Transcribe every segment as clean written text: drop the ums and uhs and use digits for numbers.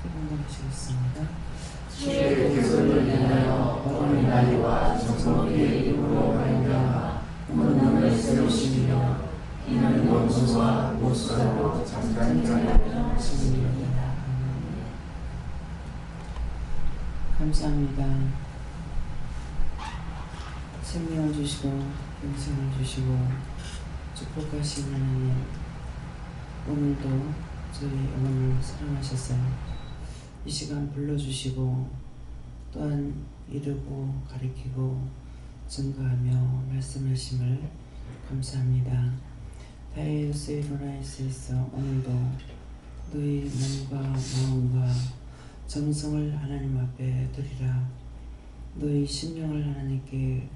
함께 봉독하시겠습니다. 주의 계절을 인하여 어머니 나리와 정성의 이름으로 말미암아 문을 세우시며 이는 원수와 모수자로 잠잠히 하여 주시리이다. 감사합니다. 생명을 주시고 영생을 주시고 축복하신 하나님, 오늘도 저희 영혼을 사랑하셔서 이 시간 불러주시고 또한 이루고 가리키고 증거하며 말씀하심을 감사합니다. 다이어스 로라이스에서 오늘도 너희 몸과 마음과 정성을 하나님 앞에 드리라. 너희 심령을 하나님께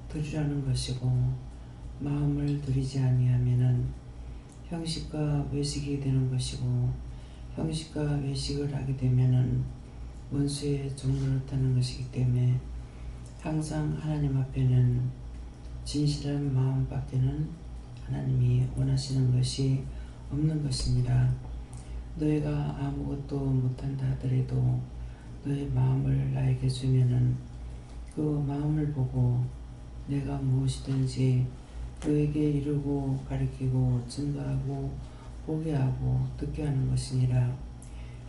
드리라는 것이고, 마음을 드리지 아니하면은 형식과 외식이 되는 것이고, 형식과 외식을 하게 되면은 원수의 종로를 타는 것이기 때문에 항상 하나님 앞에는 진실한 마음밖에는 하나님이 원하시는 것이 없는 것입니다. 너희가 아무것도 못한다 하더라도 너희 마음을 나에게 주면은 그 마음을 보고 내가 무엇이든지 너에게 이루고 가리키고 증거하고 보게 하고 듣게 하는 것이니라.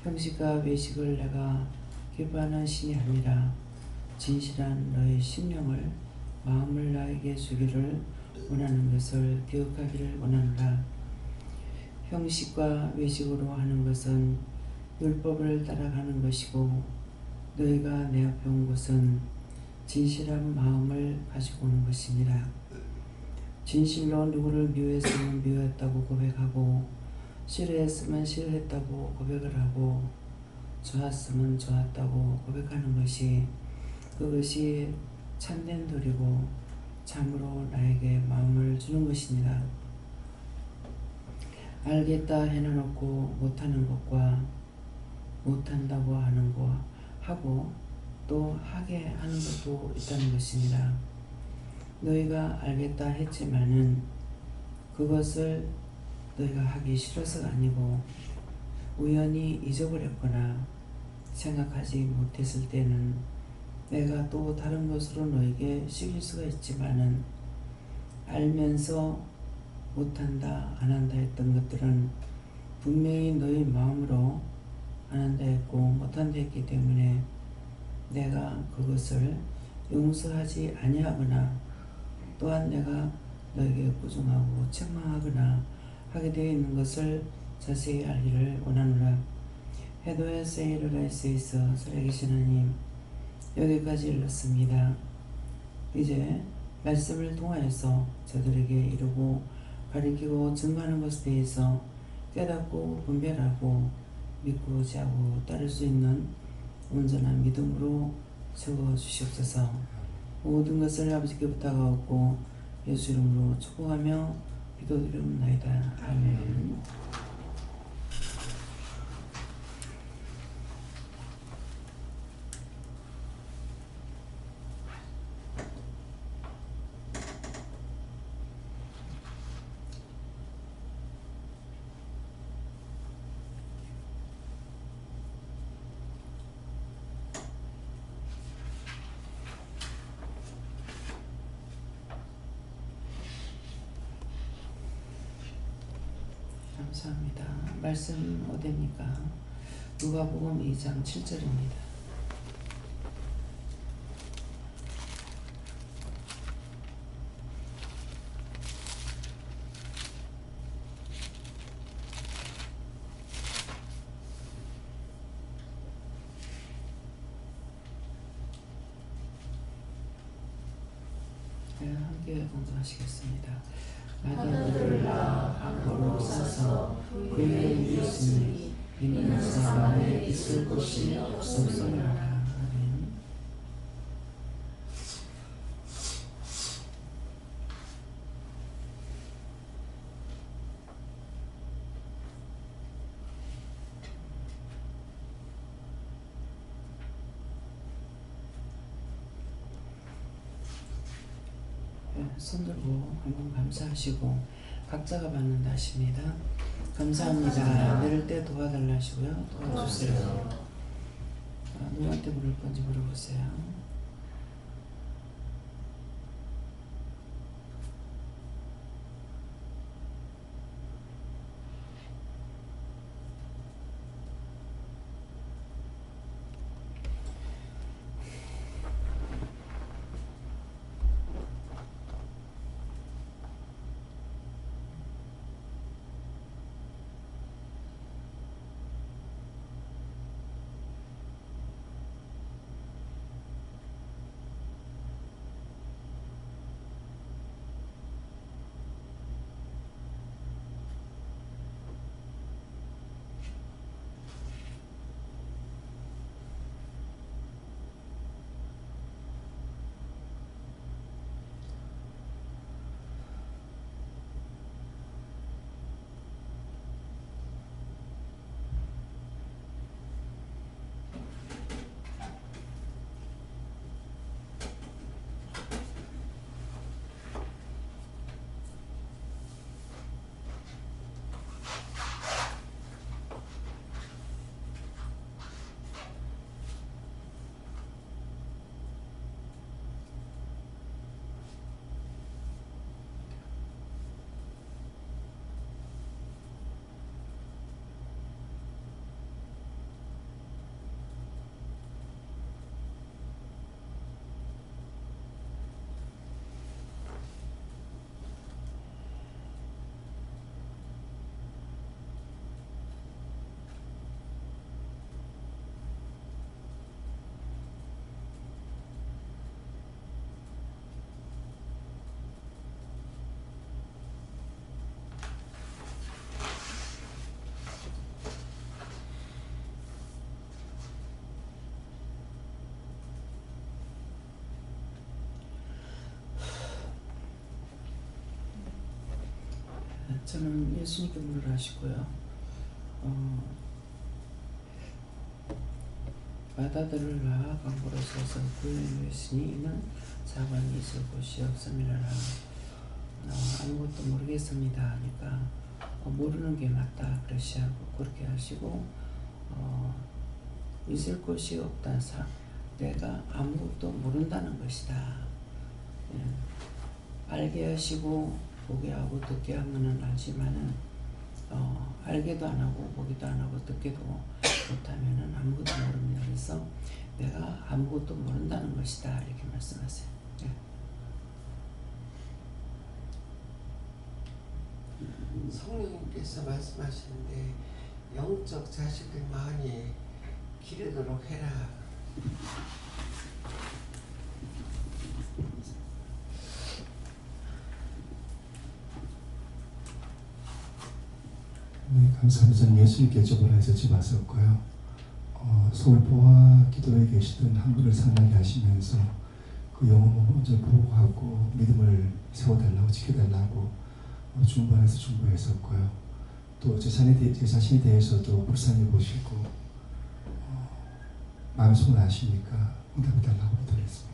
형식과 외식을 내가 기뻐하는 신이 아니라 진실한 너의 심령을 마음을 나에게 주기를 원하는 것을 기억하기를 원하노라. 형식과 외식으로 하는 것은 율법을 따라가는 것이고, 너희가 내 앞에 온 것은 진실한 마음을 가지고 오는 것이니라. 진실로 누구를 미워했으면 미워했다고 고백하고, 싫어했으면 싫어했다고 고백을 하고, 좋았으면 좋았다고 고백하는 것이, 그것이 참된 도리고 참으로 나에게 마음을 주는 것이니라. 알겠다 해놓고 못하는 것과 못한다고 하는 거 하고 또 하게 하는 것도 있다는 것이니라. 너희가 알겠다 했지만은 그것을 너희가 하기 싫어서가 아니고 우연히 잊어버렸거나 생각하지 못했을 때는 내가 또 다른 것으로 너에게 시킬 수가 있지만은, 알면서 못한다 안 한다 했던 것들은 분명히 너희 마음으로 안 한다 했고 못한다 했기 때문에 내가 그것을 용서하지 아니하거나 또한 내가 너에게 부정하고 책망하거나 하게 되어 있는 것을 자세히 알기를 원하노라. 헤도의 세이르라이스에서 살아계신 하나님, 여기까지 일렀습니다. 이제 말씀을 통하여서 저들에게 이루고 가리키고 증거하는 것에 대해서 깨닫고 분별하고 믿고 지하고 따를 수 있는 온전한 믿음으로 세워주시옵소서. 모든 것을 아버지께 부탁하옵고 예수 이름으로 축복하며 기도드리옵나이다. 아멘. 감사합니다. 말씀 어디입니까? 누가복음 2장 7절입니다. 네, 함께 공부하시겠습니다. 마다들을 낳아 방으로 싸서 그의 이었으니 이는 사방에 있을 곳이 없음이라. 아멘. 손 들고 한번 감사하시고 각자가 받는다 하십니다. 감사합니다. 내릴 때 도와달라 하시고요. 도와주세요. 누구한테 물을 건지 물어보세요. 저는 예수님께 물을 하시고요. 바다들을 강보로 서서 구원을 위하시니 이는 사관이 있을 곳이 없음이라. 아무것도 모르겠습니다 하니까 모르는 게 맞다 그러시하고 그렇게 하시고 있을 곳이 없다. 내가 아무것도 모른다는 것이다. 예. 알게 하시고 보게 하고 듣게 하면은 알지만은 알게도 안 하고 보기도 안 하고 듣게도 못하면은 아무것도 모릅니다. 그래서 내가 아무것도 모른다는 것이다 이렇게 말씀하세요. 네. 성령님께서 말씀하시는데 영적 자식의 마음이 기르도록 해라. 네, 감사합니다. 저는 예수님께 저번에서 집 왔었고요. 서울보아 기도에 계시던 한 분을 상하게 하시면서 그 영혼을 먼저 보호하고 믿음을 세워달라고 지켜달라고 중보해서 중보했었고요. 또 제 자신에 대해서도 불쌍히 보시고 마음속을 아시니까 응답해달라고 기도했습니다.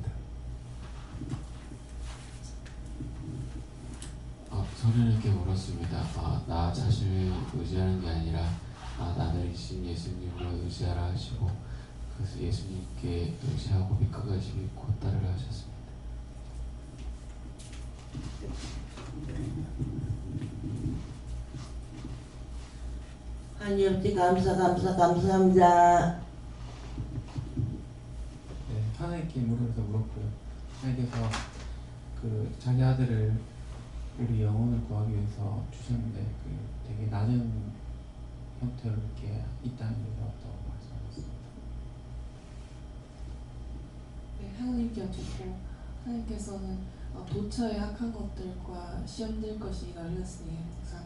성령님께 물었습니다. 나 자신을 의지하는 게 아니라 나를 이신 예수님을 의지하라 하시고 그래서 예수님께 의지하고 믿고까지 믿고 따르라 하셨습니다. 하나님 감사합니다. 네, 하나님께 물어서 물었고요. 하나님께서 그 자기 아들을 우리 영혼을 구하기 위해서 주셨는데 그 되게 낮은 형태로 이렇게 이 땅에 내려왔다고 말씀하셨습니다. 네, 하나님께 여쭙고 하나님께서는 도처에 악한 것들과 시험될 것이 널렸으니 항상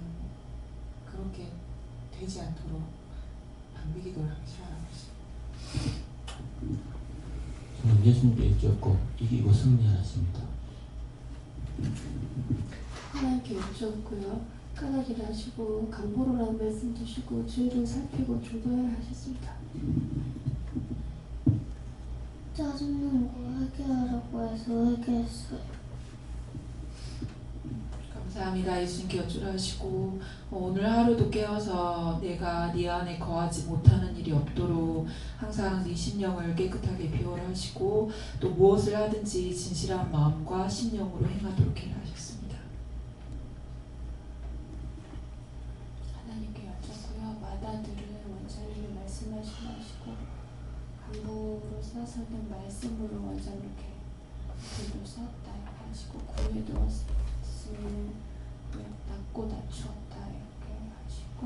그렇게 되지 않도록 방비기도를 하시라는 것입니다. 저는 예수님께 여쭙고 이기고 승리하였습니다. 하나님께 여쭈었고요. 까닭이라 하시고 강보로라는 말씀 주시고 주의를 살피고 중보해야 하셨습니다. 짜증나는 거 회개하라고 해서 회개했어요. 감사합니다. 예수님께 여쭈라 하시고 오늘 하루도 깨어서 내가 네 안에 거하지 못하는 일이 없도록 항상 네 심령을 깨끗하게 비워라 하시고 또 무엇을 하든지 진실한 마음과 심령으로 행하도록 해라 하셨습니다. 하나님께 여쭙고요. 마다들은 원자를 말씀하시지 마시고 간부로 싸서는 말씀으로 원자 이렇게 글도 썼다 하시고 구에도 왔으면 낮고 낮추었다 이렇게 하시고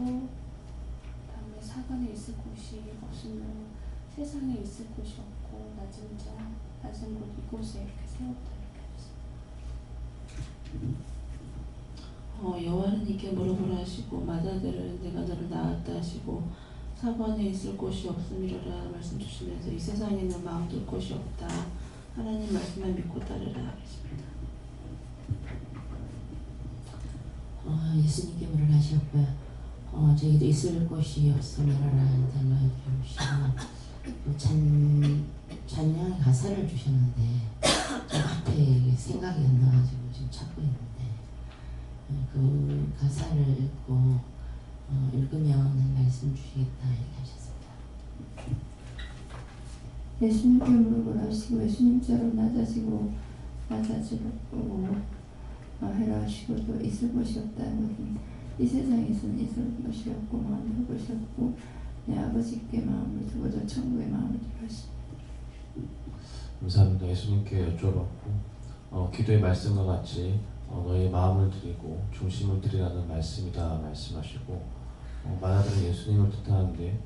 다음에 사관에 있을 곳이 없으면 세상에 있을 곳이 없고 낮은 곳 이곳에 이렇게 세웠다 이렇게 하셨습니다. 여호와는 네게 물어보라 하시고 마다들은 내가 너를 낳았다 하시고 사관에 있을 곳이 없음이로라 말씀 주시면서 이 세상에는 마음 둘 곳이 없다. 하나님 말씀만 믿고 따르라 하십니다. 예수님께 물을 하셨고요. 저희도 있을 곳이 없음이라는 단어를 주시고 찬양의 가사를 주셨는데 저 앞에 생각이 안 나가지고 지금 찾고 있는데 그 가사를 읽고 읽으면 말씀 주시겠다 이렇게 하셨습니다. 예수님께 물어보라 하시고 예수님처럼 낮아지고 해라 하시고 또 있을 곳이 없다는 것은 이 세상에서는 있을 곳이 없고 마음을 둘 곳이 없고 내 아버지께 마음을 두고 저 천국에 마음을 두라 하십니다. 감사합니다. 예수님께 여쭤봤고 기도의 말씀과 같이 너의 마음을 드리고 중심을 드리라는 말씀이다 말씀하시고 마다들은 예수님을 뜻하는데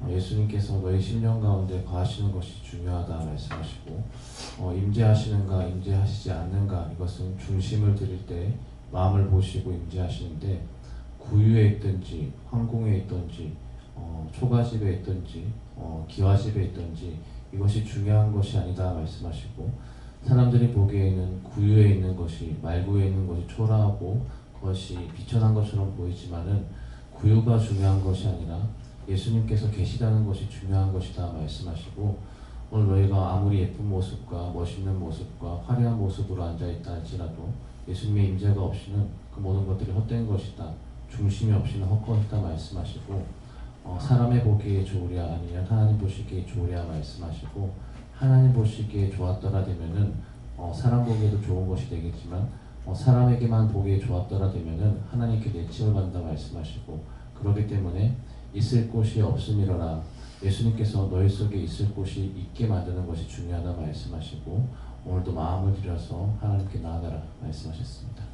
예수님께서 너의 심령 가운데 거하시는 것이 중요하다 말씀하시고 임재하시는가 임재하시지 않는가 이것은 중심을 드릴 때 마음을 보시고 임재하시는데 구유에 있든지 황궁에 있든지 초가집에 있든지 기와집에 있든지 이것이 중요한 것이 아니다 말씀하시고 사람들이 보기에는 구유에 있는 것이 말구에 있는 것이 초라하고 그것이 비천한 것처럼 보이지만은 구유가 중요한 것이 아니라 예수님께서 계시다는 것이 중요한 것이다 말씀하시고 오늘 너희가 아무리 예쁜 모습과 멋있는 모습과 화려한 모습으로 앉아있다 할지라도 예수님의 임재가 없이는 그 모든 것들이 헛된 것이다. 중심이 없이는 헛것이다 말씀하시고 사람의 보기에 좋으랴 아니면 하나님 보시기에 좋으랴 말씀하시고 하나님 보시기에 좋았더라 되면은 사람 보기에도 좋은 것이 되겠지만 사람에게만 보기에 좋았더라 되면은 하나님께 내치를 받는다 말씀하시고 그렇기 때문에 있을 곳이 없음이로라 예수님께서 너희 속에 있을 곳이 있게 만드는 것이 중요하다 말씀하시고 오늘도 마음을 들여서 하나님께 나아가라 말씀하셨습니다.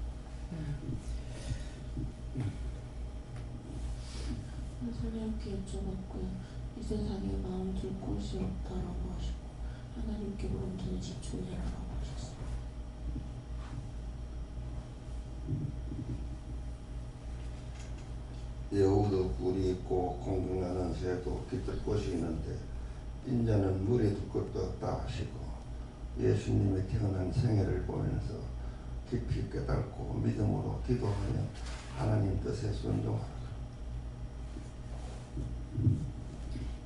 하나님께 여쭤봤고요. 이 세상에 마음 둘 곳이 없다라고 하시고 하나님께 온전히 집중해라라고 하셨습니다. 여우도 꿀이 있고 공중나는 새도 깃들 곳이 있는데 인자는 물에 둘 것도 없다 하시고 예수님의 태어난 생애를 보면서 깊이 깨닫고 믿음으로 기도하며 하나님 뜻에 순종하라.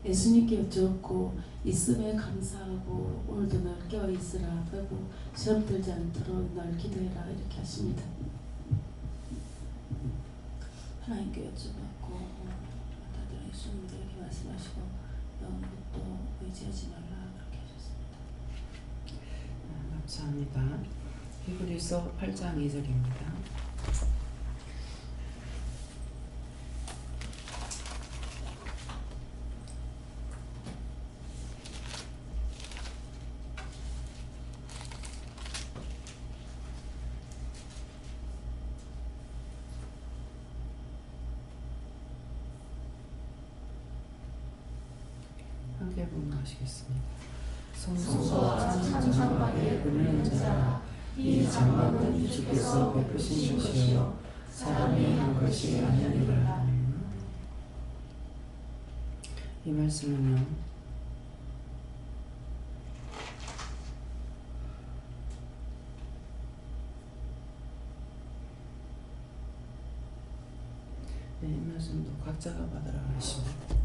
예수님께 여쭈었고 있음에 감사하고 오늘도 널 깨어있으라 그리고 시험 들지 않도록 널 기도해라 이렇게 하십니다. 하나님께 여쭤봤고 다들 예수님도 이렇게 말씀하시고 영것도 의지하지 말라 그렇게 하셨습니다. 감사합니다. 히브리서 8장 2절입니다. 함께 분노하시겠습니다. 성소와 찬장막에 그는 자라 이 장막은 주께서 베푸신 것이요 사람이 한 것이 아니니라. 이 말씀은요 이 말씀도 각자가 받으라 하십니다.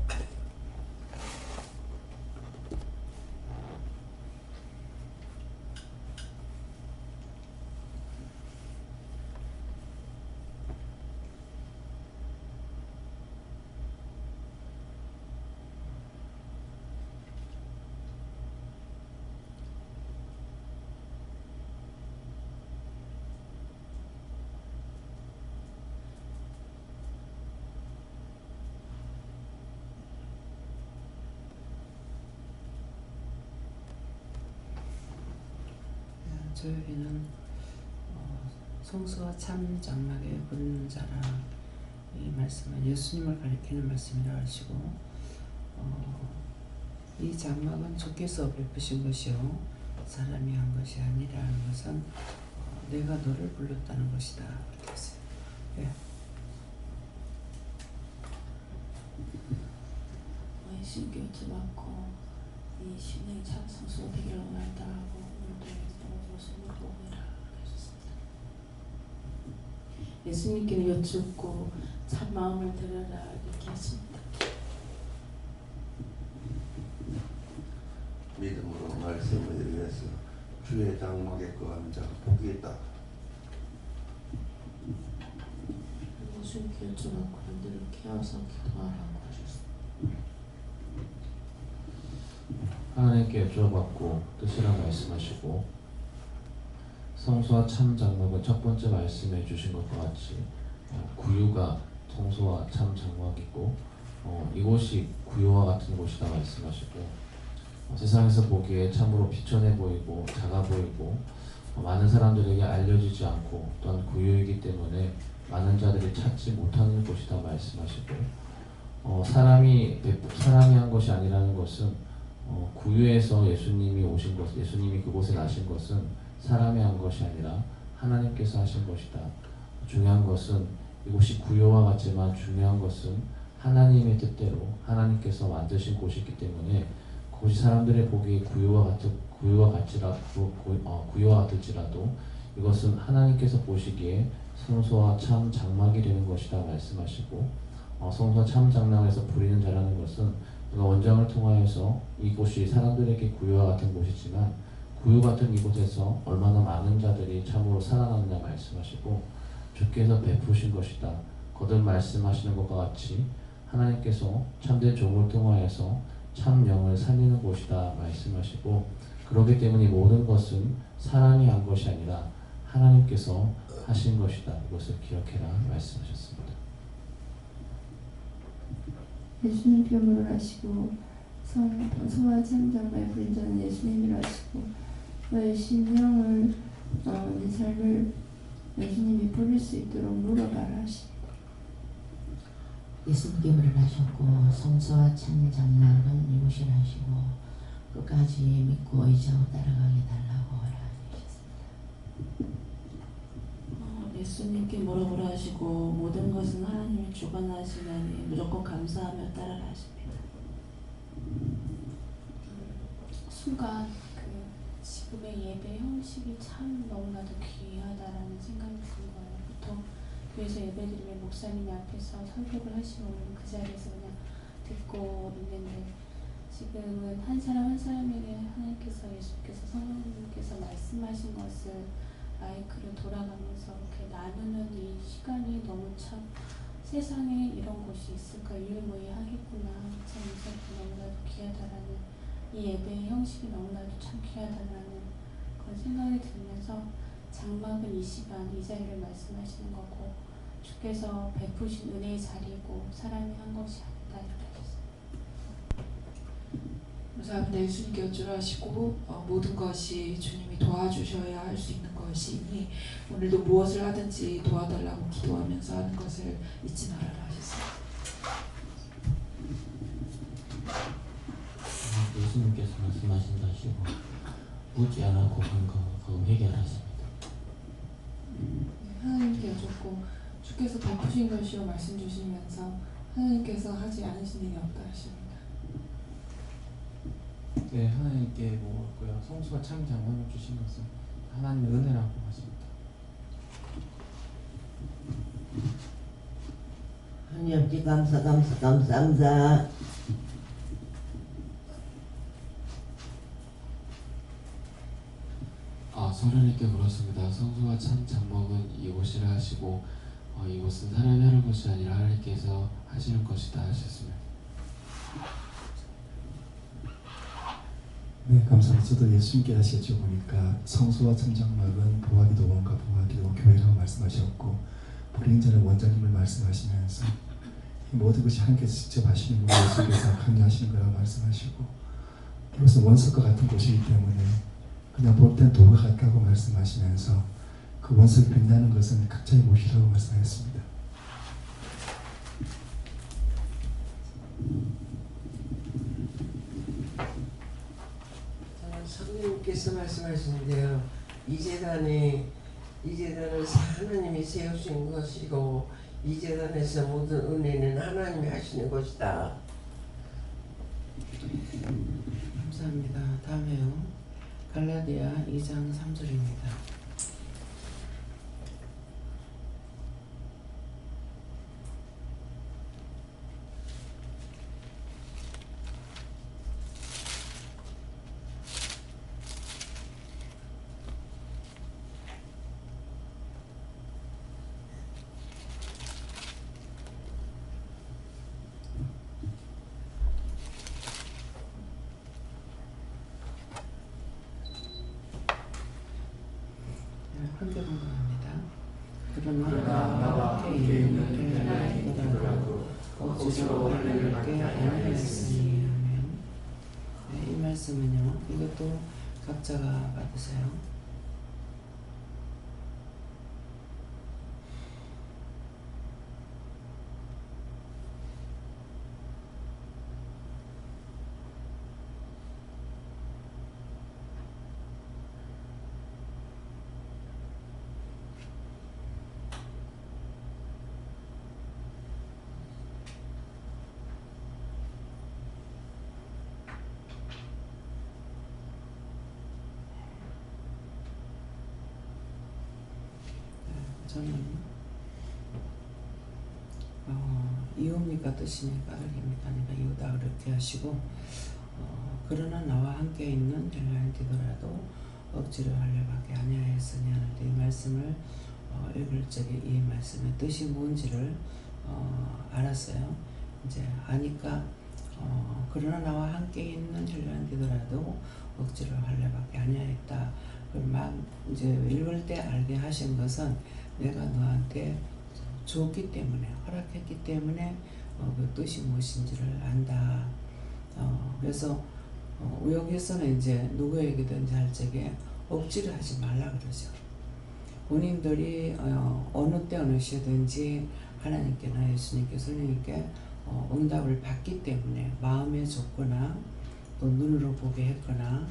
저에게는 성소와 참 장막에 부르는 자라, 이 말씀은 예수님을 가리키는 말씀이라 하시고, 이 장막은 주께서 베푸신 것이요 사람이 한 것이 아니라는 것은 내가 너를 불렀다는 것이다. 이렇게 했어요. 예. 예수님께 여쭤봤고 이 신앙이 참 성수가 되기를 원한다라고 오늘도 모습을 보고 하셨습니다. 예수님께 여쭙고 참 마음을 들으라 이렇게 했습니다. 믿음으로 말씀을 위해서 주의 장막에 거하는 자가 복이 있다. 예수님께 여쭤봤고 남들을 깨워서 기도하라고 하셨습니다. 하나님께 여쭤봤고 뜻이라 말씀하시고, 성소와 참 장막은 첫 번째 말씀해 주신 것과 같이 구유가 성소와 참 장막이고, 이곳이 구유와 같은 곳이다 말씀하시고, 세상에서 보기에 참으로 비천해 보이고 작아 보이고 많은 사람들에게 알려지지 않고 또한 구유이기 때문에 많은 자들이 찾지 못하는 곳이다 말씀하시고, 사람이 한 것이 아니라는 것은 구유에서 예수님이 오신 것, 예수님이 그곳에 나신 것은 사람이 한 것이 아니라 하나님께서 하신 것이다. 중요한 것은 이곳이 구유와 같지만 중요한 것은 하나님의 뜻대로 하나님께서 만드신 곳이기 때문에 그곳이 사람들의 보기에 구유와 같을지라도 이것은 하나님께서 보시기에 성소와 참 장막이 되는 것이다 말씀하시고, 성소와 참 장막에서 부리는 자라는 것은 우리가 원장을 통하여서 이곳이 사람들에게 구유와 같은 곳이지만 구유 같은 이곳에서 얼마나 많은 자들이 참으로 살아났느냐 말씀하시고, 주께서 베푸신 것이다. 거듭 말씀하시는 것과 같이 하나님께서 참된 종을 통하여서 참 영을 살리는 곳이다 말씀하시고, 그렇기 때문에 모든 것은 사람이 한 것이 아니라 하나님께서 하신 것이다. 이것을 기억해라 말씀하셨습니다. 예수님께 물으라시고 성소와 참 장막에 부린 자는 예수님이라 하시고, 너의 심령을 네 삶을 예수님이 부릴 수 있도록 물어봐라 하시고, 예수님께 물으라셨고 성소와 참 장막은 이곳이라 하시고 끝까지 믿고 의지하고 따라가게 달라고 하셨습니다. 예수님께 물어보라 하시고 모든 것은 하나님이 주관하시나니 무조건 감사하며 따르라 하십니다. 순간 지금의 예배 형식이 참 너무나도 귀하다라는 생각이 든 거예요. 보통 교회에서 예배드리면 목사님이 앞에서 설교를 하시면 그 자리에서 그냥 듣고 있는데, 지금은 한 사람 한 사람에게 하나님께서, 예수께서, 성령님께서 말씀하신 것을 마이크를 돌아가면서 이렇게 나누는 이 시간이 너무 참, 세상에 이런 곳이 있을까 유일무이하겠구나, 참 이것도 너무나도 귀하다라는, 이 예배의 형식이 너무나도 참 귀하다라는 그런 생각이 들면서, 장막은 이 시간 이 자리를 말씀하시는 거고 주께서 베푸신 은혜의 자리이고 사람이 한 것이 아니다 이렇게 하셨습니다. 감사합니다. 예수님께 여쭈라 하시고 모든 것이 주님이 도와주셔야 할 수 있는 것이니 오늘도 무엇을 하든지 도와달라고 기도하면서 하는 것을 잊지 말아라 하셨습니다. 예수님께서 말씀하신다 하시고 묻지 않고 그 회개하셨습니다. 하나님께 여쭙고 주께서 베푸신 것이요 말씀 주시면서 하나님께서 하지 않으신 일이 없다 하십니다. 네, 하나님께 물었고요. 성수가 참 장막을 주신 것은 하나님의 은혜라고 하십니다. 하나님 아버지 감사합니다. 성령님께 물었습니다. 성소와 참 장막은 이곳이라 하시고 이곳은 사람이 하는 것이 아니라 하나님께서 하시는 것이다 하셨습니다. 네, 감사합니다. 저도 예수님께 다시 여쭤보니까 성소와 참 장막은 보아기도 원과 보아기도 교회라고 말씀하셨고 불인 자는 원장님을 말씀하시면서 이 모든 것이 하나님께서 직접 하시는 거 예수께서 강요하시는 거라고 말씀하시고 이것은 원석과 같은 곳이기 때문에 그 그냥 볼 땐 돌과 같다고 말씀하시면서 그 원수를 빈다는 것은 각자의 몫이라고 말씀하셨습니다. 성령님께서 말씀하시는데요. 이 재단을 하나님이 세우신 것이고 이 재단에서 모든 은혜는 하나님이 하시는 것이다. 감사합니다. 다음에요. 갈라디아 2장 3절입니다. 함께 공부합니다. 그러나 나와 함께 있는 헬라이더라도 억지로 하나님께 아니하였으니. 아멘. 네, 이 말씀은요. 이것도 각자가 받으세요. 저는 이웃니까 뜻이니까 그러니까 이웃아 그렇게 하시고 그러나 나와 함께 있는 헬라인티더라도 억지로 하려밖에 아니하였으니 하는데 이 말씀을 읽을 적에 이 말씀의 뜻이 뭔지를 알았어요. 이제 아니까 그러나 나와 함께 있는 헬라인티더라도 억지로 하려밖에 아니하였다. 막 이제 읽을 때 알게 하신 것은 내가 너한테 줬기 때문에 허락했기 때문에 그 뜻이 무엇인지를 안다. 그래서 여기서는 이제 누구에게든지 할 적에 억지를 하지 말라 그러죠. 본인들이 어느 때 어느 시든지 하나님께나 예수님께 성령님께 응답을 받기 때문에 마음에 줬거나 또 눈으로 보게 했거나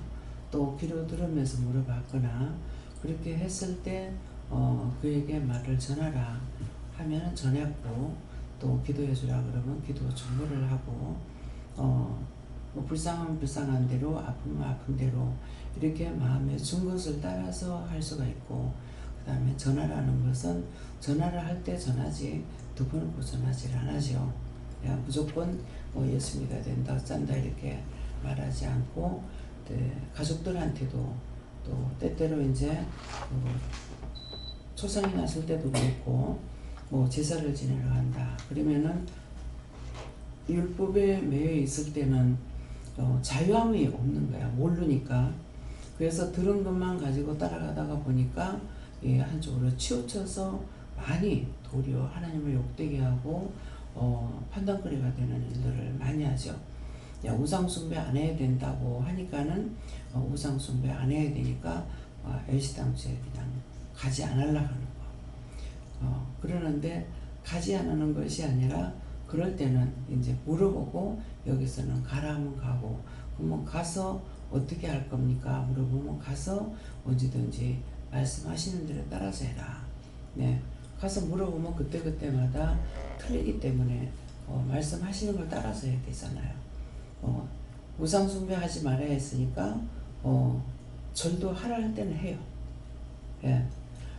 또 귀로 들으면서 물어봤거나 그렇게 했을 때 그에게 말을 전하라 하면 전했고 또 기도해 주라 그러면 기도 전도를 하고 뭐 불쌍하면 불쌍한 대로 아프면 아픈 대로 이렇게 마음에 준 것을 따라서 할 수가 있고 그 다음에 전하라는 것은 전화를 할 때 전하지 두 번 고 전하지를 안 하죠. 무조건 예수 믿어야 된다 짠다 이렇게 말하지 않고 가족들한테도 또 때때로 이제 초상이 났을 때도 그렇고 뭐 제사를 지내러 간다 그러면은 율법에 매여 있을 때는 자유함이 없는 거야. 모르니까. 그래서 들은 것만 가지고 따라가다가 보니까 한쪽으로 치우쳐서 많이 도리어 하나님을 욕되게 하고 판단거리가 되는 일들을 많이 하죠. 우상숭배 안 해야 된다고 하니까는 우상숭배 안 해야 되니까 애시당초에 그냥 가지 않으려고 하는 거. 그러는데 가지 않는 것이 아니라 그럴 때는 이제 물어보고 여기서는 가라 하면 가고 그러면 가서 어떻게 할 겁니까? 물어보면 가서 언제든지 말씀하시는 대로 따라서 해라. 네. 가서 물어보면 그때그때마다 틀리기 때문에 말씀하시는 걸 따라서 해야 되잖아요. 우상숭배 하지 말아야 했으니까 절도 하라 할 때는 해요. 예.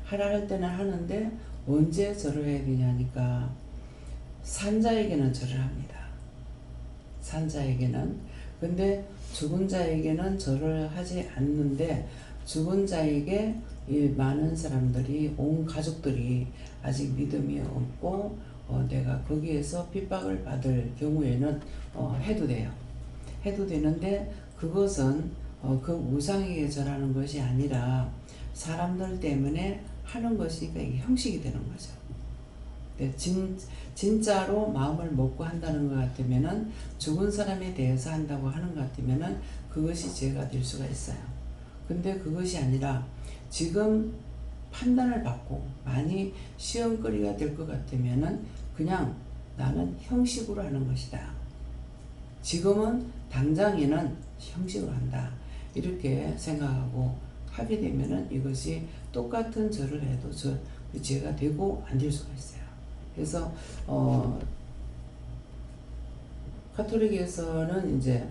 하라 할 때는 하는데 언제 절을 해야 되냐니까 산자에게는 절을 합니다. 산자에게는. 근데 죽은 자에게는 절을 하지 않는데 죽은 자에게 이 많은 사람들이 온 가족들이 아직 믿음이 없고 내가 거기에서 핍박을 받을 경우에는 해도 돼요. 해도 되는데 그것은 그 우상에게 절하는 것이 아니라 사람들 때문에 하는 것이 이게 형식이 되는 거죠. 진짜로 마음을 먹고 한다는 것 같으면은 죽은 사람에 대해서 한다고 하는 것 같으면은 그것이 죄가 될 수가 있어요. 근데 그것이 아니라 지금 판단을 받고 많이 시험거리가 될 것 같으면은 그냥 나는 형식으로 하는 것이다. 지금은 당장에는 형식으로 한다. 이렇게 생각하고 하게 되면은 이것이 똑같은 절을 해도 죄가 되고 안 될 수가 있어요. 그래서 가톨릭에서는 이제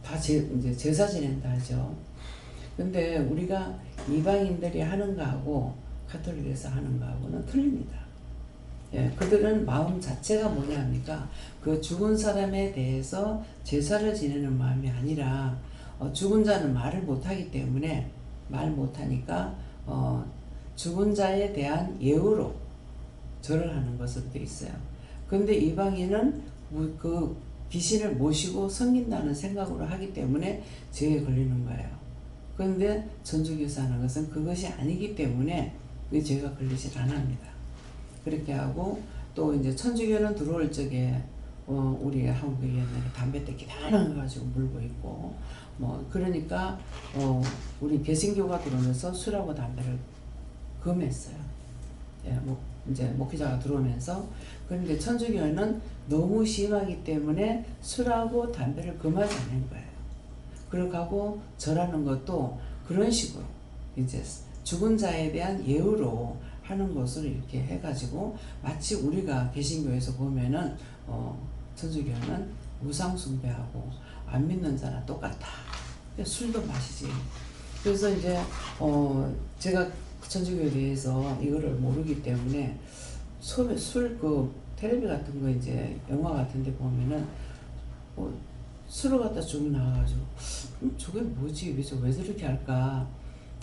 다 이제 제사 지낸다 하죠. 근데 우리가 이방인들이 하는 거하고 가톨릭에서 하는 거하고는 틀립니다. 예, 그들은 마음 자체가 뭐냐 합니까? 그 죽은 사람에 대해서 제사를 지내는 마음이 아니라 죽은 자는 말을 못하기 때문에 말 못하니까 죽은 자에 대한 예우로 절을 하는 것으로 되어 있어요. 근데 이방인은 그 귀신을 모시고 섬긴다는 생각으로 하기 때문에 죄에 걸리는 거예요. 그런데 천주교에서 하는 것은 그것이 아니기 때문에 그 죄가 걸리질 않습니다. 그렇게 하고 또 이제 천주교는 들어올 적에 우리 한국에 옛날에 담배대 기다란 거 가지고 물고 있고 뭐 그러니까 우리 개신교가 들어오면서 술하고 담배를 금했어요. 예, 뭐 이제 목회자가 들어오면서. 그런데 천주교는 너무 심하기 때문에 술하고 담배를 금하지 않은 거예요. 그렇게 하고 절하는 것도 그런 식으로 이제 죽은 자에 대한 예우로 하는 것을 이렇게 해가지고 마치 우리가 개신교에서 보면은 천주교는 우상 숭배하고 안 믿는 자랑 똑같다. 술도 마시지. 그래서 이제 제가 천주교에 대해서 이거를 모르기 때문에 처음에 술 텔레비 같은 거 이제 영화 같은 데 보면은 술을 갖다 쭉 나와가지고 저게 뭐지? 왜 저렇게 할까?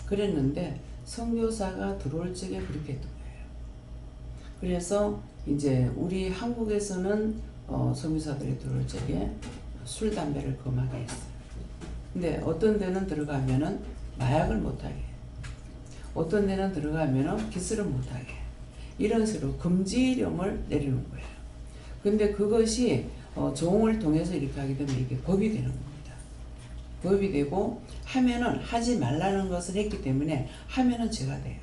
그랬는데 선교사가 들어올 적에 그렇게 했던 거예요. 그래서 이제 우리 한국에서는 선교사들이 들어올 적에 술, 담배를 금하게 했어요. 근데 어떤 데는 들어가면은 마약을 못하게, 어떤 데는 들어가면은 기술을 못하게, 이런 식으로 금지령을 내리는 거예요. 근데 그것이 종을 통해서 이렇게 하게 되면 이게 법이 되는 겁니다. 법이 되고 하면은 하지 말라는 것을 했기 때문에 하면은 죄가 돼요.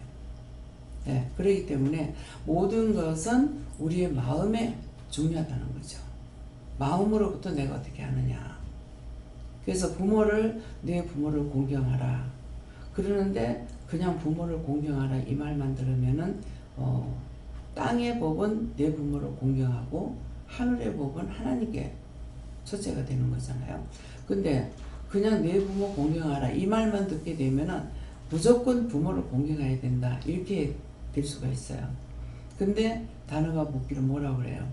네, 그렇기 때문에 모든 것은 우리의 마음에 중요하다는 거죠. 마음으로부터 내가 어떻게 하느냐. 그래서 내 부모를 공경하라. 그러는데 그냥 부모를 공경하라 이 말만 들으면은 땅의 법은 내 부모를 공경하고 하늘의 법은 하나님께 첫째가 되는 거잖아요. 근데 그냥 내 부모 공경하라 이 말만 듣게 되면은 무조건 부모를 공경해야 된다 이렇게 될 수가 있어요. 근데 단어가 묻기를 뭐라고 그래요?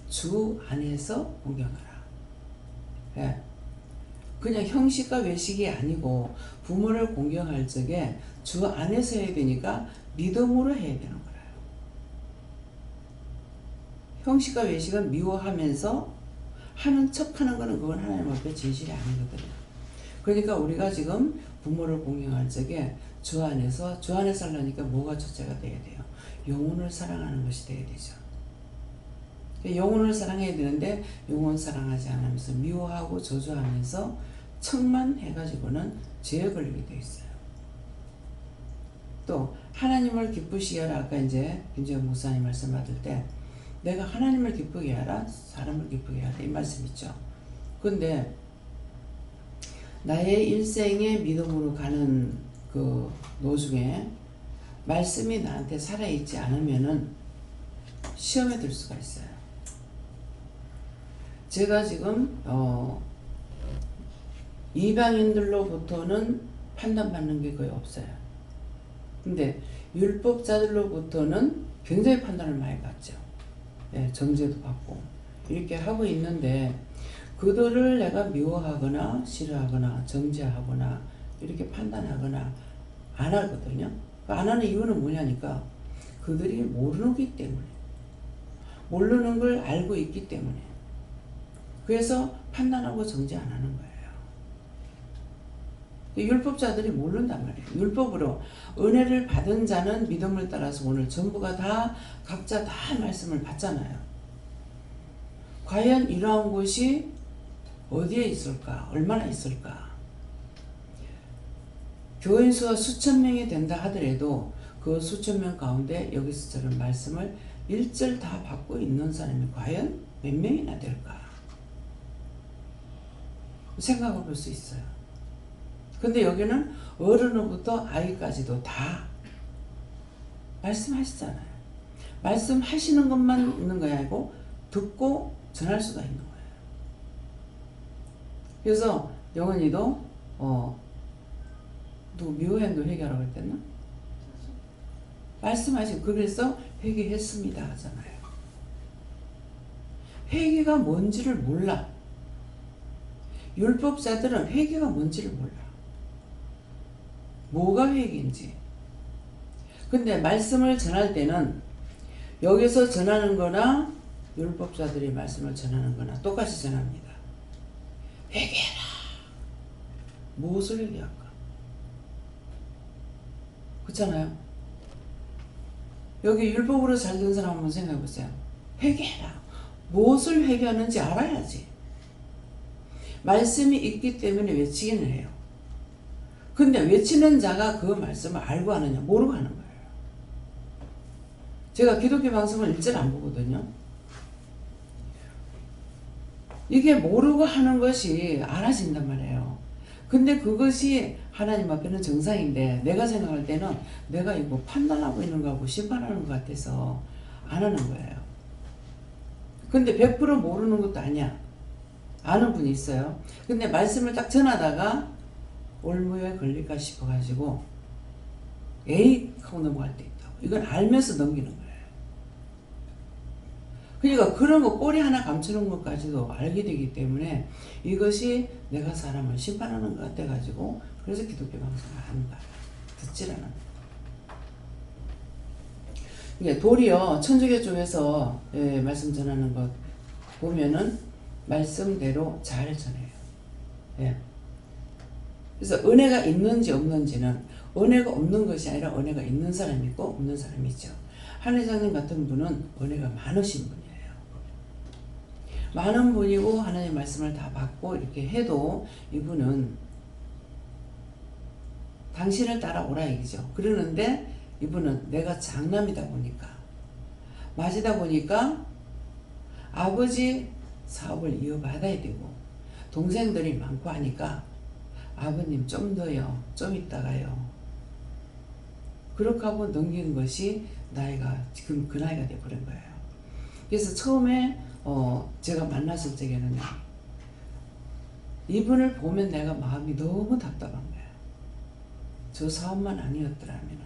주 안에서 공경하라. 예. 그냥 형식과 외식이 아니고 부모를 공경할 적에 주 안에서 해야 되니까 믿음으로 해야 되는 거예요. 형식과 외식은 미워하면서 하는 척하는 거는 그건 하나님 앞에 진실이 아니거든요. 그러니까 우리가 지금 부모를 공경할 적에 주 안에서 하려니까 뭐가 첫째가 돼야 돼요? 영혼을 사랑하는 것이 돼야 되죠. 영혼을 사랑해야 되는데 영혼 사랑하지 않으면서 미워하고 저주하면서 척만 해가지고는 죄에 걸리게 돼 있어요. 또 하나님을 기쁘시게 하라. 아까 이제 김재현 목사님 말씀 받을 때 내가 하나님을 기쁘게 하라, 사람을 기쁘게 하라 이 말씀 있죠. 근데 나의 일생의 믿음으로 가는 그 노중에 말씀이 나한테 살아있지 않으면은 시험에 들 수가 있어요. 제가 지금 이방인들로부터는 판단받는 게 거의 없어요. 근데 율법자들로부터는 굉장히 판단을 많이 받죠. 예, 정죄도 받고 이렇게 하고 있는데 그들을 내가 미워하거나 싫어하거나 정죄하거나 이렇게 판단하거나 안 하거든요. 안 하는 이유는 뭐냐니까 그들이 모르기 때문에, 모르는 걸 알고 있기 때문에, 그래서 판단하고 정죄 안 하는 거예요. 율법자들이 모른단 말이에요. 율법으로 은혜를 받은 자는 믿음을 따라서 오늘 전부가 다 각자 다 말씀을 받잖아요. 과연 이러한 곳이 어디에 있을까? 얼마나 있을까? 교인 수가 수천 명이 된다 하더라도 그 수천 명 가운데 여기서처럼 말씀을 1절 다 받고 있는 사람이 과연 몇 명이나 될까? 생각해 볼 수 있어요. 근데 여기는 어른으로부터 아이까지도 다 말씀하시잖아요. 말씀하시는 것만 있는 거 아니고 듣고 전할 수가 있는 거예요. 그래서 영원이도 누구 묘행도 회개하라고 했댔나? 말씀하시고 그래서 회개했습니다 하잖아요. 회개가 뭔지를 몰라. 율법자들은 회개가 뭔지를 몰라. 뭐가 회개인지. 근데 말씀을 전할 때는 여기서 전하는 거나 율법자들이 말씀을 전하는 거나 똑같이 전합니다. 회개해라. 무엇을 회개할까? 그렇잖아요. 여기 율법으로 잘 된 사람 한번 생각해 보세요. 회개해라. 무엇을 회개하는지 알아야지. 말씀이 있기 때문에 외치기는 해요. 근데 외치는 자가 그 말씀을 알고 하느냐 모르고 하는 거예요. 제가 기독교 방송을 일절 안 보거든요. 이게 모르고 하는 것이 알아진단 말이에요. 근데 그것이 하나님 앞에는 정상인데 내가 생각할 때는 내가 이거 판단하고 있는 거하고 심판하는 것 같아서 안 하는 거예요. 근데 100% 모르는 것도 아니야. 아는 분이 있어요. 근데 말씀을 딱 전하다가 올무에 걸릴까 싶어가지고 에이 하고 넘어갈 때 있다고. 이건 알면서 넘기는 거예요. 그러니까 그런 거 꼬리 하나 감추는 것까지도 알게 되기 때문에 이것이 내가 사람을 심판하는 것 같아가지고 그래서 기독교 방송을 하는 거야. 듣질 않아. 그러니까 도리어 천주교 쪽에서 말씀 전하는 것 보면은 말씀대로 잘 전해요. 예. 그래서 은혜가 있는지 없는지는 은혜가 없는 것이 아니라 은혜가 있는 사람이 있고 없는 사람이 있죠. 한 회장님 같은 분은 은혜가 많으신 분이에요. 많은 분이고 하나님의 말씀을 다 받고 이렇게 해도 이분은 당신을 따라오라 얘기죠. 그러는데 이분은 내가 장남이다 보니까 맞이다 보니까 아버지 사업을 이어받아야 되고 동생들이 많고 하니까 아버님 좀 더요. 좀 있다가요. 그렇게 하고 넘기는 것이 나이가 지금 그 나이가 돼버린 거예요. 그래서 처음에 제가 만났을 적에는 이분을 보면 내가 마음이 너무 답답한 거예요. 저 사업만 아니었더라면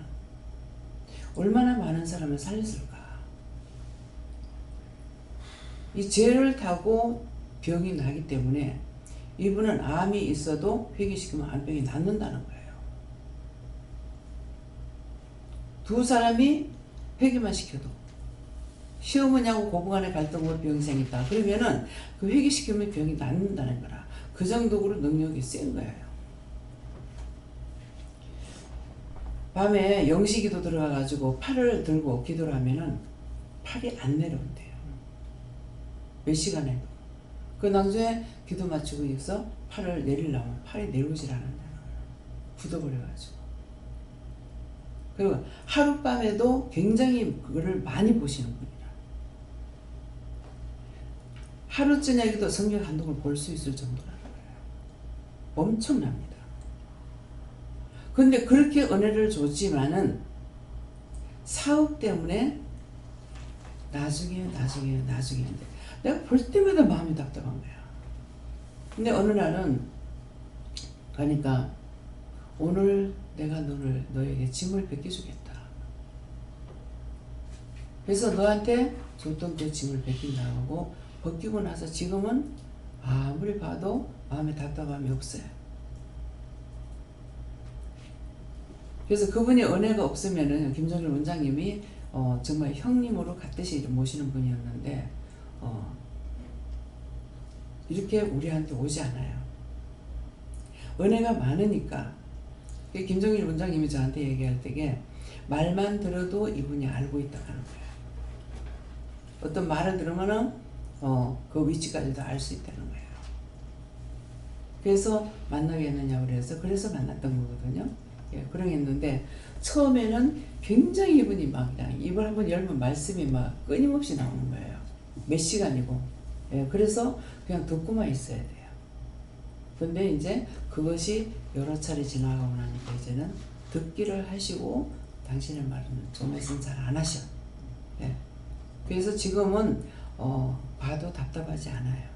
얼마나 많은 사람을 살렸을까. 이 죄를 타고 병이 나기 때문에 이분은 암이 있어도 회개시키면 암병이 낫는다는 거예요. 두 사람이 회개만 시켜도 시어머니하고 고부간의 갈등으로 병이 생겼다. 그러면은 그 회개시키면 병이 낫는다는 거라. 그 정도로 능력이 센 거예요. 밤에 영시기도 들어가가지고 팔을 들고 기도를 하면은 팔이 안 내려온대요. 몇 시간에도. 그 나중에 기도 마치고 있어 팔을 내리려면 팔이 내려오질 않는다는 거예요. 굳어버려가지고. 그리고 하룻밤에도 굉장히 그거를 많이 보시는 분이라. 하루 저녁에도 성경 한 동을 볼 수 있을 정도라는 거예요. 엄청납니다. 근데 그렇게 은혜를 줬지만은 사업 때문에 나중에 내가 볼 때마다 마음이 답답한 거야. 근데 어느 날은 가니까 오늘 내가 너에게 짐을 벗겨주겠다. 그래서 너한테 줬던 그 짐을 벗긴다고 벗기고 나서 지금은 아무리 봐도 마음에 답답함이 없어요. 그래서 그분이 은혜가 없으면은 김정일 원장님이 정말 형님으로 같듯이 모시는 분이었는데 이렇게 우리한테 오지 않아요. 은혜가 많으니까. 김정일 원장님이 저한테 얘기할 때에 말만 들어도 이분이 알고 있다고 하는 거예요. 어떤 말을 들으면은 그 위치까지도 알 수 있다는 거예요. 그래서 만나게 했느냐고 그래서 만났던 거거든요. 예, 그런 게 있는데 처음에는 굉장히 이분이 막 그냥 입을 한번 열면 말씀이 막 끊임없이 나오는 거예요. 몇 시간이고. 예, 그래서 그냥 듣고만 있어야 돼요. 근데 이제 그것이 여러 차례 지나가고 나니까 이제는 듣기를 하시고 당신의 말은 좀에서는 잘 안 하셔. 예. 그래서 지금은 봐도 답답하지 않아요.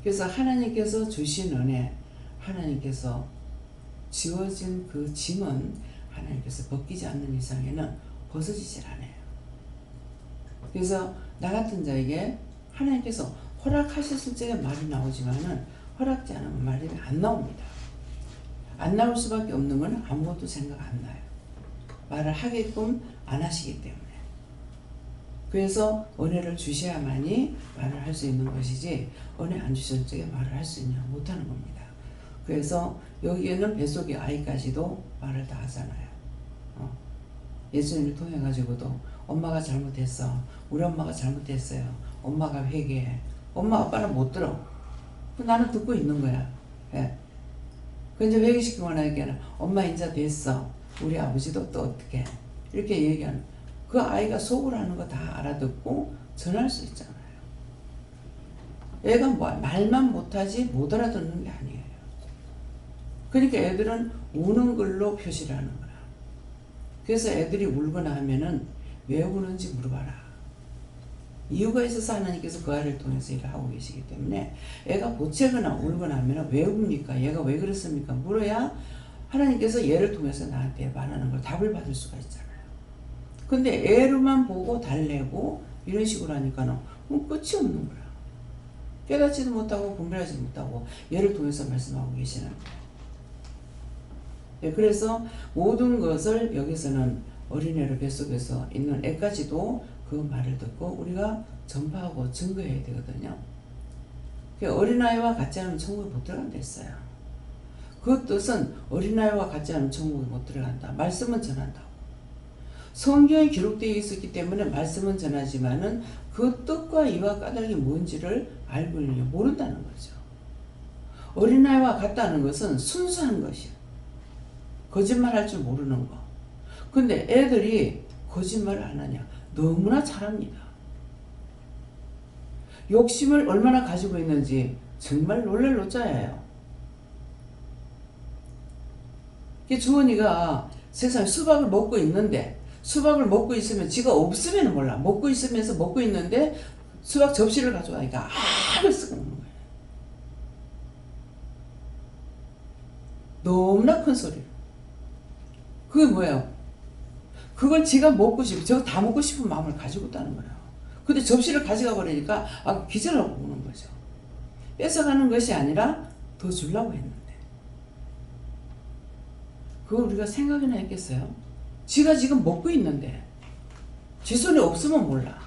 그래서 하나님께서 주신 은혜, 하나님께서 지워진 그 짐은 하나님께서 벗기지 않는 이상에는 벗어지질 않아요. 그래서 나 같은 자에게 하나님께서 허락하셨을 적에 말이 나오지만은 허락지 않으면 말이 안 나옵니다. 안 나올 수밖에 없는 건 아무것도 생각 안 나요. 말을 하게끔 안 하시기 때문에. 그래서 은혜를 주셔야만이 말을 할 수 있는 것이지 은혜 안 주실 적에 말을 할 수 있냐 못하는 겁니다. 그래서 여기에는 뱃속의 아이까지도 말을 다 하잖아요. 예수님을 통해 가지고도 엄마가 잘못했어. 우리 엄마가 잘못했어요. 엄마가 회개해. 엄마 아빠는 못 들어. 나는 듣고 있는 거야. 예. 그 이제 회개시키고 나니까 엄마 인자 됐어. 우리 아버지도 또 어떻게 이렇게 얘기하는 그 아이가 속으로 하는 거 다 알아듣고 전할 수 있잖아요. 애가 뭐 말만 못하지 못 알아듣는 게 아니에요. 그러니까 애들은 우는 걸로 표시를 하는 거야. 그래서 애들이 울거나 하면은 왜 우는지 물어봐라. 이유가 있어서 하나님께서 그 아이를 통해서 일을 하고 계시기 때문에 애가 보채거나 울거나 하면 왜 웁니까? 얘가 왜 그랬습니까? 물어야 하나님께서 얘를 통해서 나한테 말하는 걸 답을 받을 수가 있잖아요. 근데 애로만 보고 달래고 이런 식으로 하니까는 뭐 끝이 없는 거야. 깨닫지도 못하고 분별하지도 못하고 얘를 통해서 말씀하고 계시는 거예요. 네, 그래서 모든 것을 여기서는 어린애를 뱃속에서 있는 애까지도 그 말을 듣고 우리가 전파하고 증거해야 되거든요. 어린아이와 같지 않으면 천국에 못 들어간다 했어요. 그 뜻은 어린아이와 같지 않으면 천국에 못 들어간다. 말씀은 전한다고. 성경에 기록되어 있었기 때문에 말씀은 전하지만은 그 뜻과 이와 까닭이 뭔지를 알고 있느냐 모른다는 거죠. 어린아이와 같다는 것은 순수한 것이요. 거짓말할 줄 모르는 거. 근데 애들이 거짓말을 안 하냐? 너무나 잘합니다. 욕심을 얼마나 가지고 있는지 정말 놀랄 노자예요. 주원이가 세상에 수박을 먹고 있는데 수박을 먹고 있으면 지가 없으면 몰라. 먹고 있으면서 먹고 있는데 수박 접시를 가져가니까 아를 쓰고 먹는 거예요. 너무나 큰 소리로. 그게 뭐예요? 그걸 지가 먹고 싶어. 저거 다 먹고 싶은 마음을 가지고 있다는 거예요. 근데 접시를 가져가 버리니까 기절하고 오는 거죠. 뺏어가는 것이 아니라 더 주려고 했는데. 그걸 우리가 생각이나 했겠어요? 지가 지금 먹고 있는데 지 손에 없으면 몰라.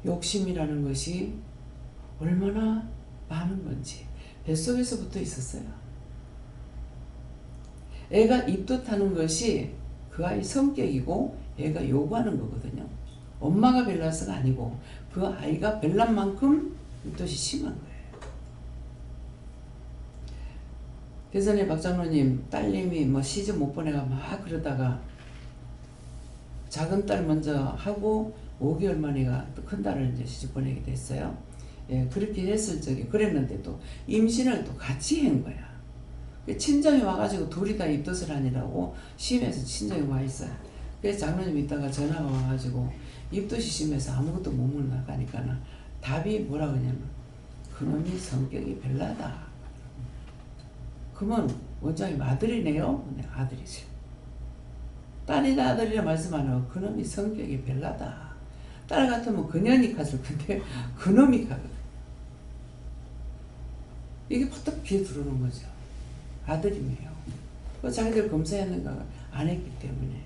욕심이라는 것이 얼마나 많은 건지 뱃속에서부터 있었어요. 애가 입덧하는 것이 그 아이 성격이고 애가 요구하는 거거든요. 엄마가 벨라스가 아니고 그 아이가 벨란 만큼 입덧이 심한 거예요. 대전에 박장로님 딸님이 뭐 시집 못 보내가 막 그러다가 작은 딸 먼저 하고 5개월 만에가 또 큰 딸을 이제 시집 보내게 됐어요. 예, 그렇게 했을 적에 그랬는데 또 임신을 또 같이 한 거야. 친정이 와가지고 둘이 다 입덧을 하니라고 심해서 친정이 와 있어요. 그래서 장로님 이따가 전화가 와가지고 입덧이 심해서 아무것도 못 먹나가니까는 답이 뭐라 그러냐면 그놈이 성격이 별나다. 그러면 원장님 아들이네요? 네, 아들이죠. 딸이다 아들이라 말씀 안 하고 그놈이 성격이 별나다. 딸 같으면 그년이 갔을 건데 그놈이 가거든. 이게 퍼뜩 귀에 들어오는 거죠. 아들이네요. 그 자기들 검사했는가 안 했기 때문에.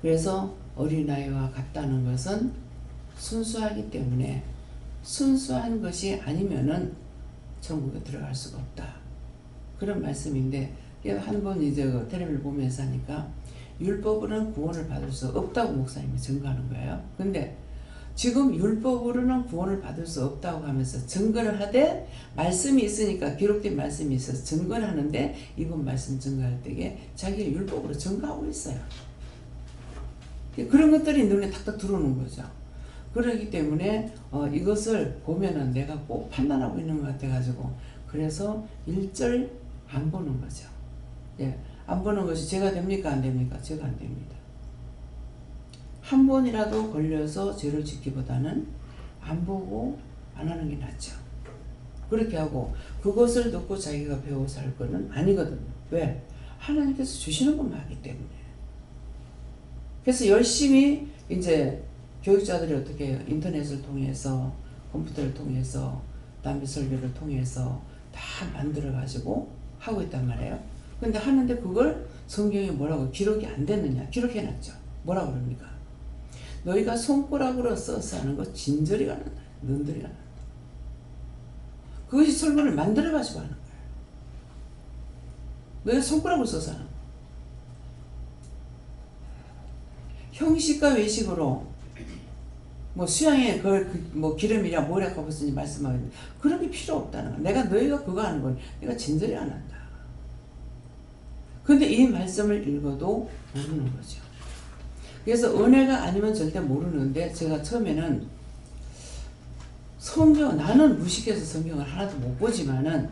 그래서 어린아이와 같다는 것은 순수하기 때문에 순수한 것이 아니면은 천국에 들어갈 수가 없다. 그런 말씀인데 한 번 이제 그 텔레비를 보면서 하니까 율법으로는 구원을 받을 수 없다고 목사님이 증거하는 거예요. 근데 지금 율법으로는 구원을 받을 수 없다고 하면서 증거를 하되 말씀이 있으니까 기록된 말씀이 있어서 증거를 하는데 이번 말씀 증거할 때에 자기가 율법으로 증거하고 있어요. 그런 것들이 눈에 탁탁 들어오는 거죠. 그렇기 때문에 이것을 보면은 내가 꼭 판단하고 있는 것 같아가지고 그래서 1절 안 보는 거죠. 예, 안 보는 것이 제가 됩니까? 안 됩니까? 제가 안 됩니다. 한 번이라도 걸려서 죄를 짓기보다는 안 보고 안 하는 게 낫죠. 그렇게 하고 그것을 듣고 자기가 배워서 할 거는 아니거든요. 왜? 하나님께서 주시는 것만 하기 때문에. 그래서 열심히 이제 교육자들이 어떻게 해요? 인터넷을 통해서 컴퓨터를 통해서 남의 설교를 통해서 다 만들어 가지고 하고 있단 말이에요. 근데 하는데 그걸 성경에 뭐라고 기록이 안 됐느냐? 기록해놨죠. 뭐라고 그럽니까? 너희가 손가락으로 써서 하는 거 진저리가 난다. 눈들이가 난다. 그것이 설교를 만들어가지고 하는 거예요. 너희가 손가락으로 써서 하는 거예요. 형식과 외식으로 뭐 수양에 뭐 기름이냐 뭐라고 무슨 말씀하는데 그런 게 필요 없다는 거야. 내가 너희가 그거 하는 건 내가 진저리 안 한다. 근데 이 말씀을 읽어도 모르는 거죠. 그래서 은혜가 아니면 절대 모르는데 제가 처음에는 나는 무식해서 성경을 하나도 못 보지만은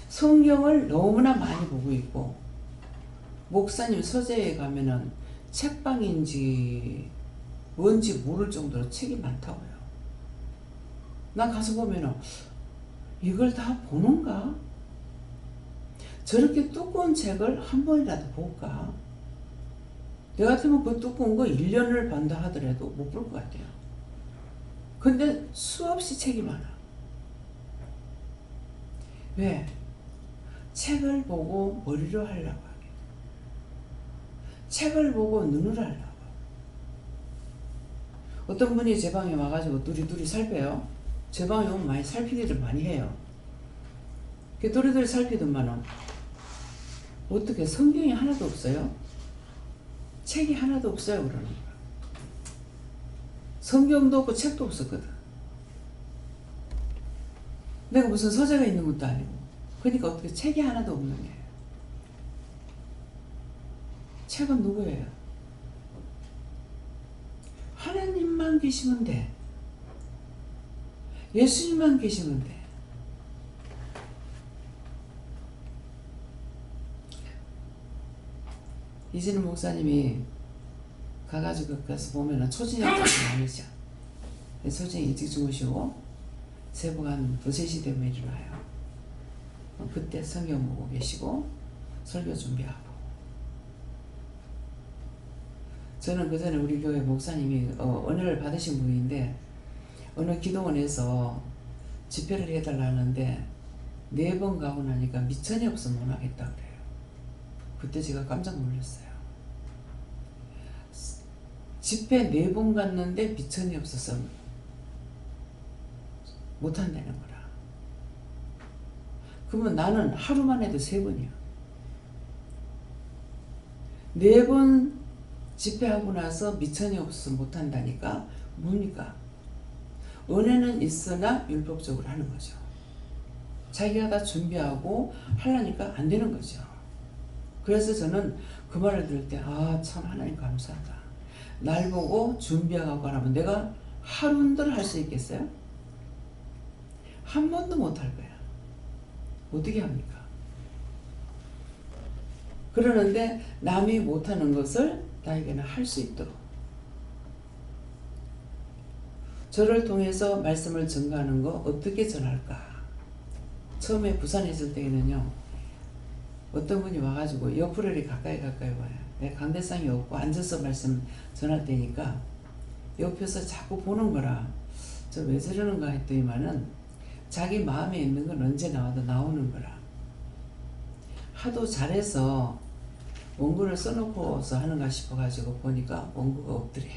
성경을 너무나 많이 보고 있고 목사님 서재에 가면은 책방인지 뭔지 모를 정도로 책이 많다고요. 나 가서 보면은 이걸 다 보는가? 저렇게 두꺼운 책을 한 번이라도 볼까? 내 같으면 그 두꺼운 거 1년을 본다 하더라도 못 볼 것 같아요. 근데 수없이 책이 많아. 왜? 책을 보고 머리로 하려고 하게. 책을 보고 눈으로 하려고. 어떤 분이 제 방에 와가지고 두리두리 살펴요. 제 방에 오면 많이 살피기를 많이 해요. 그 두리두리 살피더만은 어떻게 성경이 하나도 없어요? 책이 하나도 없어요. 그러는 거야. 성경도 없고 책도 없었거든. 내가 무슨 서재가 있는 것도 아니고. 그러니까 어떻게 책이 하나도 없는 거예요. 책은 누구예요? 하나님만 계시면 돼. 예수님만 계시면 돼. 이진우 목사님이 가가지고 가서 보면은 초진역까지 나뉘죠. 초진이 일찍 주무시고 새벽 한 2-3시 되면 일어나요. 그때 성경 보고 계시고 설교 준비하고. 저는 그 전에 우리 교회 목사님이 은혜를 받으신 분인데 어느 기도원에서 집회를 해달라 하는데 4번 가고 나니까 미천이 없어 못 하겠다 그래요. 그때 제가 깜짝 놀랐어요. 집회 4번 갔는데 미천이 없어서 못한다는 거라. 그러면 나는 하루만 해도 3번이야. 4번 집회하고 나서 미천이 없어서 못한다니까 뭡니까? 은혜는 있으나 율법적으로 하는 거죠. 자기가 다 준비하고 하려니까 안 되는 거죠. 그래서 저는 그 말을 들을 때 참 하나님 감사하다. 날 보고 준비하고 하라면 내가 하루인들 할 수 있겠어요? 한 번도 못 할 거야. 어떻게 합니까? 그러는데 남이 못하는 것을 나에게는 할 수 있도록 저를 통해서 말씀을 전가하는 거 어떻게 전할까? 처음에 부산에 있을 때에는요, 어떤 분이 와가지고 옆으로 가까이 와요. 강대상이 없고 앉아서 말씀 전할 때니까 옆에서 자꾸 보는 거라 저 왜 저러는가 했더니만은 자기 마음에 있는 건 언제 나와도 나오는 거라. 하도 잘해서 원고를 써놓고서 하는가 싶어가지고 보니까 원고가 없더래.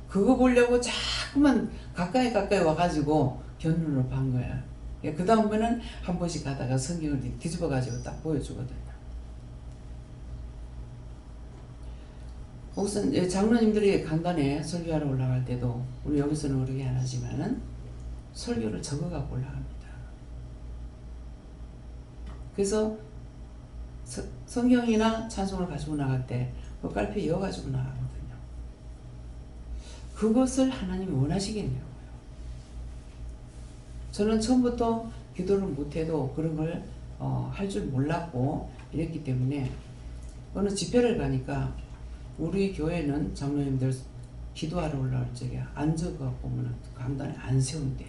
그거 보려고 자꾸만 가까이 와가지고 견눈으로 반 거야. 그 다음에는 한 번씩 가다가 성경을 뒤집어가지고 딱 보여주거든요. 목사 장로님들이 강단에 설교하러 올라갈 때도 우리 여기서는 그러게 안 하지만은 설교를 적어갖고 올라갑니다. 그래서 성경이나 찬송을 가지고 나갈 때 그 깔피 이어가지고 나가거든요. 그것을 하나님이 원하시겠냐고요. 저는 처음부터 기도를 못해도 그런 걸 할 줄 몰랐고 이랬기 때문에 어느 집회를 가니까 우리 교회는 장로님들 기도하러 올라올 적에 안 적어갖고 오면 강단에 안 세운대.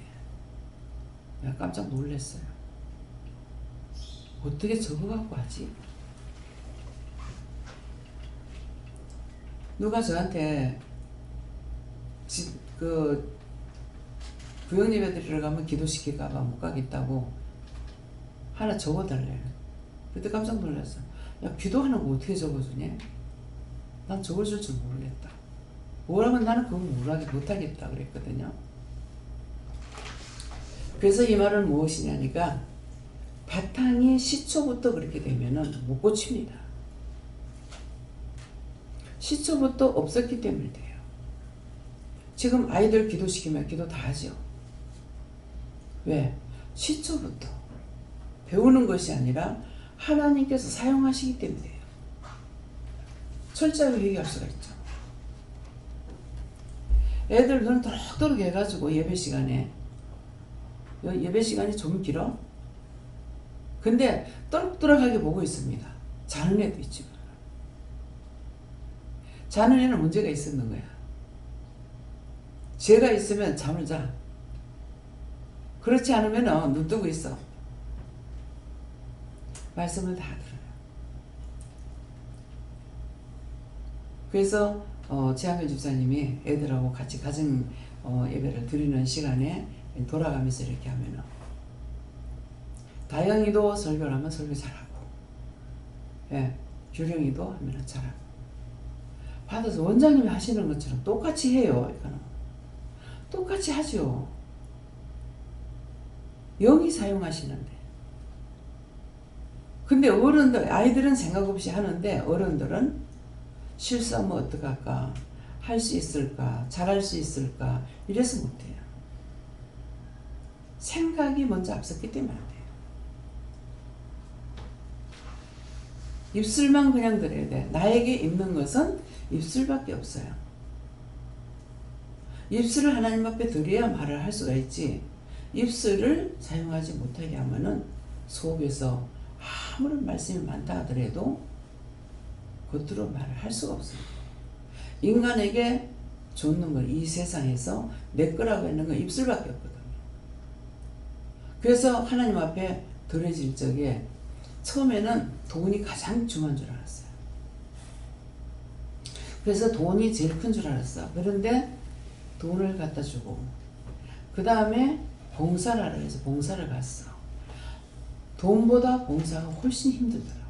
내가 깜짝 놀랐어요. 어떻게 적어갖고 하지? 누가 저한테 구역예배 드리러 가면 기도시킬까봐 못 가겠다고 하나 적어달래. 그때 깜짝 놀랐어. 야, 기도하는 거 어떻게 적어주냐? 난 적어줄 줄 모르겠다. 뭐라면 나는 그거 못하겠다 그랬거든요. 그래서 이 말은 무엇이냐니까 바탕이 시초부터 그렇게 되면은 못 고칩니다. 시초부터 없었기 때문에 돼요. 지금 아이들 기도시키면 기도 다 하죠. 왜? 시초부터 배우는 것이 아니라 하나님께서 사용하시기 때문에 돼요. 철저하게 회개할 수가 있죠. 애들 눈 또록또록 해가지고 예배 시간이 좀 길어? 근데 또록또록하게 보고 있습니다. 자는 애도 있지만. 자는 애는 문제가 있었는 거야. 죄가 있으면 잠을 자. 그렇지 않으면 눈 뜨고 있어. 말씀을 다 들어요. 그래서 최한별 집사님이 애들하고 같이 가정 예배를 드리는 시간에 돌아가면서 이렇게 하면은 다영이도 설교를 하면 설교 잘하고, 예, 규령이도 하면 잘하고, 받아서 원장님이 하시는 것처럼 똑같이 해요. 이거는 똑같이 하죠. 영이 사용하시는데. 근데 어른들, 아이들은 생각 없이 하는데 어른들은 실수하면 어떡할까, 할 수 있을까, 잘할 수 있을까, 이래서 못해요. 생각이 먼저 앞섰기 때문에 안 돼요. 입술만 그냥 들어야 돼. 나에게 있는 것은 입술밖에 없어요. 입술을 하나님 앞에 드려야 말을 할 수가 있지, 입술을 사용하지 못하게 하면은 속에서 아무런 말씀이 많다 하더라도 겉으로 말을 할 수가 없어요. 인간에게 좋는 건 이 세상에서 내 거라고 하는 건 입술밖에 없거든요. 그래서 하나님 앞에 드려질 적에 처음에는 돈이 가장 중요한 줄 알았어요. 그래서 돈이 제일 큰 줄 알았어. 그런데 돈을 갖다 주고 그 다음에 봉사를 하라 해서 봉사를 갔어. 돈보다 봉사가 훨씬 힘들더라고.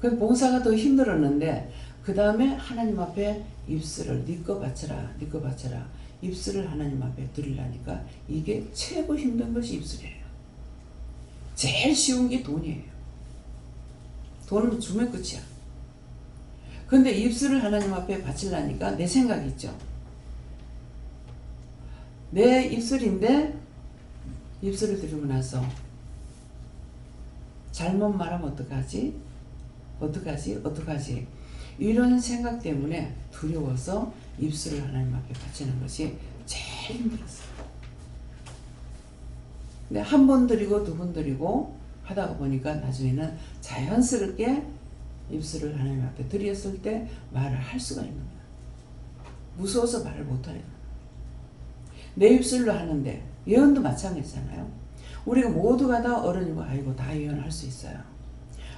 그 봉사가 더 힘들었는데 그 다음에 하나님 앞에 입술을 네 거 바쳐라, 네 거 바쳐라. 입술을 하나님 앞에 드리려니까 이게 최고 힘든 것이 입술이에요. 제일 쉬운 게 돈이에요. 돈은 주면 끝이야. 근데 입술을 하나님 앞에 바치려니까 내 생각이 있죠. 내 입술인데 입술을 드리고 나서 잘못 말하면 어떡하지? 어떡하지? 이런 생각 때문에 두려워서 입술을 하나님 앞에 바치는 것이 제일 힘들었어요. 근데 한 번 드리고 두 번 드리고 하다가 보니까 나중에는 자연스럽게 입술을 하나님 앞에 드렸을 때 말을 할 수가 있는 거야. 무서워서 말을 못하는 거야. 내 입술로 하는데 예언도 마찬가지잖아요. 우리가 모두가 다 어른이고 아이고 다 예언할 수 있어요.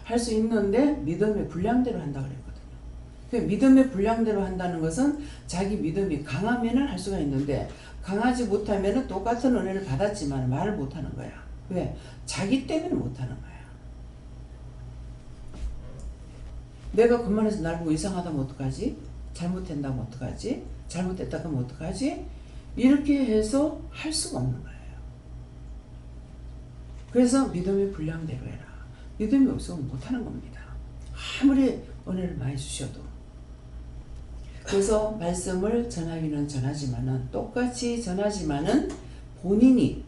할 수 있는데 믿음의 분량대로 한다 그랬거든요. 그 믿음의 분량대로 한다는 것은 자기 믿음이 강하면은 할 수가 있는데 강하지 못하면은 똑같은 은혜를 받았지만 말을 못하는 거야. 왜? 자기 때문에 못하는 거야. 내가 그만해서 날 보고 이상하다면 어떡하지? 잘못했다면 어떡하지? 잘못했다 그러면 어떡하지? 이렇게 해서 할 수가 없는 거예요. 그래서 믿음의 분량대로 해라. 믿음이 없으면 못하는 겁니다. 아무리 은혜를 많이 주셔도. 그래서 말씀을 전하기는 전하지만은 똑같이 전하지만은 본인이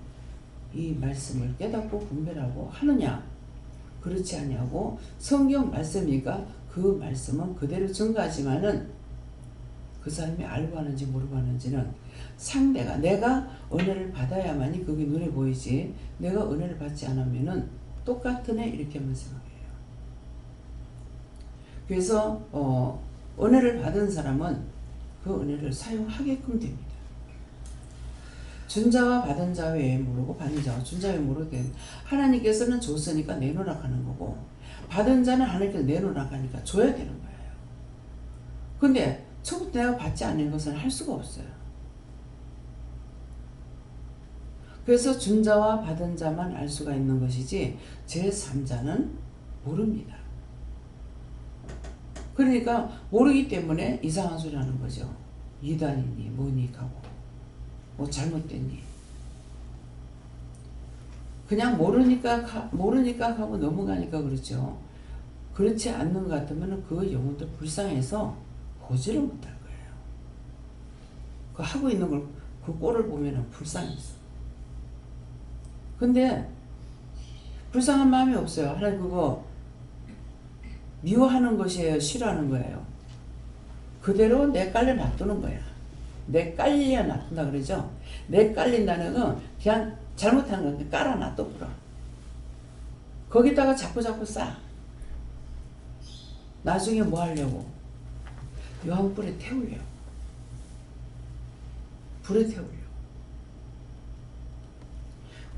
이 말씀을 깨닫고 분별하고 하느냐 그렇지 않냐고. 성경 말씀이니까 그 말씀은 그대로 증거하지만은 그 사람이 알고 하는지 모르고 하는지는 상대가 내가 은혜를 받아야만이 그게 눈에 보이지 내가 은혜를 받지 않으면은 똑같은 애 이렇게만 생각해요. 그래서 은혜를 받은 사람은 그 은혜를 사용하게끔 됩니다. 준 자와 받은 자 외에 모르고 받은 자와 준 자 외에 모르게 하나님께서는 줬으니까 내놓으라 하는 거고 받은 자는 하나님께서 내놓으라 하니까 줘야 되는 거예요. 근데 처음부터 내가 받지 않는 것은 할 수가 없어요. 그래서 준 자와 받은 자만 알 수가 있는 것이지 제3자는 모릅니다. 그러니까 모르기 때문에 이상한 소리 하는 거죠. 이단이니 뭐니 하고 뭐 잘못됐니. 그냥 모르니까 하고 넘어가니까 그렇죠. 그렇지 않는 것 같으면 그 영혼도 불쌍해서 보지를 못할 거예요. 그 하고 있는 걸 그 꼴을 보면은 불쌍해서. 근데 불쌍한 마음이 없어요. 하나님 그거 미워하는 것이에요? 싫어하는 거예요? 그대로 내 깔려 놔두는 거야. 내 깔려 놔둔다 그러죠? 내 깔린다는 건 그냥 잘못하는 건 깔아 놔둬버려. 거기다가 자꾸 싸. 나중에 뭐 하려고? 유황불에 태우려고. 불에 태우려고.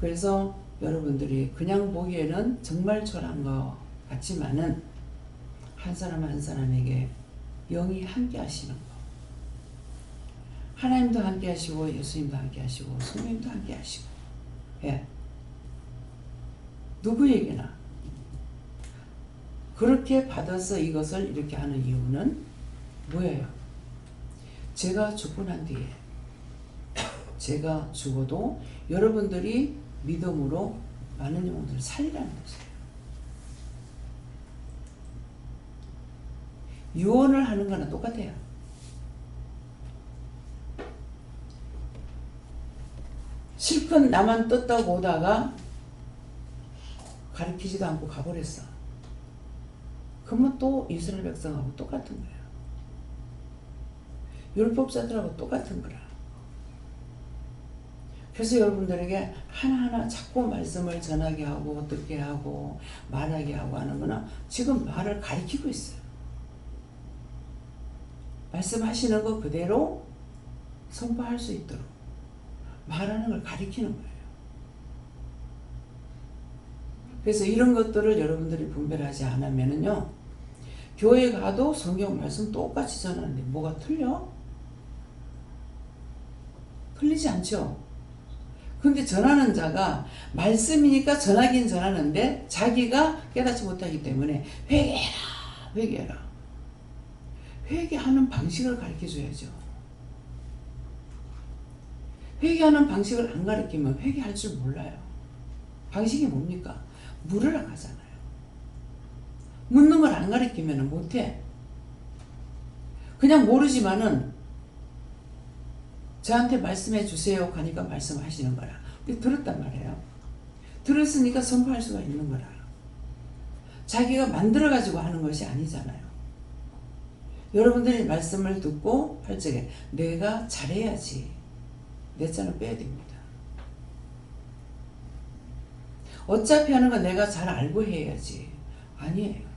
그래서 여러분들이 그냥 보기에는 정말 초라한 것 같지만은 한 사람 한 사람에게 영이 함께 하시는 거. 하나님도 함께 하시고 예수님도 함께 하시고 성령님도 함께 하시고. 예. 누구에게나 그렇게 받아서 이것을 이렇게 하는 이유는 뭐예요? 제가 죽고 난 뒤에 제가 죽어도 여러분들이 믿음으로 많은 영혼들을 살리라는 것이에요. 유언을 하는 거나 똑같아요. 실컷 나만 떴다고 오다가 가르치지도 않고 가버렸어. 그러면 또 이스라엘 백성하고 똑같은 거예요. 율법자들하고 똑같은 거라. 그래서 여러분들에게 하나하나 자꾸 말씀을 전하게 하고 듣게 하고 말하게 하고 하는 거는 지금 말을 가리키고 있어요. 말씀하시는 거 그대로 선포할 수 있도록 말하는 걸 가리키는 거예요. 그래서 이런 것들을 여러분들이 분별하지 않으면은요, 교회 가도 성경 말씀 똑같이 전하는데 뭐가 틀려? 틀리지 않죠? 근데 전하는 자가 말씀이니까 전하긴 전하는데 자기가 깨닫지 못하기 때문에 회개해라. 회개하는 방식을 가르쳐줘야죠. 회개하는 방식을 안 가르치면 회개할 줄 몰라요. 방식이 뭡니까? 물으러 가잖아요. 묻는 걸 안 가르치면 못해. 그냥 모르지만은 저한테 말씀해 주세요 하니까 말씀하시는 거라. 들었단 말이에요. 들었으니까 선포할 수가 있는 거라. 자기가 만들어가지고 하는 것이 아니잖아요. 여러분들이 말씀을 듣고 할 적에 내가 잘해야지. 내 자는 빼야 됩니다. 어차피 하는 건 내가 잘 알고 해야지. 아니에요.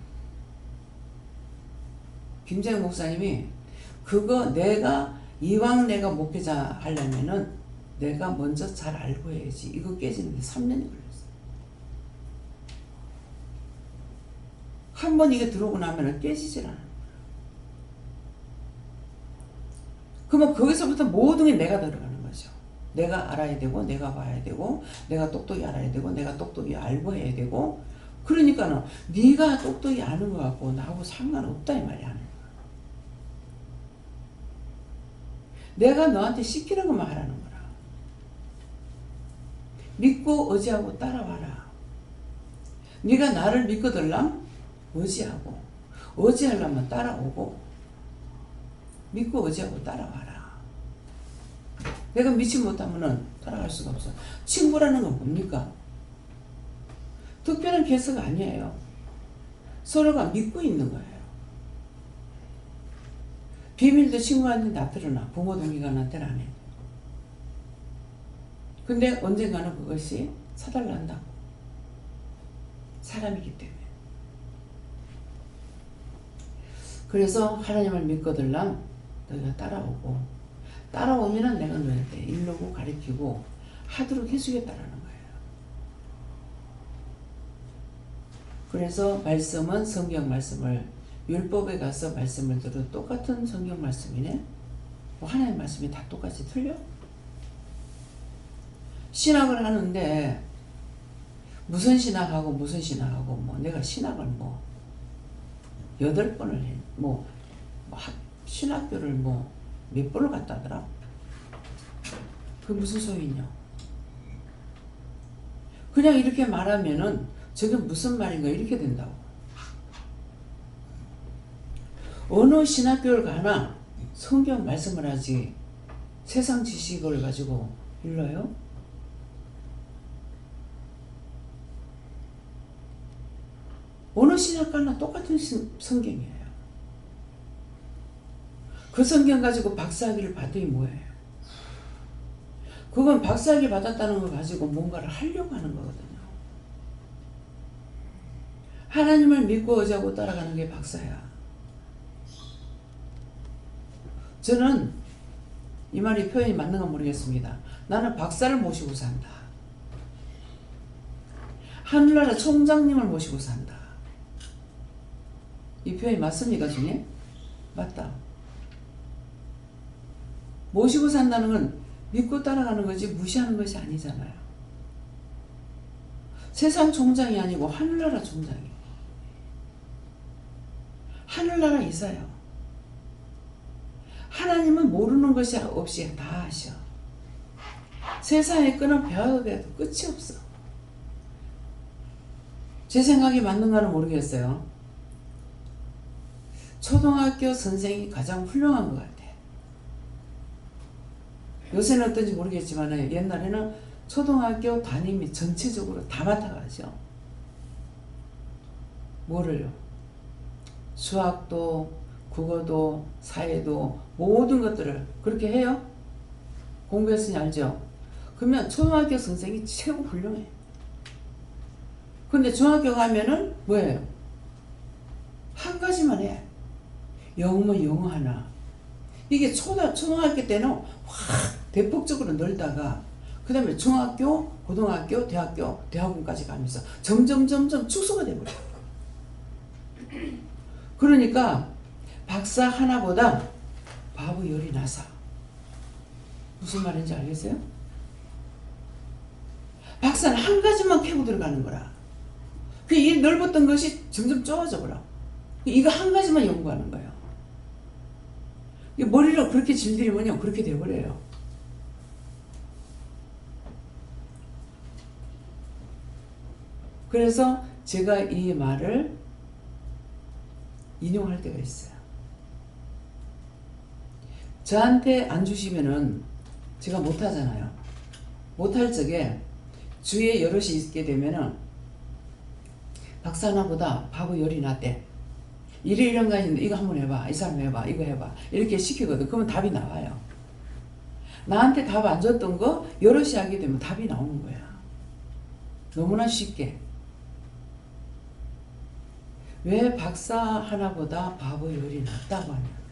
김재영 목사님이 그거 이왕 내가 목회자 하려면은 내가 먼저 잘 알고 해야지. 이거 깨지는데 3년이 걸렸어요. 한 번 이게 들어오고 나면은 깨지질 않아요. 그러면 거기서부터 모든 게 내가 들어가는 거죠. 내가 알아야 되고, 내가 봐야 되고, 내가 똑똑히 알아야 되고, 내가 똑똑히 알고 해야 되고. 그러니까는 네가 똑똑히 아는 거 같고 나하고 상관없다 이 말이 하는 거야. 내가 너한테 시키는 것만 하라는 거라. 믿고 의지하고 따라와라. 네가 나를 믿거들람 의지하고 의지하려면 따라오고 믿고 의지하고 따라와라. 내가 믿지 못하면 따라갈 수가 없어. 친구라는 건 뭡니까? 특별한 개수가 아니에요. 서로가 믿고 있는 거예요. 비밀도 친구한테 다 드러나. 부모 동기간한테는 안 해. 근데 언젠가는 그것이 사달난다고. 사람이기 때문에. 그래서 하나님을 믿거들랑 너희가 따라오고, 따라오면은 내가 너희한테 일르고 가르치고 하도록 해주겠다라는 거예요. 그래서 말씀은 성경 말씀을, 율법에 가서 말씀을 들어도 똑같은 성경 말씀이네. 뭐 하나님 말씀이 다 똑같이 틀려? 신학을 하는데 무슨 신학하고 무슨 신학하고 뭐 내가 신학을 뭐 8번을 해. 신학교를 몇 번을 갔다 하더라. 그게 무슨 소용이냐. 그냥 이렇게 말하면은 저게 무슨 말인가 이렇게 된다고. 어느 신학교를 가나 성경 말씀을 하지 세상 지식을 가지고 일러요? 어느 신학 가나 똑같은 성경이에요. 그 성경 가지고 박사학위를 받더니 뭐예요? 그건 박사학위 받았다는 걸 가지고 뭔가를 하려고 하는 거거든요. 하나님을 믿고 의지하고 따라가는 게 박사야. 저는 이 말이 표현이 맞는 건 모르겠습니다. 나는 박사를 모시고 산다. 하늘나라 총장님을 모시고 산다. 이 표현이 맞습니까, 주님? 맞다. 모시고 산다는 건 믿고 따라가는 거지 무시하는 것이 아니잖아요. 세상 총장이 아니고 하늘나라 총장이. 하늘나라 이사요. 하나님은 모르는 것이 없이 다 하셔. 세상에 끈은 배워도 끝이 없어. 제 생각이 맞는가는 모르겠어요. 초등학교 선생이 가장 훌륭한 것 같아. 요새는 어떤지 모르겠지만 옛날에는 초등학교 담임이 전체적으로 다 맡아가죠. 뭐를요? 수학도, 국어도, 사회도 모든 것들을 그렇게 해요? 공부했으니 알죠? 그러면 초등학교 선생이 최고 훌륭해. 근데 중학교 가면은 뭐예요? 한 가지만 해. 영어면 영어 하나. 이게 초등학교 때는 확 대폭적으로 넓다가 그 다음에 중학교, 고등학교, 대학교, 대학원까지 가면서 점점 축소가 돼버려. 그러니까 박사 하나보다 바보 열이 나서. 무슨 말인지 알겠어요? 박사는 한 가지만 캐고 들어가는 거라. 이 넓었던 것이 점점 좁아져 버려. 이거 한 가지만 연구하는 거예요. 머리를 그렇게 질들이면요 그렇게 돼버려요. 그래서 제가 이 말을 인용할 때가 있어요. 저한테 안 주시면은 제가 못하잖아요. 못할 적에 주위에 여럿이 있게 되면은 박사 하나보다 바보 열이 났대. 이런 거 있는데 이거 한번 해봐. 이 사람 해봐. 이거 해봐. 이렇게 시키거든. 그러면 답이 나와요. 나한테 답 안 줬던 거 여럿이 하게 되면 답이 나오는 거야. 너무나 쉽게. 왜 박사 하나보다 바보 열이 낫다고 하냐.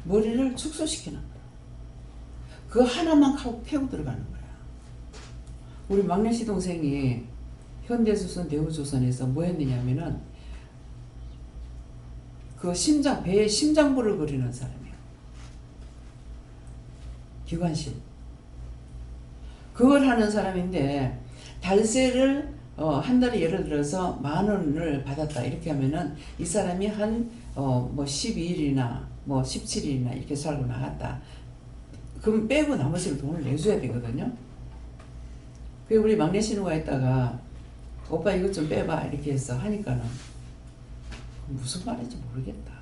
머리를 축소시키는 거야. 그거 하나만 캐고 들어가는 거야. 우리 막내 시동생이 현대조선, 대우조선에서 뭐 했느냐면은 그 배에 심장부를 그리는 사람이에요. 기관실. 그걸 하는 사람인데 달세를 한 달에 예를 들어서 10,000원을 받았다 이렇게 하면은 이 사람이 한 12일이나 17일이나 이렇게 살고 나갔다. 그럼 빼고 나머지를 돈을 내줘야 되거든요. 그 우리 막내 신우가 있다가 오빠 이것 좀 빼봐 이렇게 해서 하니까는 무슨 말인지 모르겠다.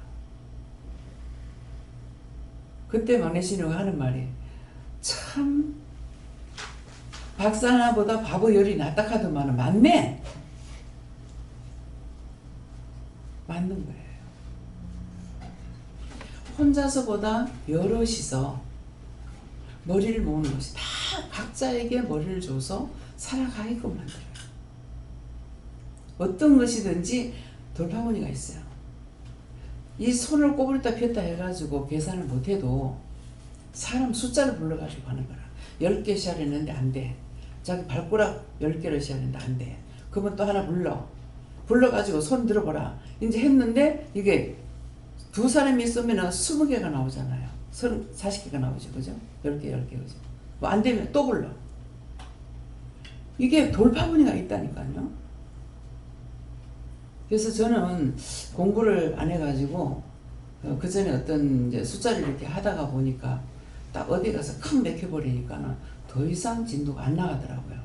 그때 막내 신우가 하는 말이 참 박사 하나보다 바보 열이 낫다 하더만은 맞네. 맞는 거예요. 혼자서보다 여럿이서 머리를 모으는 것이 다 각자에게 머리를 줘서 살아가게끔 만들어요. 어떤 것이든지 돌파구니가 있어요. 이 손을 꼬부렸다 폈다 해가지고 계산을 못해도 사람 숫자를 불러가지고 하는 거라. 10개 시작했는데 안 돼. 자기 발가락 10개를 시작했는데 안 돼. 그러면 또 하나 불러가지고 손 들어보라. 이제 했는데 이게 두 사람이 있으면 20개가 나오잖아요. 40개가 나오죠. 그죠? 10개, 그죠? 뭐 안 되면 또 불러. 이게 돌파구니가 있다니까요. 그래서 저는 공부를 안 해가지고 그 전에 어떤 이제 숫자를 이렇게 하다가 보니까 딱 어디 가서 큰 맥혀버리니까는 더 이상 진도가 안 나가더라고요.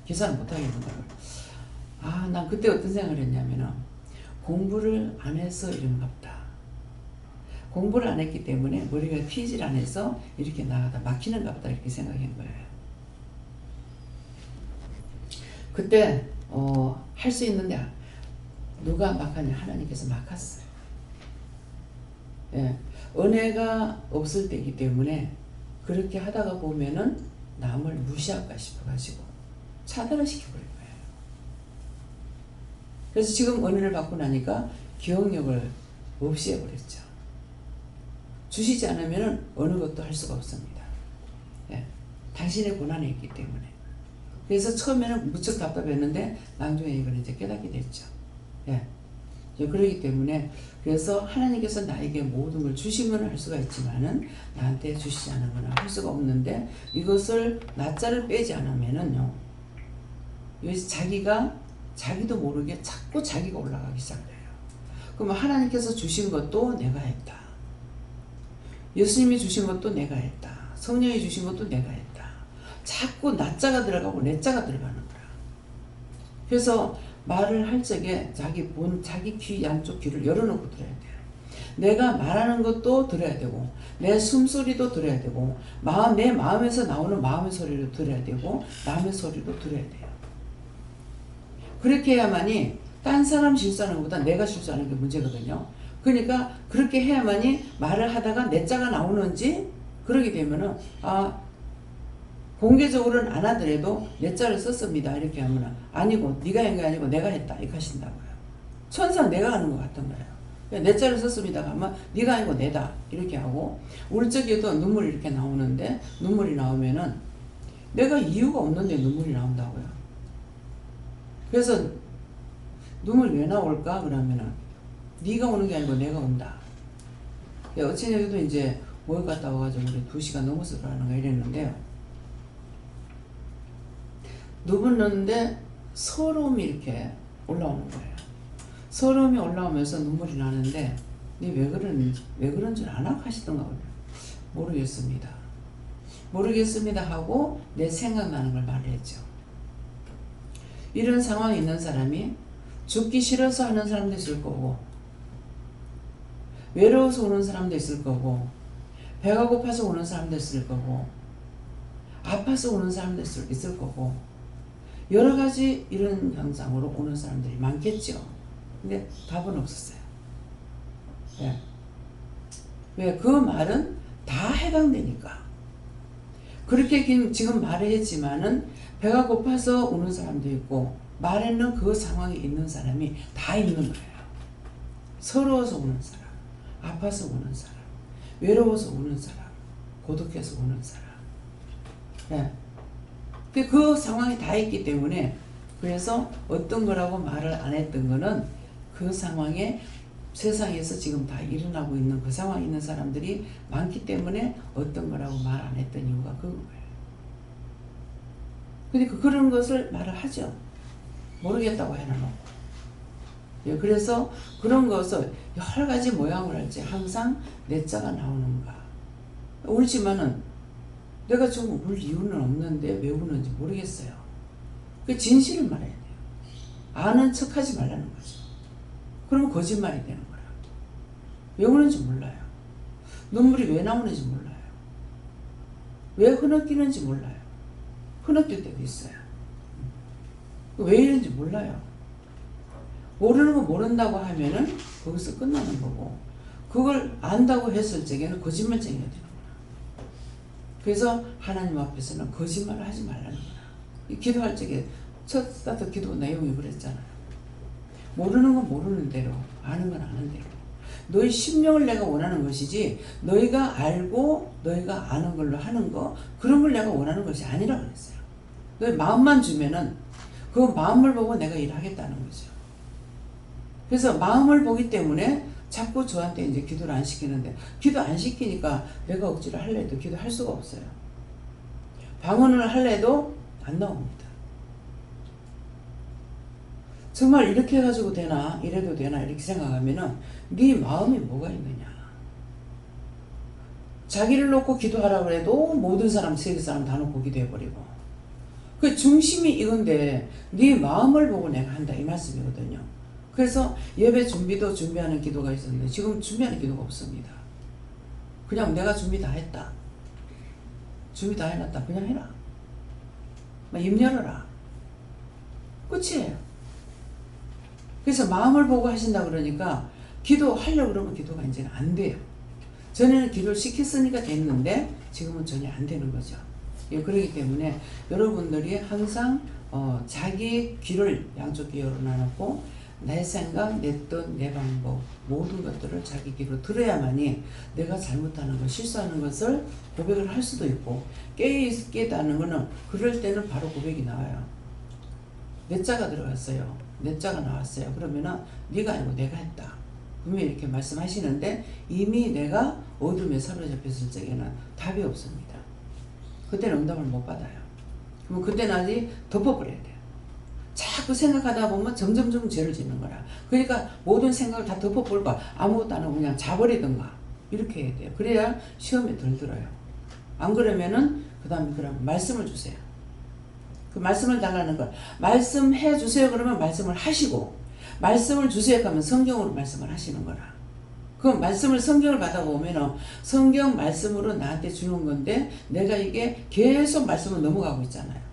계산을 못 하겠는 거예요. 난 그때 어떤 생각을 했냐면은 공부를 안 해서 이런갑다. 공부를 안 했기 때문에 머리가 튀질 안 해서 이렇게 나가다 막히는갑다 이렇게 생각한 거예요. 그때 할 수 있는데 누가 막하냐? 하나님께서 막았어요. 예, 은혜가 없을 때이기 때문에 그렇게 하다가 보면은 남을 무시할까 싶어가지고 차단을 시켜버린 거예요. 그래서 지금 은혜를 받고 나니까 기억력을 없이 해버렸죠. 주시지 않으면은 어느 것도 할 수가 없습니다. 예, 당신의 고난에 있기 때문에. 그래서 처음에는 무척 답답했는데 나중에 이걸 이제 깨닫게 됐죠. 예. 그러기 때문에 그래서 하나님께서 나에게 모든 걸 주시면 할 수가 있지만은 나한테 주시지 않은 건 할 수가 없는데 이것을 나자를 빼지 않으면은요. 여기서 자기도 모르게 자꾸 자기가 올라가기 시작해요. 그럼 하나님께서 주신 것도 내가 했다. 예수님이 주신 것도 내가 했다. 성령이 주신 것도 내가 했다. 자꾸 나자가 들어가고 내자가 들어가는 거야. 그래서 말을 할 적에 자기 귀 양쪽 귀를 열어놓고 들어야 돼요. 내가 말하는 것도 들어야 되고 내 숨소리도 들어야 되고 내 마음에서 나오는 마음의 소리를 들어야 되고 남의 소리도 들어야 돼요. 그렇게 해야만이 딴 사람 실수하는 것보다 내가 실수하는 게 문제거든요. 그러니까 그렇게 해야만이 말을 하다가 내 자가 나오는지 그러게 되면은 공개적으로는 안 하더라도 내 자를 썼습니다. 이렇게 하면 아니고 네가 한 게 아니고 내가 했다. 이렇게 하신다고요. 천상 내가 하는 것 같은 거예요. 내 자를 썼습니다. 하면 네가 아니고 내다. 이렇게 하고 울 적에도 눈물이 이렇게 나오는데 눈물이 나오면은 내가 이유가 없는데 눈물이 나온다고요. 그래서 눈물이 왜 나올까? 그러면은 네가 오는 게 아니고 내가 온다. 어찌냐도 이제 모욕 갔다 와가지고 우리 2시간 넘어서 그러는 거 이랬는데요. 누군 넣는데 서러움이 이렇게 올라오는 거예요. 서러움이 올라오면서 눈물이 나는데 왜 그런 줄 아나? 하시던가 모르겠습니다. 모르겠습니다 하고 내 생각나는 걸 말했죠. 이런 상황에 있는 사람이 죽기 싫어서 하는 사람도 있을 거고 외로워서 오는 사람도 있을 거고 배가 고파서 오는 사람도 있을 거고 아파서 오는 사람도 있을 거고 여러 가지 이런 현상으로 오는 사람들이 많겠죠. 근데 답은 없었어요. 왜? 왜? 그 말은 다 해당되니까. 그렇게 지금 말을 했지만은 배가 고파서 오는 사람도 있고 말에는 그 상황에 있는 사람이 다 있는 거예요. 서러워서 오는 사람, 아파서 오는 사람, 외로워서 오는 사람, 고독해서 오는 사람. 네. 그 상황이 다 있기 때문에 그래서 어떤 거라고 말을 안 했던 거는 그 상황에 세상에서 지금 다 일어나고 있는 그 상황에 있는 사람들이 많기 때문에 어떤 거라고 말 안 했던 이유가 그거예요. 근데 그런 것을 말을 하죠. 모르겠다고 해놔놓고. 예, 그래서 그런 것을 여러 가지 모양을 할지 항상 내 자가 나오는가. 울지만은 내가 좀 울 이유는 없는데 왜 우는지 모르겠어요. 그 진실을 말해야 돼요. 아는 척하지 말라는 거죠. 그러면 거짓말이 되는 거예요. 왜 우는지 몰라요. 눈물이 왜 나오는지 몰라요. 왜 흐느끼는지 몰라요. 흐느낄 때도 있어요. 왜 이런지 몰라요. 모르는 거 모른다고 하면은 거기서 끝나는 거고, 그걸 안다고 했을 적에는 거짓말쟁이가 되는 거야. 그래서 하나님 앞에서는 거짓말을 하지 말라는 거야. 기도할 적에 첫 스타트 기도 내용이 그랬잖아요. 모르는 건 모르는 대로, 아는 건 아는 대로. 너희 심령을 내가 원하는 것이지, 너희가 알고 너희가 아는 걸로 하는 거, 그런 걸 내가 원하는 것이 아니라고 그랬어요. 너희 마음만 주면은 그 마음을 보고 내가 일하겠다는 거죠. 그래서 마음을 보기 때문에 자꾸 저한테 이제 기도를 안 시키는데, 기도 안 시키니까 내가 억지로 할래 해도 기도할 수가 없어요. 방언을 할래 해도 안 나옵니다. 정말 이렇게 해가지고 되나, 이래도 되나, 이렇게 생각하면은 네 마음이 뭐가 있느냐. 자기를 놓고 기도하라고 해도 모든 사람, 세계 사람 다 놓고 기도해버리고, 그 중심이 이건데 네 마음을 보고 내가 한다, 이 말씀이거든요. 그래서 예배 준비도 준비하는 기도가 있었는데 지금 준비하는 기도가 없습니다. 그냥 내가 준비 다 했다, 준비 다 해놨다, 그냥 해라, 입 열어라, 끝이에요. 그래서 마음을 보고 하신다 그러니까 기도하려고 그러면 기도가 이제는 안 돼요. 전에는 기도를 시켰으니까 됐는데 지금은 전혀 안 되는 거죠. 예, 그렇기 때문에 여러분들이 항상 자기 귀를 양쪽 귀 열어놔놓고 내 생각, 내 뜻, 내 방법, 모든 것들을 자기 귀로 들어야만이 내가 잘못하는 것, 실수하는 것을 고백을 할 수도 있고, 깨닫는 거는 그럴 때는 바로 고백이 나와요. 내 자가 들어갔어요. 내 자가 나왔어요. 그러면은 네가 아니고 내가 했다, 분명히 이렇게 말씀하시는데, 이미 내가 어둠에 사로잡혔을 적에는 답이 없습니다. 그때는 응답을 못 받아요. 그럼 그때는 아직 덮어버려야 돼요. 자꾸 생각하다 보면 점점점 죄를 짓는 거라. 그러니까 모든 생각을 다 덮어버리고 아무것도 안 하고 그냥 자버리든가 이렇게 해야 돼요. 그래야 시험에 덜 들어요. 안 그러면은 그 다음에 그럼 말씀을 주세요. 그 말씀을 달라는 걸, 말씀해 주세요 그러면 말씀을 하시고, 말씀을 주세요 하면 성경으로 말씀을 하시는 거라. 그 말씀을, 성경을 받아보면 성경 말씀으로 나한테 주는 건데 내가 이게 계속 말씀을 넘어가고 있잖아요.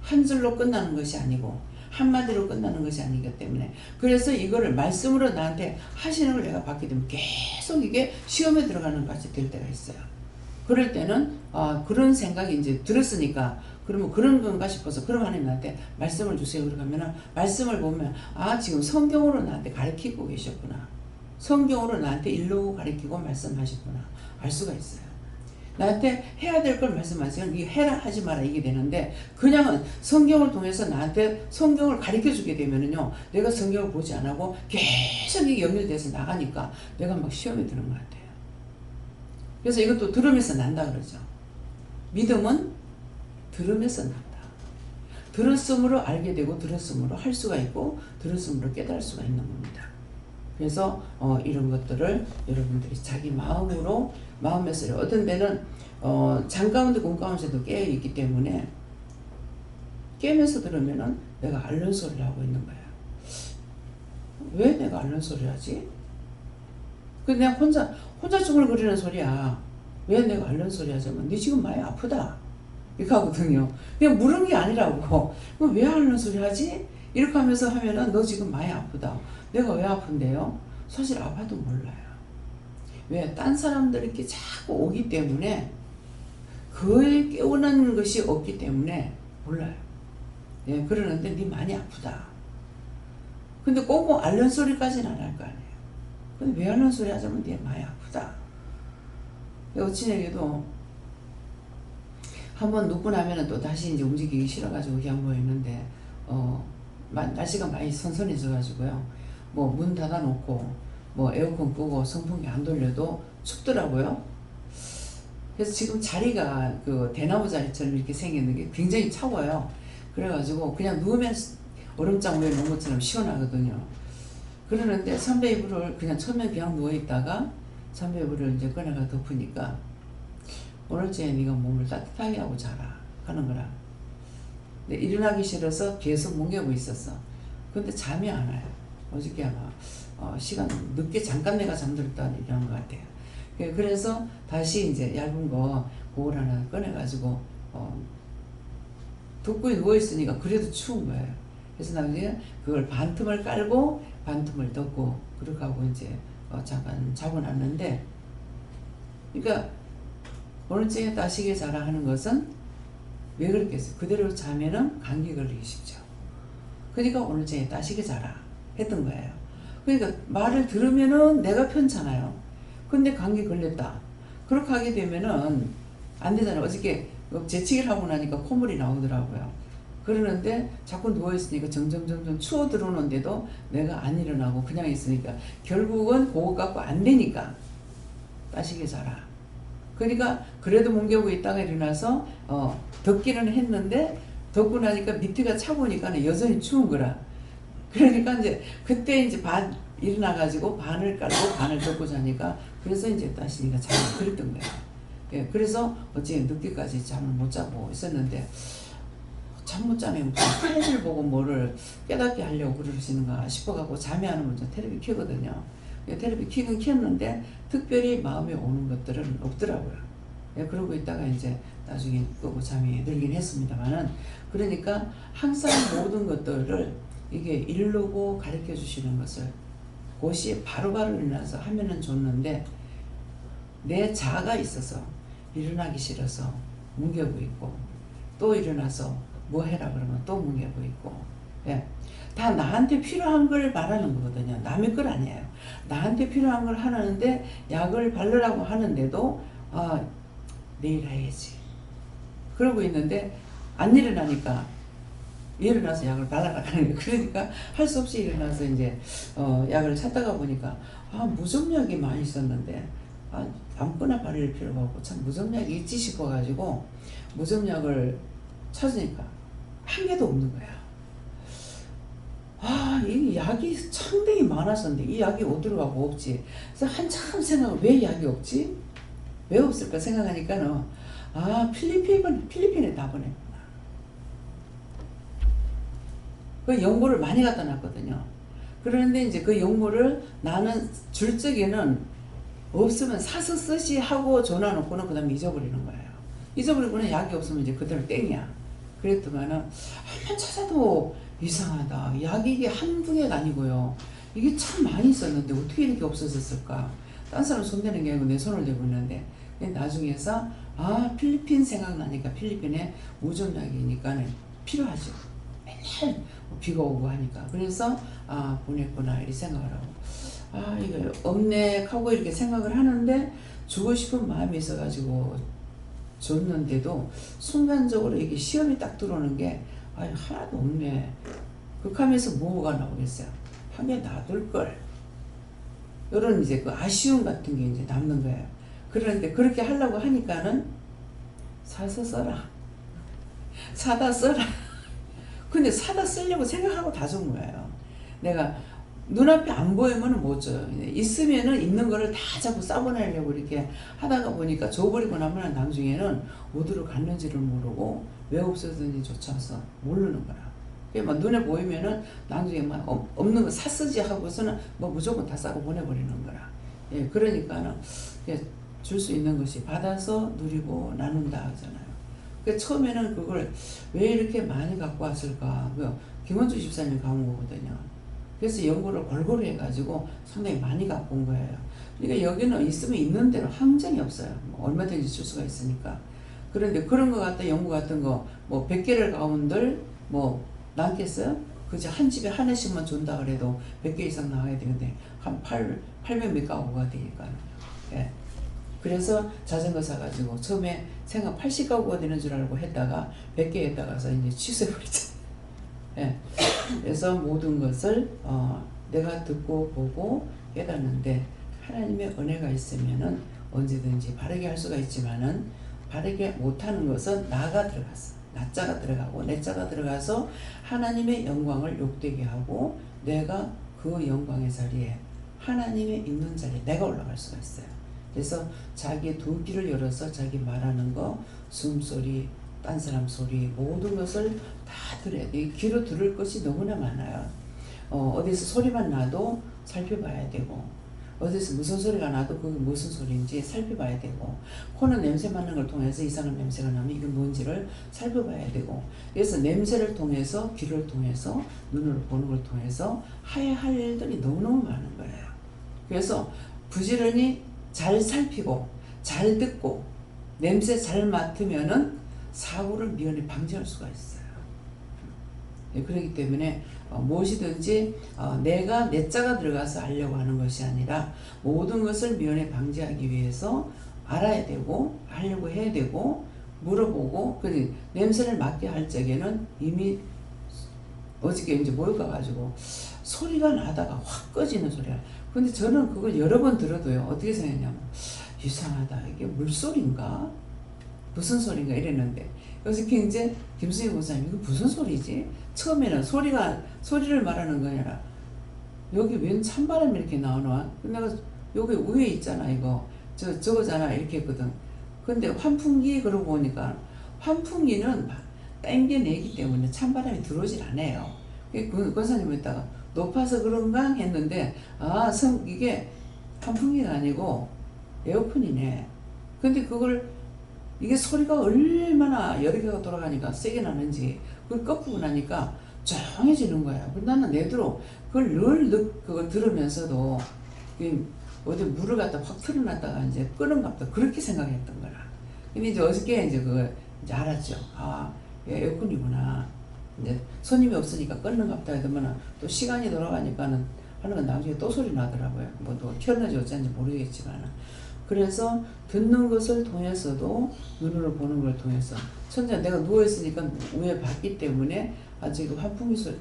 한 줄로 끝나는 것이 아니고 한마디로 끝나는 것이 아니기 때문에, 그래서 이거를 말씀으로 나한테 하시는 걸 내가 받게 되면 계속 이게 시험에 들어가는 것같이 될 때가 있어요. 그럴 때는 그런 생각이 이제 들었으니까 그러면 그런 건가 싶어서, 그럼 하나님 나한테 말씀을 주세요 그러면은 말씀을 보면 지금 성경으로 나한테 가르치고 계셨구나, 성경으로 나한테 일로 가르치고 말씀하셨구나 알 수가 있어요. 나한테 해야 될 걸 말씀하세요. 이게 해라 하지 마라 이게 되는데, 그냥 성경을 통해서 나한테 성경을 가르쳐 주게 되면은요, 내가 성경을 보지 안 하고 계속 이게 연결돼서 나가니까 내가 막 시험에 드는 것 같아요. 그래서 이것도 들으면서 난다 그러죠. 믿음은 들으면서 난다. 들었으므로 알게 되고, 들었으므로 할 수가 있고, 들었으므로 깨달을 수가 있는 겁니다. 그래서 이런 것들을 여러분들이 자기 마음으로, 마음의 소리, 어떤 데는 잠 가운데 꿈 가운데도 깨어 있기 때문에 깨면서 들으면은 내가 앓는 소리를 하고 있는 거야. 왜 내가 앓는 소리를 하지? 그냥 혼자 중얼거리는 소리야. 왜 내가 앓는 소리 하자면 네 지금 많이 아프다 이렇게 하거든요. 그냥 물은 게 아니라고. 그럼 왜 앓는 소리 하지? 이렇게 하면서 하면은 너 지금 많이 아프다. 내가 왜 아픈데요? 사실 아파도 몰라요. 왜? 딴 사람들이 이렇게 자꾸 오기 때문에, 그에 깨우는 것이 없기 때문에 몰라요. 예, 그러는데 네 많이 아프다. 근데 꼭 앓는 소리까지는 안 할 거 아니에요. 근데 왜 앓는 소리 하자면 네 많이 아프다. 어찌되게도 한번 눕고 나면은 또 다시 이제 움직이기 싫어가지고 그냥 모였는데, 날씨가 많이 선선해져가지고요. 뭐 문 닫아놓고 뭐 에어컨 끄고 선풍기 안 돌려도 춥더라고요. 그래서 지금 자리가 그 대나무 자리처럼 이렇게 생겼는 게 굉장히 차워요. 그래가지고 그냥 누우면 얼음장 위에 놓은 것처럼 시원하거든요. 그러는데 선배 이불을 그냥 처음에 그냥 누워있다가 선배 이불을 이제 꺼내가 덮으니까 오늘쯤에 네가 몸을 따뜻하게 하고 자라 하는 거라. 근데 일어나기 싫어서 계속 뭉개고 있었어. 근데 잠이 안 와요. 어저께 아마 시간 늦게 잠깐 내가 잠들었다 이런 것 같아요. 그래서 다시 이제 얇은 거 그걸 하나 꺼내가지고 덕구에 누워있으니까 그래도 추운 거예요. 그래서 나중에 그걸 반틈을 깔고 반틈을 덮고 그렇게 하고 이제 잠깐 자고 났는데, 그러니까 오늘쯤에 따시게 자라 하는 것은 왜 그랬겠어요? 그대로 자면은 감기 걸리기 쉽죠. 그러니까 오늘쯤에 따시게 자라 했던 거예요. 그러니까 말을 들으면은 내가 편찮아요. 근데 감기 걸렸다. 그렇게 하게 되면은 안 되잖아요. 어저께 재치기를 하고 나니까 콧물이 나오더라고요. 그러는데 자꾸 누워있으니까 점점 추워 들어오는데도 내가 안 일어나고 그냥 있으니까 결국은 그거 갖고 안 되니까 따시게 자라. 그러니까 그래도 뭉개고 있다가 일어나서 덮기는 했는데 덮고 나니까 밑에가 차보니까 여전히 추운 거라. 그러니까 이제 그때 이제 반 일어나가지고 반을 깔고 반을 덮고 자니까 그래서 이제 따시니까 잠을 그랬던 거예요. 예, 그래서 어제 늦게까지 잠을 못 자고 있었는데 잠 못 자면 텔레비를 보고 뭐를 깨닫게 하려고 그러시는가 싶어갖고 잠이 안 오면 텔레비 켜거든요. 텔레비 켜긴 켰는데 특별히 마음에 오는 것들은 없더라고요. 예, 그러고 있다가 이제 나중에 끄고 잠이 들긴 했습니다만은, 그러니까 항상 모든 것들을 이게 이르고 가르쳐 주시는 것을 그것이 바로바로 일어나서 하면은 좋는데, 내 자아가 있어서 일어나기 싫어서 뭉개고 있고 또 일어나서 뭐 해라 그러면 또 뭉개고 있고, 예. 다 나한테 필요한 걸 말하는 거거든요. 남의 걸 아니에요. 나한테 필요한 걸 하는데 약을 바르라고 하는데도 내일 해야지 그러고 있는데 안 일어나니까 일어나서 약을 발라라 하는 거예요. 그러니까 할 수 없이 일어나서 이제 약을 찾다가 보니까 무좀약이 많이 있었는데 아무거나 바를 필요가 없고 참 무좀약이 있지 싶어가지고 무좀약을 찾으니까 한 개도 없는 거야. 이 약이 상당히 많았었는데 이 약이 어디로 가고 없지. 그래서 한참 생각을, 왜 약이 없지? 왜 없을까 생각하니까는 필리핀에 다 보냈구나. 그 연고를 많이 갖다 놨거든요. 그런데 이제 그 연고를 나는 줄 적에는 없으면 사서 쓰시 하고 전화 놓고는 그 다음에 잊어버리는 거예요. 잊어버리고는 약이 없으면 이제 그대로 땡이야. 그랬더만은 한번 찾아도 이상하다. 약이 이게 한두 개가 아니고요. 이게 참 많이 있었는데 어떻게 이렇게 없어졌을까? 딴 사람 손대는 게 아니고 내 손을 대고 있는데, 나중에서 필리핀 생각나니까 필리핀에 무좀약이니까 필요하죠. 맨날 비가 오고 하니까. 그래서 보냈구나 이렇게 생각을 하고, 이거 없네 하고 이렇게 생각을 하는데 주고 싶은 마음이 있어가지고 줬는데도 순간적으로 이게 시험이 딱 들어오는 게 하나도 없네. 극하면서 뭐가 나오겠어요? 한 개 놔둘 걸. 이런 이제 그 아쉬움 같은 게 이제 남는 거예요. 그런데 그렇게 하려고 하니까는 사서 써라. 사다 써라. 근데 사다 쓰려고 생각하고 다 준 거예요. 내가 눈앞에 안 보이면 못 줘요. 있으면은 있는 거를 다 자꾸 싸보내려고 이렇게 하다가 보니까 줘버리고 나면 나중에는 어디로 갔는지를 모르고 왜 없어졌는지 조차서 모르는 거라. 막 눈에 보이면은 나중에 막 없는 거 사쓰지 하고서는 뭐 무조건 다 싸고 보내버리는 거라. 예, 그러니까는 줄 수 있는 것이 받아서 누리고 나눈다 하잖아요. 처음에는 그걸 왜 이렇게 많이 갖고 왔을까? 김원주 집사님 가온 거거든요. 그래서 연구를 골고루 해가지고 상당히 많이 갖고 온 거예요. 그러니까 여기는 있으면 있는 대로 항정이 없어요. 얼마든지 줄 수가 있으니까. 그런데 그런 거 갖다 연구 같은 거 뭐 100개를 가온들 뭐 남겠어요? 그저 한 집에 하나씩만 준다 그래도 100개 이상 나와야 되는데 한 800 몇 가구가 되니까. 예. 그래서 자전거 사가지고 처음에 생각 80가구가 되는 줄 알고 했다가 100개 했다가서 이제 취소해버리죠. 예. 그래서 모든 것을 내가 듣고 보고 깨닫는데 하나님의 은혜가 있으면은 언제든지 바르게 할 수가 있지만은 바르게 못하는 것은 나가 들어갔어. 나자가 들어가고 내자가 들어가서 하나님의 영광을 욕되게 하고 내가 그 영광의 자리에 하나님의 있는 자리에 내가 올라갈 수가 있어요. 그래서 자기의 두 귀를 열어서 자기 말하는 거, 숨소리, 딴 사람 소리 모든 것을 다 들어야 돼. 귀로 들을 것이 너무나 많아요. 어디서 소리만 나도 살펴봐야 되고, 어디서 무슨 소리가 나도 그게 무슨 소리인지 살펴봐야 되고, 코는 냄새 맡는 걸 통해서 이상한 냄새가 나면 이게 뭔지를 살펴봐야 되고, 그래서 냄새를 통해서, 귀를 통해서, 눈으로 보는 걸 통해서 해야 할 일들이 너무너무 많은 거예요. 그래서 부지런히 잘 살피고 잘 듣고 냄새 잘 맡으면은 사고를 미연에 방지할 수가 있어요. 그렇기 때문에 무엇이든지 내가 내자가 들어가서 하려고 하는 것이 아니라 모든 것을 미연에 방지하기 위해서 알아야 되고 하려고 해야 되고 물어보고, 냄새를 맡게 할 적에는 이미 어저께 이제 모여가가지고 소리가 나다가 확 꺼지는 소리야. 근데 저는 그걸 여러 번 들어도요, 어떻게 생각했냐면 이상하다, 이게 물소리인가 무슨 소리인가 이랬는데, 그래서 이제 김수희 목사님 이거 무슨 소리지? 처음에는 소리를 말하는 거냐, 여기 웬 찬바람이 이렇게 나오나? 내가 여기 위에 있잖아, 이거 저거잖아 이렇게 했거든. 근데 환풍기 그러고 보니까 환풍기는 땡겨내기 때문에 찬바람이 들어오질 않아요. 권사님 했다가 높아서 그런가 했는데, 이게 환풍기가 아니고 에어컨이네. 근데 이게 소리가 얼마나 여러 개가 돌아가니까 세게 나는지 그걸 꺾고 나니까 조용해지는 거야. 나는 내대로 그걸 들으면서도 어디 물을 갖다 확 틀어놨다가 이제 끄는가 보다 그렇게 생각했던 거라. 근데 이제 어저께 이제 알았죠. 에어컨이구나. 이제 손님이 없으니까 끊는가 보다 하더만 또 시간이 돌아가니까는 하는 건 나중에 또 소리 나더라고요. 뭐 또 켰는지 어쩐지 모르겠지만. 그래서 듣는 것을 통해서도 눈으로 보는 걸 통해서 내가 누워있으니까 위에 봤기 때문에 지금 환풍기 소리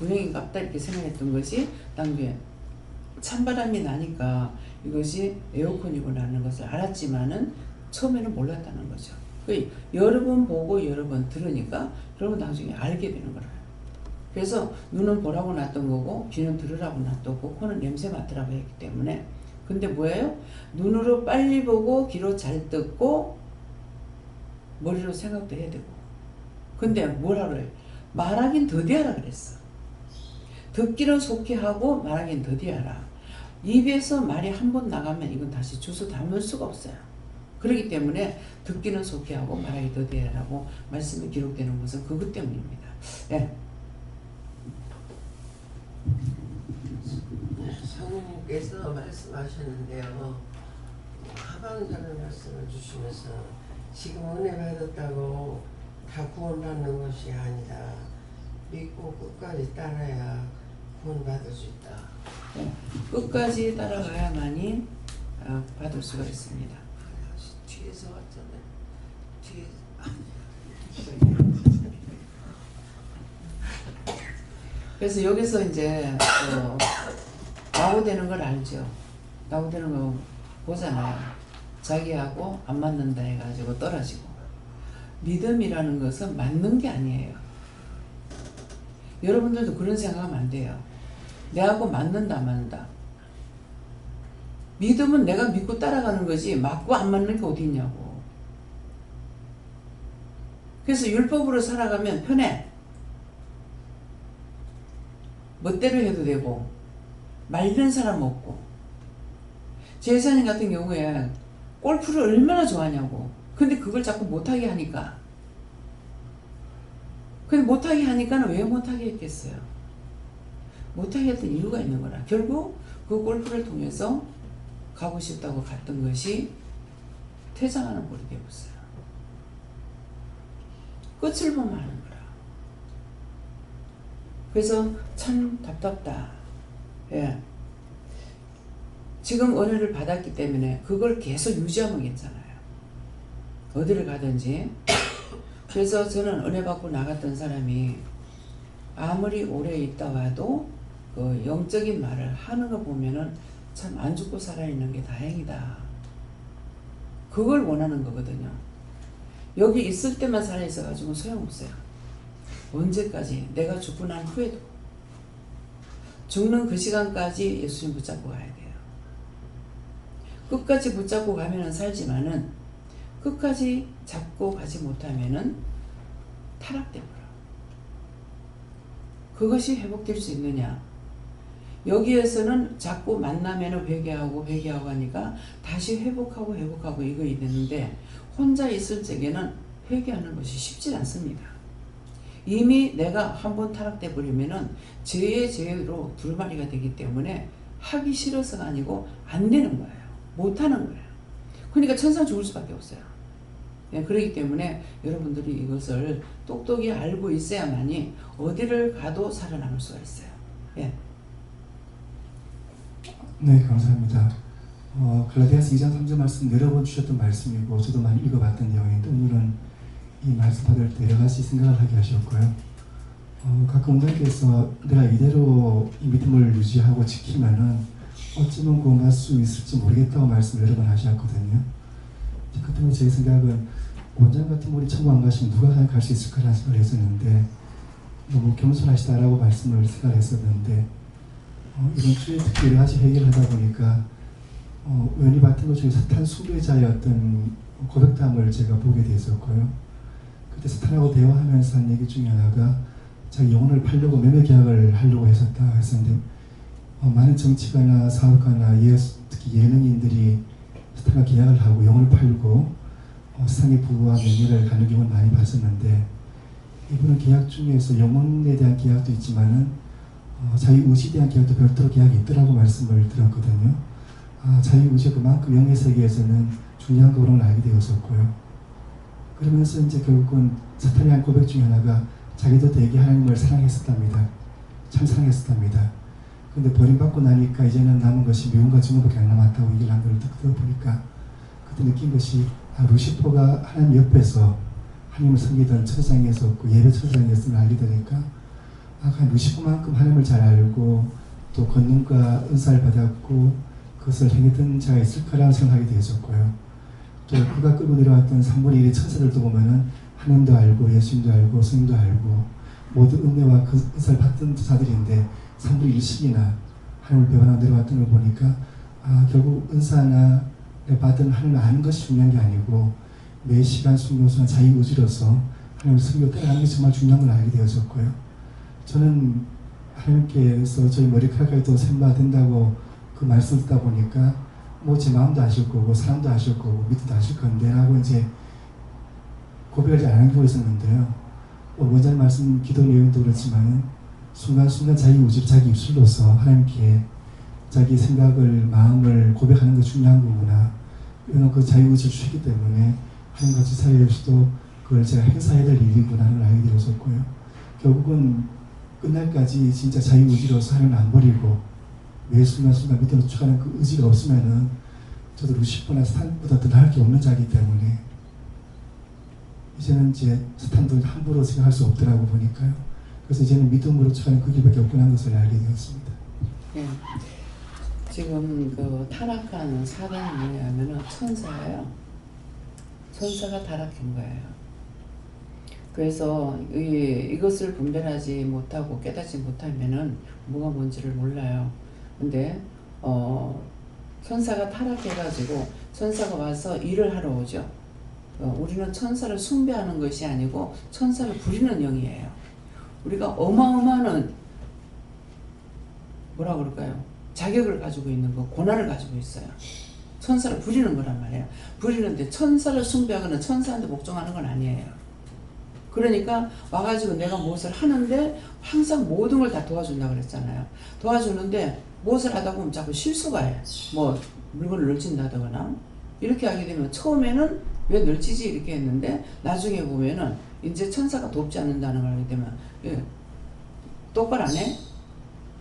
분명인가 보다 이렇게 생각했던 것이 나중에 찬바람이 나니까 이것이 에어컨이구나라는 것을 알았지만은 처음에는 몰랐다는 거죠. 여러 번 보고 여러 번 들으니까 그러면 나중에 알게 되는 거예요. 그래서 눈은 보라고 놨던 거고 귀는 들으라고 놨었고 코는 냄새 맡으라고 했기 때문에, 근데 뭐예요? 눈으로 빨리 보고 귀로 잘 듣고 머리로 생각도 해야 되고. 근데 뭐라 그래요? 말하긴 더디하라 그랬어. 듣기는 속히 하고 말하긴 더디하라. 입에서 말이 한 번 나가면 이건 다시 주워 담을 수가 없어요. 그렇기 때문에 듣기는 속히 하고 말하기 더디하라고 말씀이 기록되는 것은 그것 때문입니다. 네. 성령님께서 말씀하셨는데요, 하반절을 말씀을 주시면서 지금 은혜 받았다고 다 구원받는 것이 아니다. 믿고 끝까지 따라야 구원받을 수 있다. 네. 끝까지 따라가야만이 받을 수가 있습니다. 뒤에서 왔잖아요. 그래서 여기서 이제 나오되는 걸 알죠. 나오되는 거 보잖아요. 자기하고 안 맞는다 해가지고 떨어지고. 믿음이라는 것은 맞는 게 아니에요. 여러분들도 그런 생각하면 안 돼요. 내하고 맞는다 안 맞는다. 믿음은 내가 믿고 따라가는 거지 맞고 안 맞는 게 어디 있냐고. 그래서 율법으로 살아가면 편해. 멋대로 해도 되고 말리는 사람 없고. 제사님 같은 경우에 골프를 얼마나 좋아하냐고. 근데 그걸 자꾸 못하게 하니까. 근데 못하게 하니까는 왜 못하게 했겠어요? 못하게 했던 이유가 있는 거라. 결국 그 골프를 통해서 가고 싶다고 갔던 것이 퇴장하는 꼴이 되었어요. 끝을 보면 하는 거라. 그래서 참 답답다. 예. 지금 은혜를 받았기 때문에 그걸 계속 유지하면 괜찮아요. 어디를 가든지. 그래서 저는 은혜 받고 나갔던 사람이 아무리 오래 있다 와도 그 영적인 말을 하는 거 보면은 참 안 죽고 살아있는 게 다행이다. 그걸 원하는 거거든요. 여기 있을 때만 살아있어가지고 소용없어요. 언제까지? 내가 죽고 난 후에도. 죽는 그 시간까지 예수님 붙잡고 가야 돼요. 끝까지 붙잡고 가면은 살지만은 끝까지 잡고 가지 못하면은 타락되버려. 그것이 회복될 수 있느냐? 여기에서는 자꾸 만나면 회개하고 하니까 다시 회복하고 이거 있는데 혼자 있을 적에는 회개하는 것이 쉽지 않습니다. 이미 내가 한번 타락돼 버리면은 죄로 두루마리가 되기 때문에 하기 싫어서가 아니고 안 되는 거예요. 못 하는 거예요. 그러니까 천상 죽을 수밖에 없어요. 예, 그렇기 때문에 여러분들이 이것을 똑똑히 알고 있어야만이 어디를 가도 살아남을 수가 있어요. 예. 네, 감사합니다. 갈라디아서 2장 3절 말씀 여러 번 주셨던 말씀이고 저도 많이 읽어봤던 내용인데 오늘은 이 말씀 받을 때 여러 가지 생각을 하게 하셨고요. 가끔 원장님께서 내가 이대로 이 믿음을 유지하고 지키면은 어쩌면 구원할 수 있을지 모르겠다고 말씀을 여러 번 하셨거든요. 그 때문에 제 생각은 원장 같은 분이 천국 안 가시면 누가 갈 수 있을까라는 생각을 했었는데 너무 겸손하시다라고 말씀을 생각했었는데 이번 주에 특히 여러 가지 회개를 하다 보니까 우연히 봤던 것 중에 사탄 수배자의 어떤 고백담을 제가 보게 되었었고요. 그때 사탄하고 대화하면서 한 얘기 중에 하나가 자기 영혼을 팔려고 매매 계약을 하려고 했었다 했었는데 많은 정치가나 사업가나 특히 예능인들이 사탄과 계약을 하고 영혼을 팔고 세상의 부와 명예를 가는 경우를 많이 봤었는데 이분은 계약 중에서 영혼에 대한 계약도 있지만은 자유의지에 대한 계약도 별도로 계약이 있더라고 말씀을 들었거든요. 자유의지가 그만큼 영의 세계에서는 중요한 거라는 걸 알게 되었었고요. 그러면서 이제 결국은 사탄이 한 고백 중에 하나가 자기도 되게 하나님을 사랑했었답니다. 참 사랑했었답니다. 근데 버림받고 나니까 이제는 남은 것이 미움과 증오밖에 안 남았다고 얘기를 한 걸 들어보니까 그때 느낀 것이 루시퍼가 하나님 옆에서 하나님을 섬기던 천상에서 예배 천상이었음을 알게 되니까 루시퍼만큼 하나님을 잘 알고 또 권능과 은사를 받았고 그것을 행했던 자가 있을까라는 생각하게 되었었고요. 또 그가 끌고 내려왔던 3분의 1의 천사들도 보면은 하나님도 알고 예수님도 알고 성령도 알고 모두 은혜와 그 은사를 받던 자들인데 3분의 1씩이나 하나님을 배반하고 내려왔던 걸 보니까 결국 은사나 받은 하나님을 아는 것이 중요한 게 아니고 매 시간 순간순간 자유의지로서 하나님을 섬기고 따라가는 게 정말 중요한 걸 알게 되었었고요. 저는 하나님께서 저희 머리카락까지도 샘바 된다고 그 말씀을 듣다 보니까 뭐 제 마음도 아실 거고 사람도 아실 거고 믿음도 아실 건데 하고 이제 고백을 잘 안 하고 있었는데요. 원장님 말씀 기도 내용도 그렇지만 순간순간 자유의지로 자기 입술로서 하나님께 자기 생각을 마음을 고백하는 게 중요한 거구나. 이런 그 자유의지를 주시기 때문에 하나님 같이 사이에서도 그걸 제가 행사해야 될 일이구나 하는 걸 알게 되었었고요. 결국은 끝날까지 진짜 자유의지로서 하나님을 안 버리고 매 순간순간 믿음으로 쫓아가는 그 의지가 없으면은 저도 루시퍼나 사탄보다 더 나을 게 없는 자이기 때문에 이제는 이제 사탄도 함부로 생각할 수 없더라고 보니까요. 그래서 이제는 믿음으로 쫓아가는 그 길밖에 없구나 하는 것을 알게 되었습니다. 네. 지금 그 타락한 사단이 뭐냐면은 천사예요. 천사가 타락한 거예요. 그래서 이것을 분별하지 못하고 깨닫지 못하면은 뭐가 뭔지를 몰라요. 근데 천사가 타락해가지고 천사가 와서 일을 하러 오죠. 우리는 천사를 숭배하는 것이 아니고 천사를 부리는 영이에요. 우리가 어마어마한 뭐라 그럴까요? 자격을 가지고 있는 거, 고난을 가지고 있어요. 천사를 부리는 거란 말이에요. 부리는데 천사를 숭배하거나 천사한테 복종하는 건 아니에요. 그러니까 와가지고 내가 무엇을 하는데 항상 모든 걸 다 도와준다고 그랬잖아요. 도와주는데 무엇을 하다 보면 자꾸 실수가 해요. 뭐 물건을 널친다거나 이렇게 하게 되면 처음에는 왜 널치지 이렇게 했는데 나중에 보면은 이제 천사가 돕지 않는다는 걸 하게 되면 똑바로 안 해?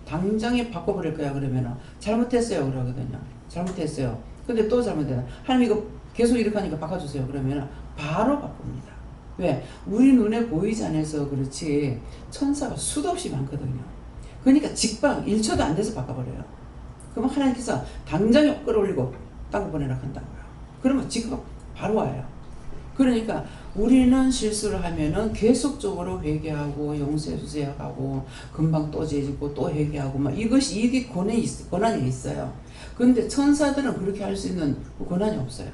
당장에 바꿔버릴 거야 그러면은 잘못했어요 그러거든요. 잘못했어요. 근데 또 잘못했다. 하나님 이거 계속 이렇게 하니까 바꿔주세요 그러면은 바로 바꿉니다. 왜? 우리 눈에 보이지 않아서 그렇지 천사가 수도 없이 많거든요. 그러니까 직방 1초도 안 돼서 바꿔버려요. 그러면 하나님께서 당장에 끌어올리고 땅 보내라 한다고요. 그러면 지금 바로 와요. 그러니까 우리는 실수를 하면은 계속적으로 회개하고 용서해주세요하고 금방 또 죄짓고 또 회개하고 막 이게 권한이 있어요. 그런데 천사들은 그렇게 할 수 있는 권한이 없어요.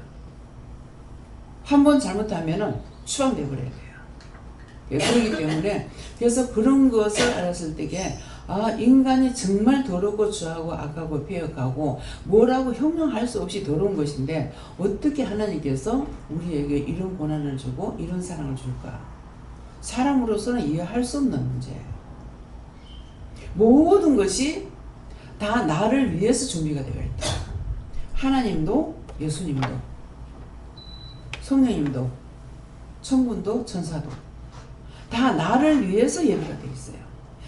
한 번 잘못하면은 추방돼 버려야 돼요. 그렇기 때문에 그래서 그런 것을 알았을 때에 인간이 정말 더럽고 추하고 악하고 배역하고 뭐라고 형용할 수 없이 더러운 것인데 어떻게 하나님께서 우리에게 이런 고난을 주고 이런 사랑을 줄까? 사람으로서는 이해할 수 없는 문제예요. 모든 것이 다 나를 위해서 준비가 되어 있다. 하나님도 예수님도 성령님도 천군도 천사도 다 나를 위해서 예비가 되어 있어요.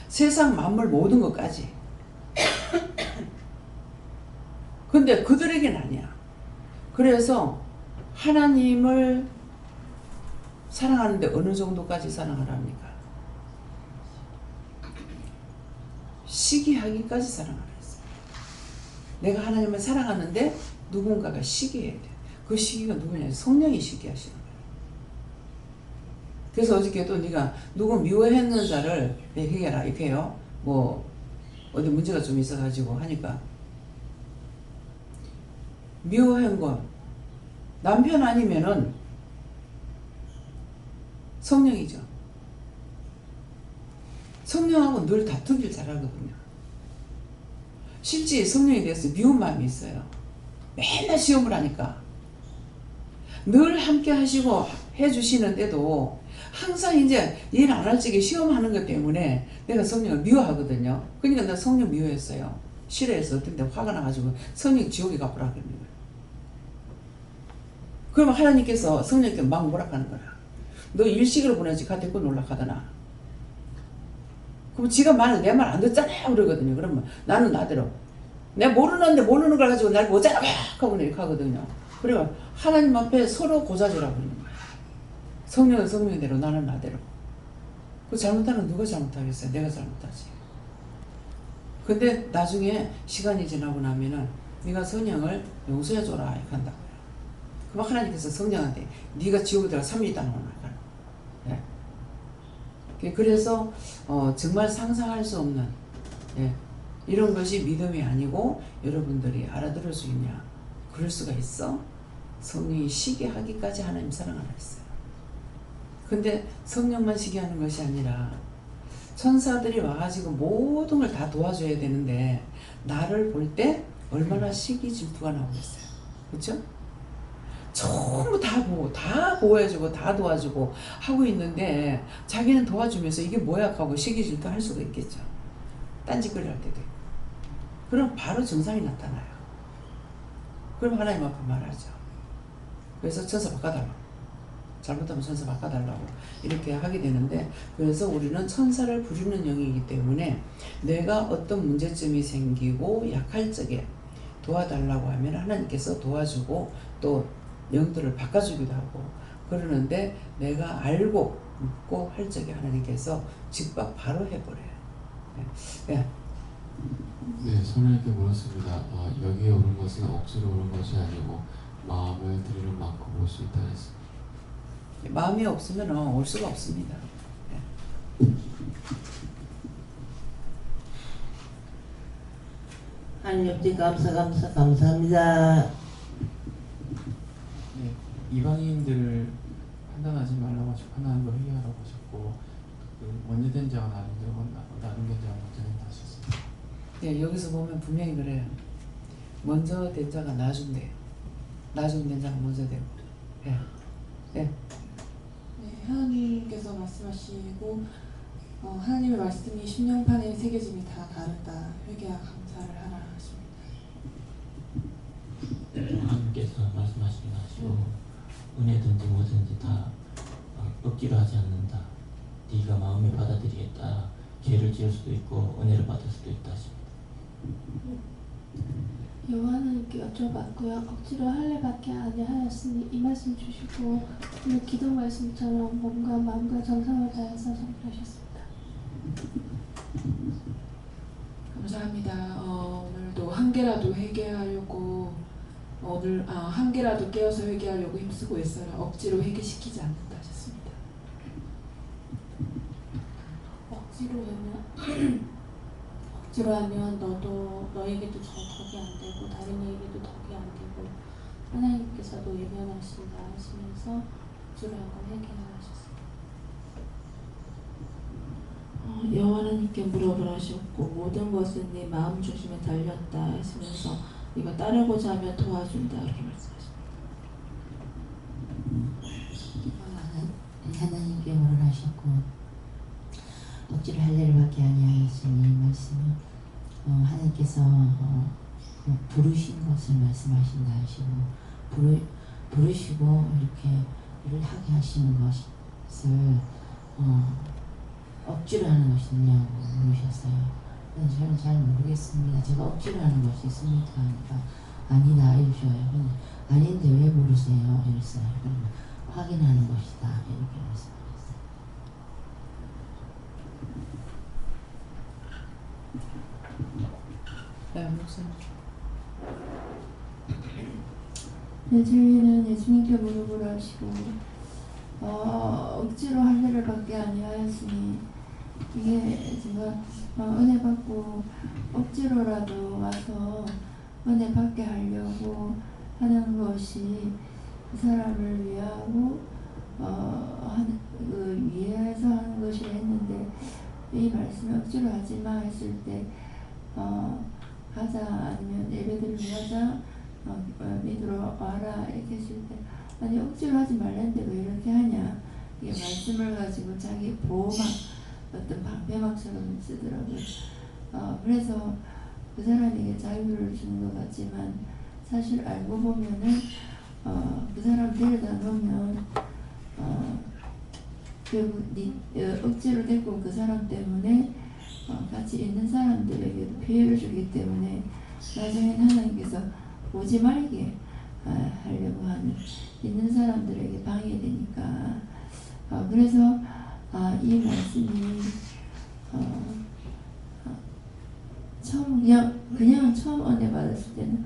세상 만물 모든 것까지. 근데 그들에게는 아니야. 그래서 하나님을 사랑하는데 어느 정도까지 사랑하랍니까? 시기하기까지 사랑하라 했어요. 내가 하나님을 사랑하는데 누군가가 시기해야 돼. 그 시기가 누구냐? 성령이 시기하시는 거예요. 그래서 어저께도 네가 누구 미워했는 자를 회개하라 이렇게 해요. 뭐 어디 문제가 좀 있어가지고 하니까 미워한 건 남편 아니면은 성령이죠. 성령하고 늘 다투길 잘하거든요. 실제 성령에 대해서 미운 마음이 있어요. 맨날 시험을 하니까 늘 함께 하시고 해주시는데도 항상 이제 일 안 할 적에 시험하는 것 때문에 내가 성령을 미워하거든요. 그러니까 나 성령 미워했어요. 싫어해서 어떤 데 화가 나가지고 성령 지옥에 가보라 그러는 거예요. 그러면 하나님께서 성령께 막 뭐라 하는 거야. 너 일식으로 보내지 가 데리고 놀라 하더나. 그럼 지가 말을 내 말 안 듣잖아요 그러거든요. 그러면 나는 나대로 내가 모르는데 모르는 걸 가지고 날 뭐잖아 하고 이렇게 하거든요. 그래가 하나님 앞에 서로 고자질하고 있는 거예요. 성령은 성령대로 나는 나대로. 그 잘못하는 누가 잘못하겠어요? 내가 잘못하지. 근데 나중에 시간이 지나고 나면은 네가 성령을 용서해줘라 이렇게 한다고요. 그럼 하나님께서 성령한테 네가 지옥에 들어가 3일 있다 나오는 거야. 네. 그래서 정말 상상할 수 없는 이런 것이 믿음이 아니고 여러분들이 알아들을 수 있냐? 그럴 수가 있어? 성령이 시기하기까지 하나님 사랑하라 했어요. 근데 성령만 시기하는 것이 아니라 천사들이 와가지고 모든 걸 다 도와줘야 되는데 나를 볼 때 얼마나 시기 질투가 나오겠어요. 그렇죠? 전부 다 보호해주고 다 도와주고 하고 있는데 자기는 도와주면서 이게 뭐야 하고 시기 질투할 수가 있겠죠. 딴짓거리 할 때도 있고. 그럼 바로 증상이 나타나요. 그럼 하나님 앞에 말하죠. 그래서 천사 바꿔달라고. 잘못하면 천사 바꿔달라고 이렇게 하게 되는데, 그래서 우리는 천사를 부르는 영이기 때문에 내가 어떤 문제점이 생기고 약할 적에 도와달라고 하면 하나님께서 도와주고 또 영들을 바꿔주기도 하고 그러는데, 내가 알고 묻고 할 적에 하나님께서 즉각 바로 해버려요. 네. 네, 선생님께 물었습니다. 여기에 오른 것은 억지로 오른 것이 아니고 마음을 드리는 만큼 올 수 있다 했습니다. 마음이 없으면 올 수가 없습니다. 네. 하나님 아버지 감사합니다. 네, 이방인들을 판단하지 말라고 하시고 하나님과 회개하라고 하셨고, 원죄된 자와 나중된 자와 먼저된다 하셨습니다. 네, 여기서 보면 분명히 그래요. 먼저 된 자가 나중돼요. 나중된 자가 먼저 되고. 네. 네. 네, 하나님께서 말씀하시고 하나님의 말씀이 심령판에 새겨짐이 다 다르다. 회개와 감사를 하라 하십니다. 하나님께서 말씀하시긴 하시고 은혜든지 뭐든지 다 억지로 하지 않는다. 네가 마음에 받아들이겠다. 죄를 지을 수도 있고 은혜를 받을 수도 있다 하십니다. 여호와님께 여쭤봤고요. 억지로 할례밖에 아니하였으니 이 말씀 주시고 오늘 기도 말씀처럼 몸과 마음과 정성을 다해서 선포하셨습니다. 감사합니다. 오늘도 한 개라도 회개하려고 한 개라도 깨어서 회개하려고 힘쓰고 있어요. 억지로 회개시키지 않는다 하셨습니다. 억지로 하면 너에게도 덕이 안 되고 다른 이에게도 덕이 안 되고 하나님께서도 예면하신다 하시면서 억지로 하고 회개를 하셨습니다. 여호와는 하나님께 물어보라 하셨고 모든 것은 네 마음 중심에 달렸다 하시면서 네가 따르고자 하면 도와준다 이렇게 말씀하십니다. 하나님께 뭐를 하셨고 억지로 할례를밖에 아니하였으니 말씀은 하나님께서 부르신 것을 말씀하신다 하시고 부르시고 이렇게 일을 하게 하시는 것을 억지로 하는 것이 있냐고 물으셨어요. 그래서 저는 잘 모르겠습니다. 제가 억지로 하는 것이 있습니까? 그러니까 아니다 이러셔요. 근데 아닌데 왜 모르세요? 이랬어요. 그러면 확인하는 것이다 이렇게 말씀하셨어요. 네, 목사님. 네, 주인은 예수님께 무릎을 하시고 억지로 할례를 받게 아니하였으니 이게 제가 은혜 받고 억지로라도 와서 은혜 받게 하려고 하는 것이 그 사람을 위하고 위해서 하는 것이라 했는데 이 말씀을 억지로 하지 마 했을 때 하자 아니면 예배드리러 가자 믿으러 와라 이렇게 했을 때 아니 억지로 하지 말랬는데 왜 이렇게 하냐 이게 말씀을 가지고 자기 보호막 어떤 방패막처럼 쓰더라고요. 그래서 그 사람에게 자유를 주는 것 같지만 사실 알고 보면은 그 사람 데려다 놓으면 결국 억지로 데리고 그 사람 때문에 같이 있는 사람들에게 피해를 주기 때문에 나중에 하나님께서 오지 말게 하려고 하는 있는 사람들에게 방해되니까 그래서 이 말씀이 처음 그냥 처음 은혜 받았을 때는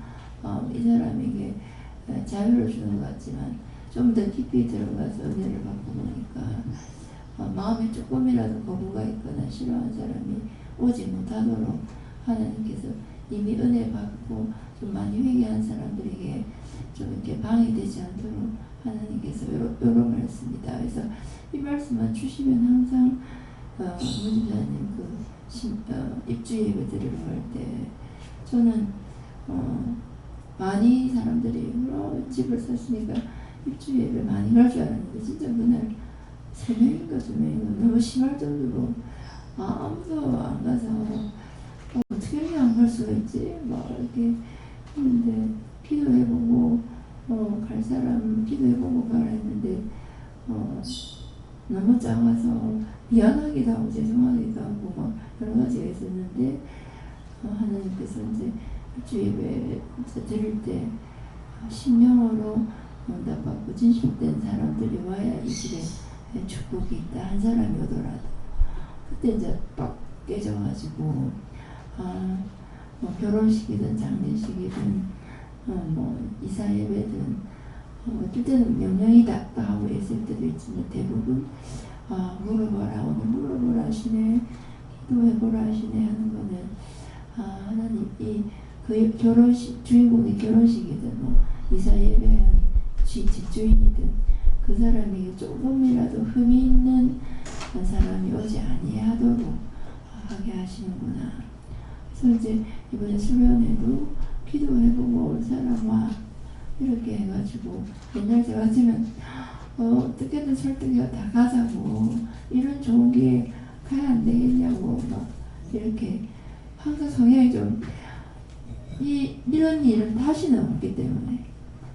이 사람에게 자유를 주는 것 같지만 좀 더 깊이 들어가서 은혜를 받고 보니까 마음에 조금이라도 거부가 있거나 싫어하는 사람이 오지 못하도록 하나님께서 이미 은혜 받고 좀 많이 회개한 사람들에게 좀 이렇게 방해되지 않도록 하나님께서 이런 말씀이다. 그래서 이 말씀만 주시면 항상 문집사님 입주 예배 드리러 갈 때 저는 많이 사람들이 집을 샀으니까 입주 예배 많이 갈 줄 알았는데 진짜 그날 3명인가 2명인가 너무 심할 정도로 아무도 안 가서 어떻게 이렇게 안 갈 수가 있지? 막 이렇게 했는데 기도해보고 갈 사람 기도해보고 가라 했는데 너무 작아서 미안하기도 하고 죄송하기도 하고 막 여러 가지가 있었는데 하나님께서 이제 입주 예배 드릴 때 신명으로 응답받고 진실된 사람들이 와야 이 집에 축복이 있다. 한 사람이 오더라도 그때 이제 빡 깨져가지고 뭐 결혼식이든 장례식이든 뭐 이사 예배든 어떨 때는 명령이다 하고 있을 때도 있지만 대부분 물어보라 오늘 물어보라 하시네 기도해보라 하시네 하는 거는 하나님 그 결혼식 주인공의 결혼식이든 뭐 이사 예배한 집주인이든 그 사람에게 조금이라도 흠이 있는 사람이 오지 아니하도록 하게 하시는구나. 그래서 이제 이번에 수련회도 기도해보고 올 사람 와 이렇게 해가지고 옛날 제 같으면 어떻게든 설득해서 다 가자고 이런 좋은 기회 가야 안 되겠냐고 막 이렇게 항상 성향이 좀 이런 일은 다시는 없기 때문에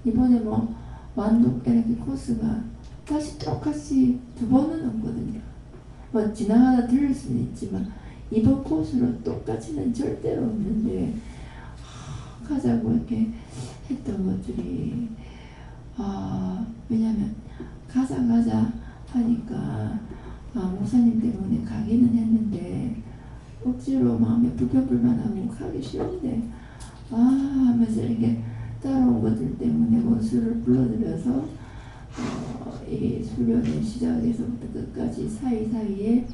이번에 뭐 완독 이렇게 코스가 다시 똑같이 2번은 없거든요. 뭐 지나가다 들릴 수는 있지만 이번 코스로 똑같이는 절대로 없는데 가자고 이렇게 했던 것들이 왜냐면 가자 하니까 목사님 때문에 가기는 했는데 억지로 마음에 불편불만하고 가기 싫은데 하면서 이렇게 따라온 것들 때문에 원수를 불러들여서 이 수련의 시작에서부터 끝까지 사이사이에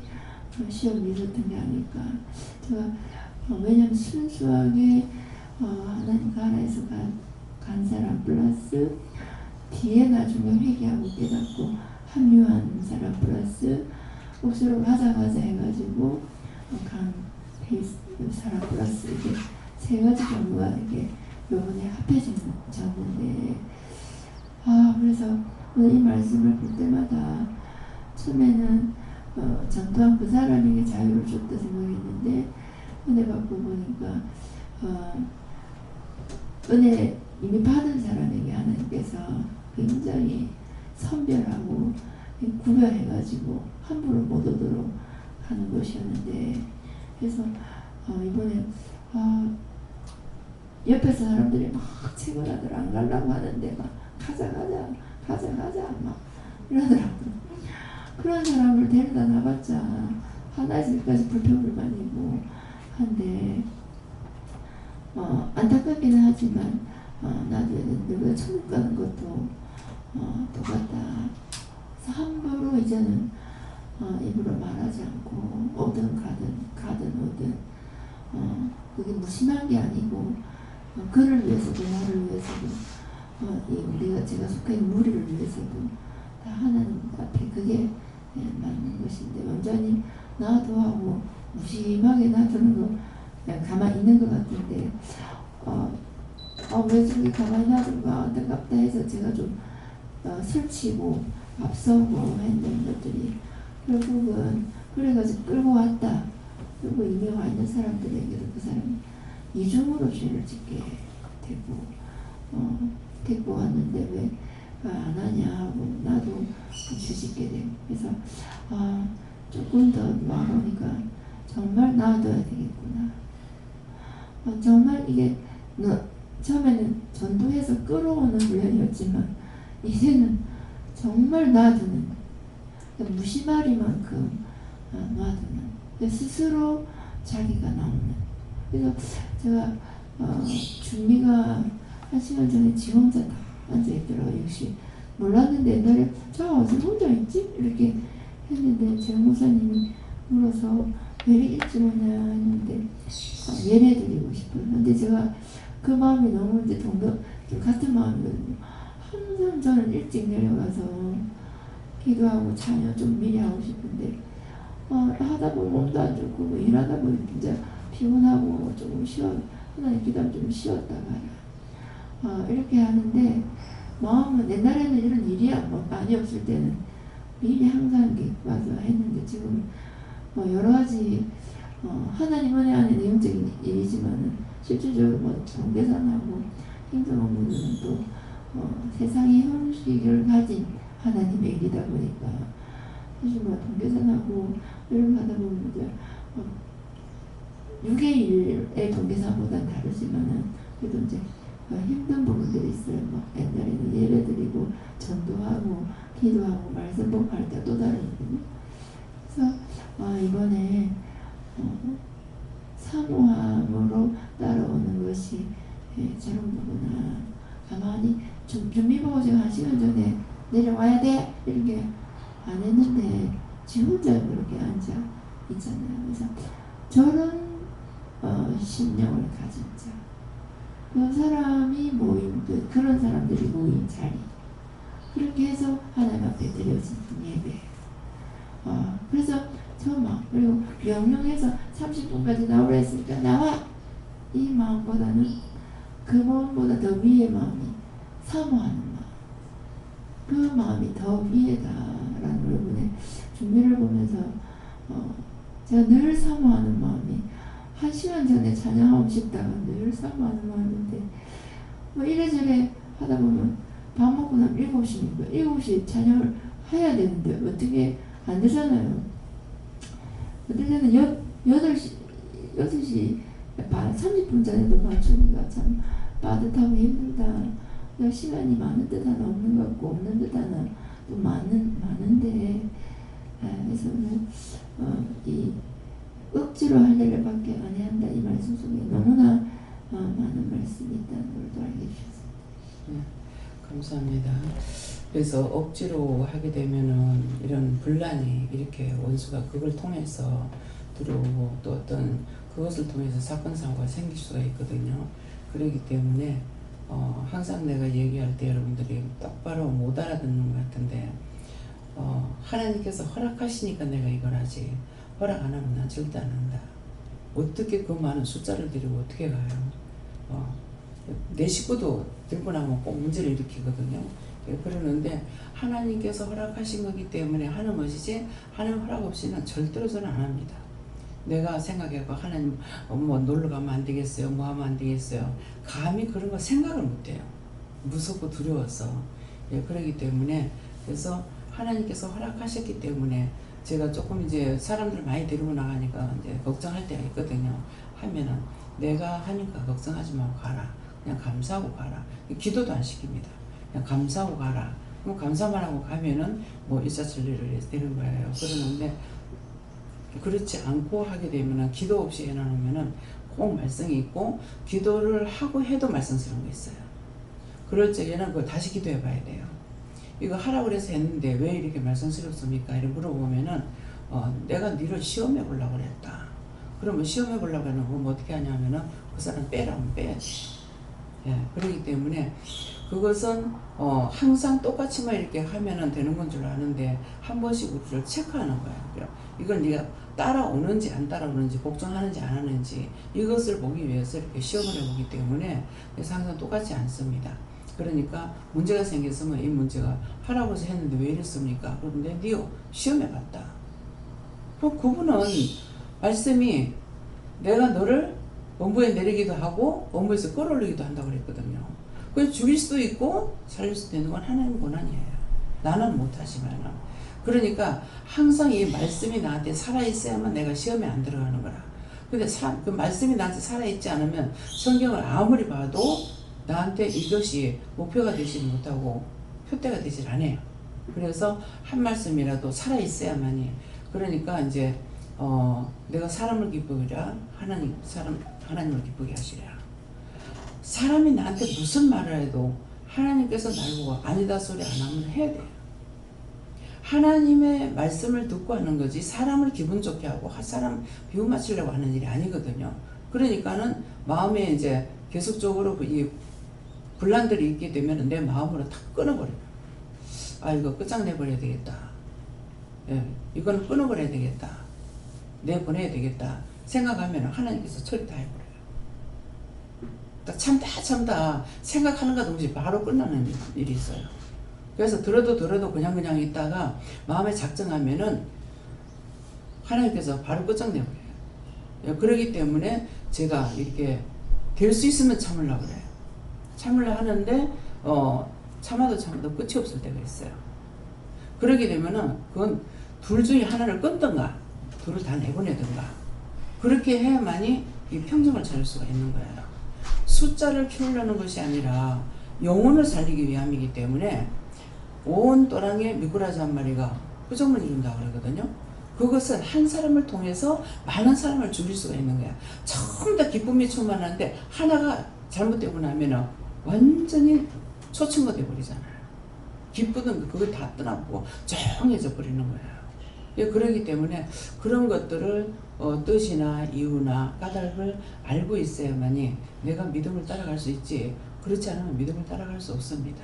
시험이 있었던 게 아닐까. 제가 왜냐면 순수하게 하나님 나라에서 간 사람 플러스 뒤에 나중에 회개하고 깨닫고 합류한 사람 플러스 옥수로 가자 해가지고 강 페이스 사람 플러스 이게 세 가지 정도가 이게 요번에 합해졌는데 그래서 오늘 이 말씀을 볼 때마다 처음에는 전도한 그 사람에게 자유를 줬다 생각했는데 은혜 받고 보니까 은혜 이미 받은 사람에게 하나님께서 굉장히 선별하고 구별해가지고 함부로 못 오도록 하는 것이었는데 그래서 이번에 옆에서 사람들이 막 채권하들 안 가려고 하는데 막 가자 막 이러더라고요. 그런 사람을 데려다 놔봤자 하나씩까지 불평불만이고 한데 안타깝기는 하지만 나도 누가 천국 가는 것도 똑같다. 그래서 함부로 이제는 입으로 말하지 않고 오든 가든 오든 그게 무심한 게 아니고 그를 위해서도 나를 위해서도 제가 속해 있는 무리를 위해서도 다 하나님 앞에 그게 맞는 것인데 완전히 나도 하고 무심하게 놔두는 거 그냥 가만히 있는 것 같은데 왜 저렇게 가만히 놔둔가 안타깝다 해서 제가 좀 설치고 앞서고 했는 것들이 결국은 그래가지고 끌고 왔다. 그리고 이미 와 있는 사람들에게도 그 사람이 이중으로 죄를 짓게 되고 데리고 왔는데 왜 안 하냐 하고 나도 죄 짓게 되고 그래서 조금 더 와보니까 정말 놔둬야 되겠구나. 정말 이게 처음에는 전도해서 끌어오는 훈련이었지만 이제는 정말 놔두는 무심하리만큼 놔두는 스스로 자기가 나오는 그래서 제가 준비가 1시간 전에 지 혼자 다 앉아있더라고요. 역시 몰랐는데 옛날에 저 어디 혼자 있지? 이렇게 했는데 제 목사님이 물어서 왜 일찍 오냐 했는데 예배 드리고 싶어요. 근데 제가 그 마음이 너무 이제 좀 같은 마음이거든요. 항상 저는 일찍 내려가서 기도하고 찬양 좀 미리 하고 싶은데 하다 보면 몸도 안 좋고 뭐 일하다 보면 이제 피곤하고 조금 하나님 기도하면 좀 쉬었다가 이렇게 하는데 마음은 옛날에는 이런 일이 많이 없을 때는 미리 항상 와서 했는데 지금 여러 가지 하나님 은혜 안에 내용적인 일이지만은 실질적으로 전계산하고 행정 업무는 또 세상의 형식을 가진 하나님의 일이다 보니까 사실 동계산하고 이런 거 하다 보면 이제 6의 일의 동계산보다는 다르지만은 그래도 이제 힘든 부분들이 있어요. 옛날에는 예배드리고 전도하고 기도하고 말씀 복할 때 또 다르거든요. 그래서 이번에 사모함으로 따라오는 것이 저런 거구나. 가만히 준비보고 제가 1시간 전에 내려와야 돼 이렇게 안 했는데 지 혼자 그렇게 앉아 있잖아요. 그래서 저런 심령을 가진 자, 그 사람이 모인 그런 사람들이 모인 자리, 그렇게 해서 하나님 앞에 드려진 예배. 그래서 그리고 명령해서 30분까지 나오라 했으니까 나와! 이 마음보다는 그 마음보다 더 위의 마음이 사모하는 마음, 그 마음이 더 위에다라는 여러분의 준비를 보면서 제가 늘 사모하는 마음이 1시간 전에 찬양하고 싶다가 늘 사모하는 마음인데 이래저래 하다 보면 밥 먹고 나면 7시니까 7시에 찬양을 해야 되는데 어떻게 안 되잖아요. 어떨 때는 8시 반 30분 전에도 맞추기가 참 빠듯하고 힘들다. 시간이 많은 듯 하나 없는 것 같고 없는 듯 하나 또 많은데 그래서 이 억지로 할 일을 밖에 안 해야 한다 이 말씀 속에 너무나 많은 말씀이 있다는 걸 또 알게 주셨습니다. 감사합니다. 그래서 억지로 하게 되면은 이런 분란이 이렇게 원수가 그걸 통해서 들어오고 또 어떤 그것을 통해서 사건 사고가 생길 수가 있거든요. 그렇기 때문에 항상 내가 얘기할 때 여러분들이 똑바로 못 알아듣는 것 같은데 하나님께서 허락하시니까 내가 이걸 하지 허락 안 하면 난 절대 안 한다. 어떻게 그 많은 숫자를 데리고 어떻게 가요? 내 식구도 들고 나면 꼭 문제를 일으키거든요. 그러는데 하나님께서 허락하신 거기 때문에 하는 것이지 하나님 허락 없이는 절대로 저는 안 합니다. 내가 생각해봐 하나님 뭐 놀러 가면 안 되겠어요? 뭐 하면 안 되겠어요? 감히 그런 거 생각을 못 해요. 무섭고 두려워서. 그러기 때문에 그래서 하나님께서 허락하셨기 때문에 제가 조금 이제 사람들 많이 데리고 나가니까 이제 걱정할 때가 있거든요. 하면은 내가 하니까 걱정하지 말고 가라. 그냥 감사하고 가라. 기도도 안 시킵니다. 그냥 감사하고 가라. 그럼 감사만 하고 가면은 뭐 일사천리를 되는 거예요. 그러는데 그렇지 않고 하게 되면은 기도 없이 해놓으면은 꼭 말썽이 있고 기도를 하고 해도 말썽스러운 거 있어요. 그럴 적에는 그걸 다시 기도해 봐야 돼요. 이거 하라고 그래서 했는데 왜 이렇게 말썽스럽습니까? 이렇게 물어보면은 내가 니를 시험해 보려고 그랬다. 그러면 시험해 보려고 하는 거 어떻게 하냐면은 그 사람 빼라면 빼야지. 그렇기 때문에 그것은 항상 똑같이만 이렇게 하면은 되는 건 줄 아는데 한 번씩 우리를 체크하는 거예요. 이걸 네가 따라오는지 안 따라오는지 복종하는지 안 하는지 이것을 보기 위해서 이렇게 시험을 해보기 때문에 그래서 항상 똑같지 않습니다. 그러니까 문제가 생겼으면 이 문제가 하라고 해서 했는데 왜 이랬습니까? 그런데 니요 시험해봤다. 그럼 그분은 말씀이 내가 너를 원부에 내리기도 하고 원부에서 끌어올리기도 한다고 그랬거든요. 그래서 죽일 수도 있고 살릴 수도 있는 건 하나님 권한이에요. 나는 못하지만. 그러니까 항상 이 말씀이 나한테 살아있어야만 내가 시험에 안 들어가는 거라. 근데 그 말씀이 나한테 살아있지 않으면 성경을 아무리 봐도 나한테 이것이 목표가 되지 못하고 표대가 되질 않아요. 그래서 한 말씀이라도 살아있어야만이. 그러니까 이제 내가 사람을 기쁘리라 하나님을 기쁘게 하시리라. 사람이 나한테 무슨 말을 해도 하나님께서 날 보고 아니다 소리 안 하면 해야 돼요. 하나님의 말씀을 듣고 하는 거지 사람을 기분 좋게 하고 사람 비유 맞추려고 하는 일이 아니거든요. 그러니까는 마음에 이제 계속적으로 이 분란들이 있게 되면 내 마음으로 다 끊어버려요. 아 이거 끝장내버려야 되겠다. 이거는 끊어버려야 되겠다. 내보내야 되겠다. 생각하면 하나님께서 처리 다 해버려요. 참다 생각하는가 동시에 바로 끝나는 일이 있어요. 그래서 들어도 그냥 있다가 마음에 작정하면은 하나님께서 바로 끝장내버려요. 그러기 때문에 제가 이렇게 될 수 있으면 참으려고 그래요. 참으려 하는데 참아도 끝이 없을 때가 있어요. 그러게 되면은 그건 둘 중에 하나를 끊든가 둘을 다 내보내든가 그렇게 해야만이 이 평정을 찾을 수가 있는 거예요. 숫자를 키우려는 것이 아니라 영혼을 살리기 위함이기 때문에 온 또랑의 미꾸라지 한 마리가 표적을 이룬다 그러거든요. 그것은 한 사람을 통해서 많은 사람을 죽일 수가 있는 거야. 처음 다 기쁨이 충만한데 하나가 잘못되고 나면은 완전히 초침거 돼버리잖아요. 기쁘던 그걸 다 떠나보고 조용해져 버리는 거예요. 그러기 때문에 그런 것들을 뜻이나 이유나 까닭을 알고 있어야만이 내가 믿음을 따라갈 수 있지 그렇지 않으면 믿음을 따라갈 수 없습니다.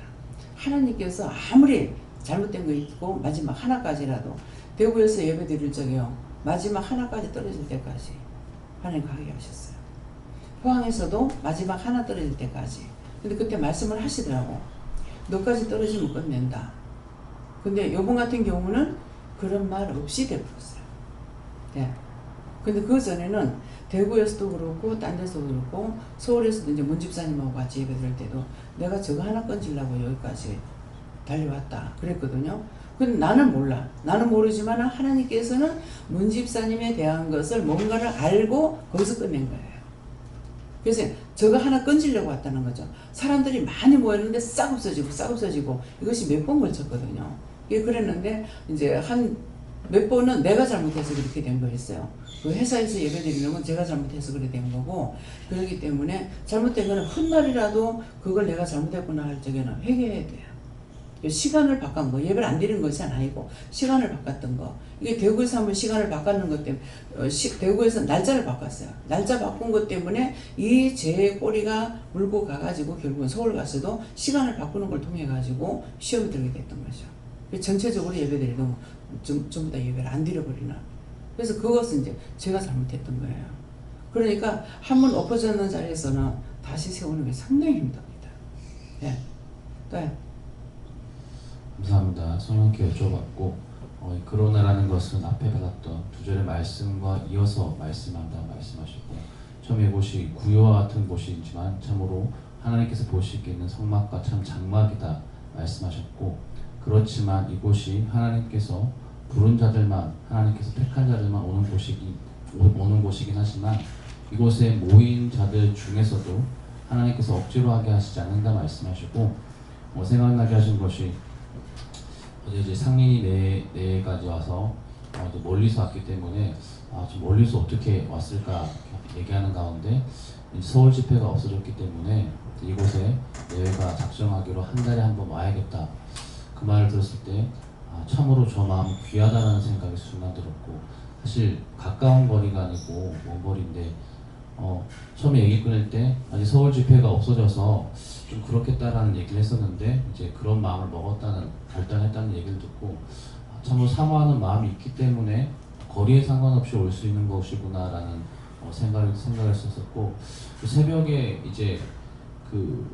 하나님께서 아무리 잘못된 거 있고 마지막 하나까지라도 대구에서 예배 드릴 적에요. 마지막 하나까지 떨어질 때까지 하나님 가게 하셨어요. 포항에서도 마지막 하나 떨어질 때까지. 근데 그때 말씀을 하시더라고. 너까지 떨어지면 끝낸다. 근데 요번 같은 경우는 그런 말 없이 돼버렸어요. 근데 그 전에는 대구에서도 그렇고 딴 데서도 그렇고 서울에서도 이제 문 집사님하고 같이 예배 드릴 때도 내가 저거 하나 건지려고 여기까지 달려왔다 그랬거든요. 근데 나는 몰라. 나는 모르지만 하나님께서는 문 집사님에 대한 것을 뭔가를 알고 거기서 끝낸 거예요. 그래서 저거 하나 건지려고 왔다는 거죠. 사람들이 많이 모였는데 싹 없어지고 이것이 몇 번 걸쳤거든요. 그랬는데 이제 한 몇 번은 내가 잘못해서 그렇게 된 거였어요. 그 회사에서 예배 드리는 건 제가 잘못해서 그렇게 된 거고 그렇기 때문에 잘못된 거는 훗날이라도 그걸 내가 잘못했구나 할 적에는 회개해야 돼요. 시간을 바꾼 거, 예배를 안 드리는 것이 아니고 시간을 바꿨던 거. 이게 대구에서 한번 시간을 바꿨는 것 때문에 대구에서 날짜를 바꿨어요. 날짜 바꾼 것 때문에 이 죄의 꼬리가 물고 가가지고 결국은 서울 가서도 시간을 바꾸는 걸 통해 가지고 시험이 들게 됐던 거죠. 전체적으로 예배 드리도 전부 다 예배를 안 드려버리는 그래서 그것은 이제 제가 잘못했던 거예요. 그러니까 한번 엎어졌는 자리에서는 다시 세우는 게 상당히 힘듭니다. 예. 네. 감사합니다. 성령께 여쭤봤고 이 그러나라는 것은 앞에 받았던 두 절의 말씀과 이어서 말씀한다 말씀하셨고 처음에 이곳이 구유와 같은 곳이지만 참으로 하나님께서 보시기에는 성막과 참 장막이다 말씀하셨고 그렇지만 이곳이 하나님께서 부른 자들만 하나님께서 택한 자들만 오는 곳이긴 하지만 이곳에 모인 자들 중에서도 하나님께서 억지로 하게 하시지 않는다 말씀하시고 생각나게 하신 것이 어제 이제 상인이 내까지 와서 멀리서 왔기 때문에 좀 멀리서 어떻게 왔을까 얘기하는 가운데 서울 집회가 없어졌기 때문에 이곳에 내외가 작정하기로 한 달에 한 번 와야겠다 그 말을 들었을 때 참으로 저 마음 귀하다는 생각이 순간 들었고 사실 가까운 거리가 아니고 먼 거리인데 처음에 얘기 끊을 때 아직 서울 집회가 없어져서 좀 그렇겠다라는 얘기를 했었는데 이제 그런 마음을 먹었다는 결단했다는 얘기를 듣고 참으로 사모하는 마음이 있기 때문에 거리에 상관없이 올 수 있는 것이구나라는 생각을 했었고 새벽에 이제 그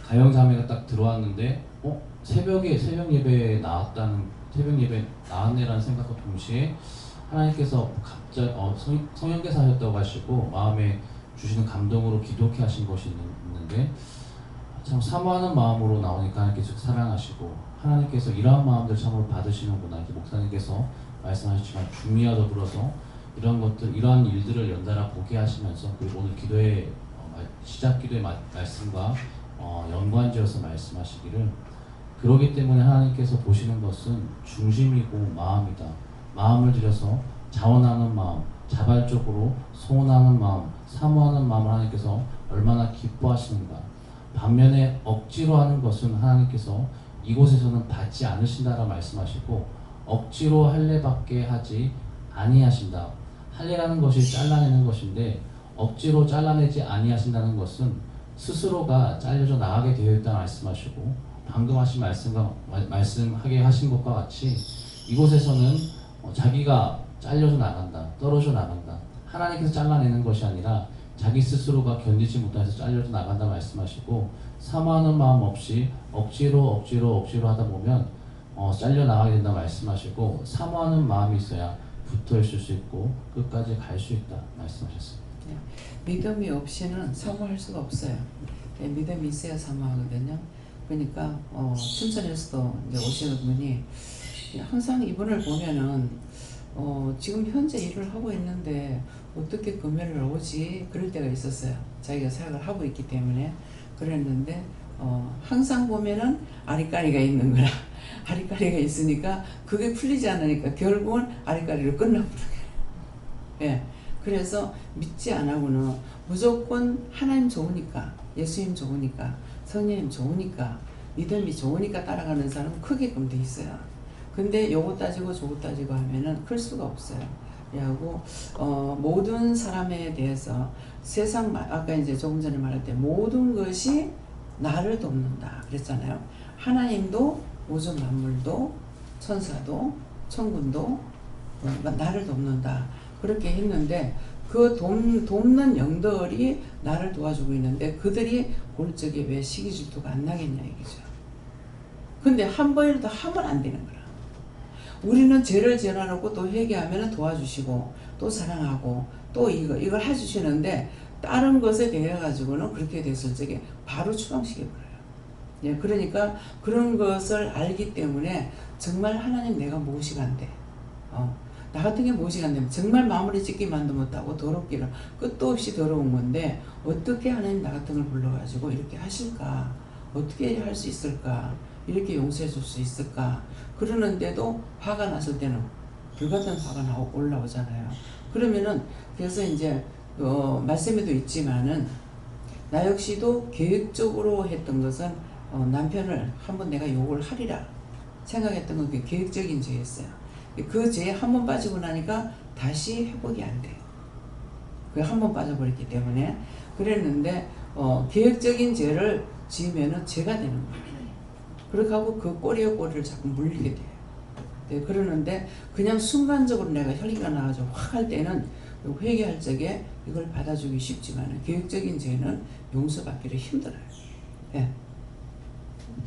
가영자매가 딱 들어왔는데 새벽 예배에 나왔네라는 생각과 동시에 하나님께서 갑자기 성령께서 하셨다고 하시고 마음에 주시는 감동으로 기도케 하신 것이 있는데 참 사모하는 마음으로 나오니까 하나님께서 사랑하시고 하나님께서 이러한 마음들 참으로 받으시는구나 이렇게 목사님께서 말씀하셨지만 중미와 더불어서 이러한 일들을 연달아 보게 하시면서 그리고 오늘 기도의 시작 기도의 말씀과 연관지어서 말씀하시기를 그러기 때문에 하나님께서 보시는 것은 중심이고 마음이다. 마음을 들여서 자원하는 마음, 자발적으로 소원하는 마음, 사모하는 마음을 하나님께서 얼마나 기뻐하시는가. 반면에 억지로 하는 것은 하나님께서 이곳에서는 받지 않으신다라 말씀하시고 억지로 할례받게 하지 아니하신다. 할례라는 것이 잘라내는 것인데 억지로 잘라내지 아니하신다는 것은 스스로가 잘려져 나가게 되어 있다 말씀하시고 방금 하신 말씀하게 하신 것과 같이 이곳에서는 자기가 잘려져 나간다, 떨어져 나간다. 하나님께서 잘라내는 것이 아니라 자기 스스로가 견디지 못해서 잘려져 나간다 말씀하시고 사모하는 마음 없이 억지로 하다 보면 잘려 나가게 된다 말씀하시고 사모하는 마음이 있어야 붙어 있을 수 있고 끝까지 갈 수 있다 말씀하셨습니다. 믿음이 없이는 사모할 수가 없어요. 믿음이 있어야 사모하거든요. 그러니까 춘천에서도 이제 오시는 분이 항상 이분을 보면은 지금 현재 일을 하고 있는데 어떻게 금요일을 오지? 그럴 때가 있었어요. 자기가 사역을 하고 있기 때문에 그랬는데 항상 보면은 아리까리가 있는 거라 아리까리가 있으니까 그게 풀리지 않으니까 결국은 아리까리로 끝나버려요. 예. 그래서 믿지 않고는 무조건 하나님 좋으니까 예수님 좋으니까 성령님 좋으니까 믿음이 좋으니까 따라가는 사람은 크게끔 돼 있어요. 근데 요거 따지고 저거 따지고 하면은 클 수가 없어요. 그리고 모든 사람에 대해서 세상 아까 이제 조금 전에 말할 때 모든 것이 나를 돕는다 그랬잖아요. 하나님도 우주 만물도 천사도 천군도 나를 돕는다 그렇게 했는데 그 돕는 영들이 나를 도와주고 있는데 그들이 골적에 왜 시기 질투가 안 나겠냐 이거죠. 근데 한 번이라도 하면 안 되는 거라. 우리는 죄를 지어놓고 또 회개하면 도와주시고 또 사랑하고 또 이걸 해주시는데 다른 것에 대해 가지고는 그렇게 됐을 적에 바로 추방시켜버려요. 예, 그러니까 그런 것을 알기 때문에 정말 하나님 내가 무엇이 간대. 나 같은 게 무엇이 간다면 정말 마무리 짓기만도 못하고 더럽기를 끝도 없이 더러운 건데 어떻게 하나님 나 같은 걸 불러가지고 이렇게 하실까? 어떻게 할 수 있을까? 이렇게 용서해 줄 수 있을까? 그러는데도 화가 났을 때는 불같은 화가 올라오잖아요. 그러면은 그래서 이제 말씀에도 있지만은 나 역시도 계획적으로 했던 것은 남편을 한번 내가 욕을 하리라 생각했던 건 그게 계획적인 죄였어요. 그 죄에 한 번 빠지고 나니까 다시 회복이 안 돼요. 그 한 번 빠져버렸기 때문에 그랬는데 계획적인 죄를 지으면은 죄가 되는 거예요. 그렇게 하고 그 꼬리에 꼬리를 자꾸 물리게 돼요. 네, 그러는데 그냥 순간적으로 내가 혈기가 나가지고 확 할 때는 회개할 적에 이걸 받아주기 쉽지만 계획적인 죄는 용서받기를 힘들어요. 예.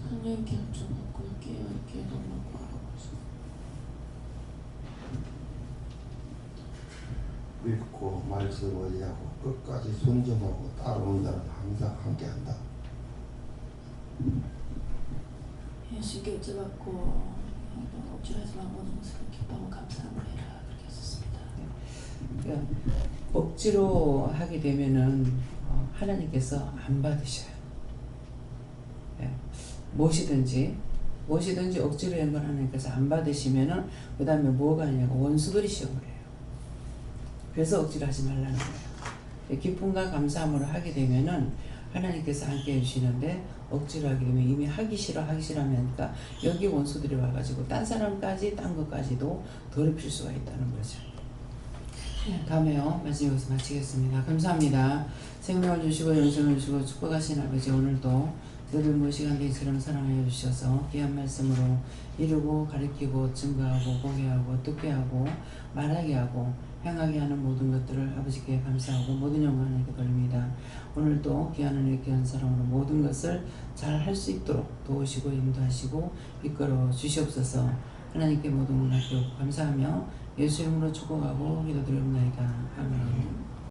하나님 결정하고 깨어있게 달라고 하라고 하셨어요. 읽고 말씀 의지하고 끝까지 순종하고 따르는 자는 항상 함께한다. 예수 결정받고 억지하지만 모든 것을 기뻐하고 감사함을 해라 그렇게 했었습니다. 그러니까 억지로 하게 되면은 하나님께서 안 받으셔요. 예. 무엇이든지 억지로 한 걸 하나님께서 안 받으시면은 그 다음에 뭐가 아니냐고 원수들이 시험을 해요. 그래서 억지로 하지 말라는 거예요. 기쁨과 감사함으로 하게 되면은 하나님께서 함께 해주시는데 억지로 하게 되면 이미 하기 싫어하니까 여기 원수들이 와가지고 딴 사람까지 딴 것까지도 더럽힐 수가 있다는 거죠. 다음에요. 말씀 여기서 마치겠습니다. 감사합니다. 생명을 주시고 영생을 주시고 축복하신 아버지, 오늘도 늘 무시간 데이처럼 사랑하여 주셔서 귀한 말씀으로 이루고 가르치고 증거하고 보게 하고 듣게 하고 말하게 하고 행하게 하는 모든 것들을 아버지께 감사하고 모든 영광을 하나님께 돌립니다. 오늘도 귀한 은혜 귀한 사랑으로 모든 것을 잘 할 수 있도록 도우시고 인도하시고 이끌어 주시옵소서. 하나님께 모든 걸 맡기고 감사하며 예수 이름으로 축복하고 기도드리옵나이다. 아멘.